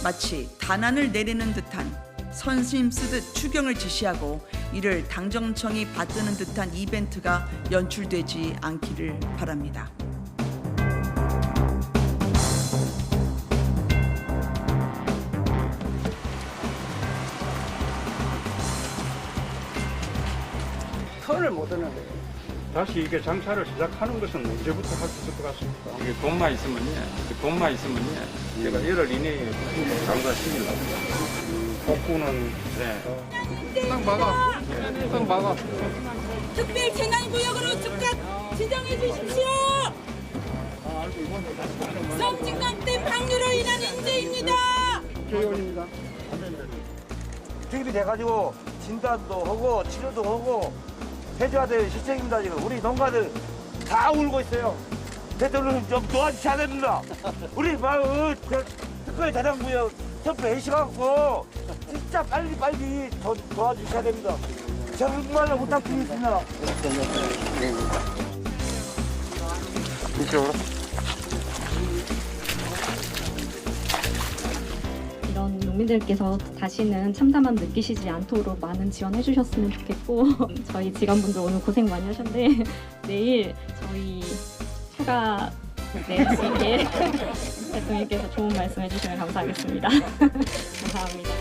마치 단안을 내리는 듯한 선심 쓰듯 추경을 지시하고 이를 당정청이 받드는 듯한 이벤트가 연출되지 않기를 바랍니다. 털을 못 얻는데 다시 이게 장사를 시작하는 것은 언제부터 할 수 있을 것 같습니까? 이게 돈만 있으면 제가 1월 이내에 장사 시키려고. 복구는 딱 막아. 딱 막아. 특별 재난구역으로 즉각 지정해 주십시오. 성진강댐 방류로 인한 인재입니다. 국회의원입니다. 투입이 돼가지고 진단도 하고 치료도 하고 해줘야 될 시책입니다. 지금 우리 농가들 다 울고 있어요. 대통령 좀 도와주셔야 됩니다. 우리 마을 특별 재난구역 협회해셔갖고 진짜 빨리 도와주셔야 됩니다. 정말로 부탁드리겠습니다. 이쪽으로. 이런 농민들께서 다시는 참담함 느끼시지 않도록 많은 지원해 주셨으면 좋겠고 저희 직원분들 오늘 고생 많이 하셨는데 내일 저희 휴가 낼 수 있게 대통령께서 좋은 말씀 해주시면 감사하겠습니다. 감사합니다.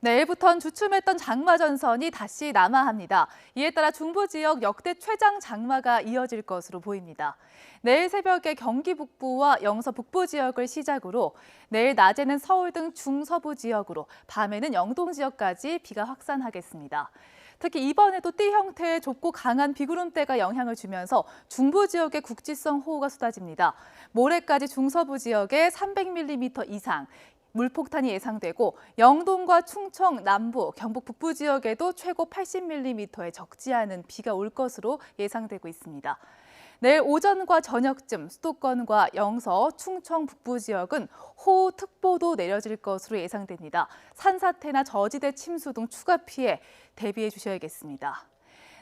내일부터는 주춤했던 장마 전선이 다시 남하합니다. 이에 따라 중부 지역 역대 최장 장마가 이어질 것으로 보입니다. 내일 새벽에 경기 북부와 영서 북부 지역을 시작으로 내일 낮에는 서울 등 중서부 지역으로 밤에는 영동 지역까지 비가 확산하겠습니다. 특히 이번에도 띠 형태의 좁고 강한 비구름대가 영향을 주면서 중부 지역에 국지성 호우가 쏟아집니다. 모레까지 중서부 지역에 300mm 이상, 물폭탄이 예상되고 영동과 충청 남부, 경북 북부 지역에도 최고 80mm의 적지 않은 비가 올 것으로 예상되고 있습니다. 내일 오전과 저녁쯤 수도권과 영서, 충청 북부 지역은 호우특보도 내려질 것으로 예상됩니다. 산사태나 저지대 침수 등 추가 피해 대비해 주셔야겠습니다.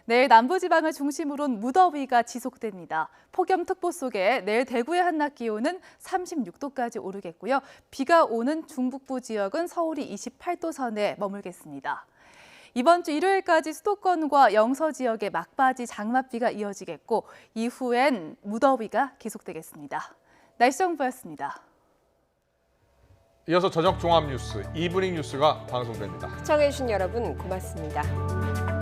내일 남부지방을 중심으로는 무더위가 지속됩니다. 폭염특보 속에 내일 대구의 한낮 기온은 36도까지 오르겠고요. 비가 오는 중북부 지역은 서울이 28도 선에 머물겠습니다. 이번 주 일요일까지 수도권과 영서 지역에 막바지 장맛비가 이어지겠고 이후엔 무더위가 계속되겠습니다. 날씨 정보였습니다. 이어서 저녁 종합 뉴스 이브닝 뉴스가 방송됩니다. 시청해주신 여러분 고맙습니다.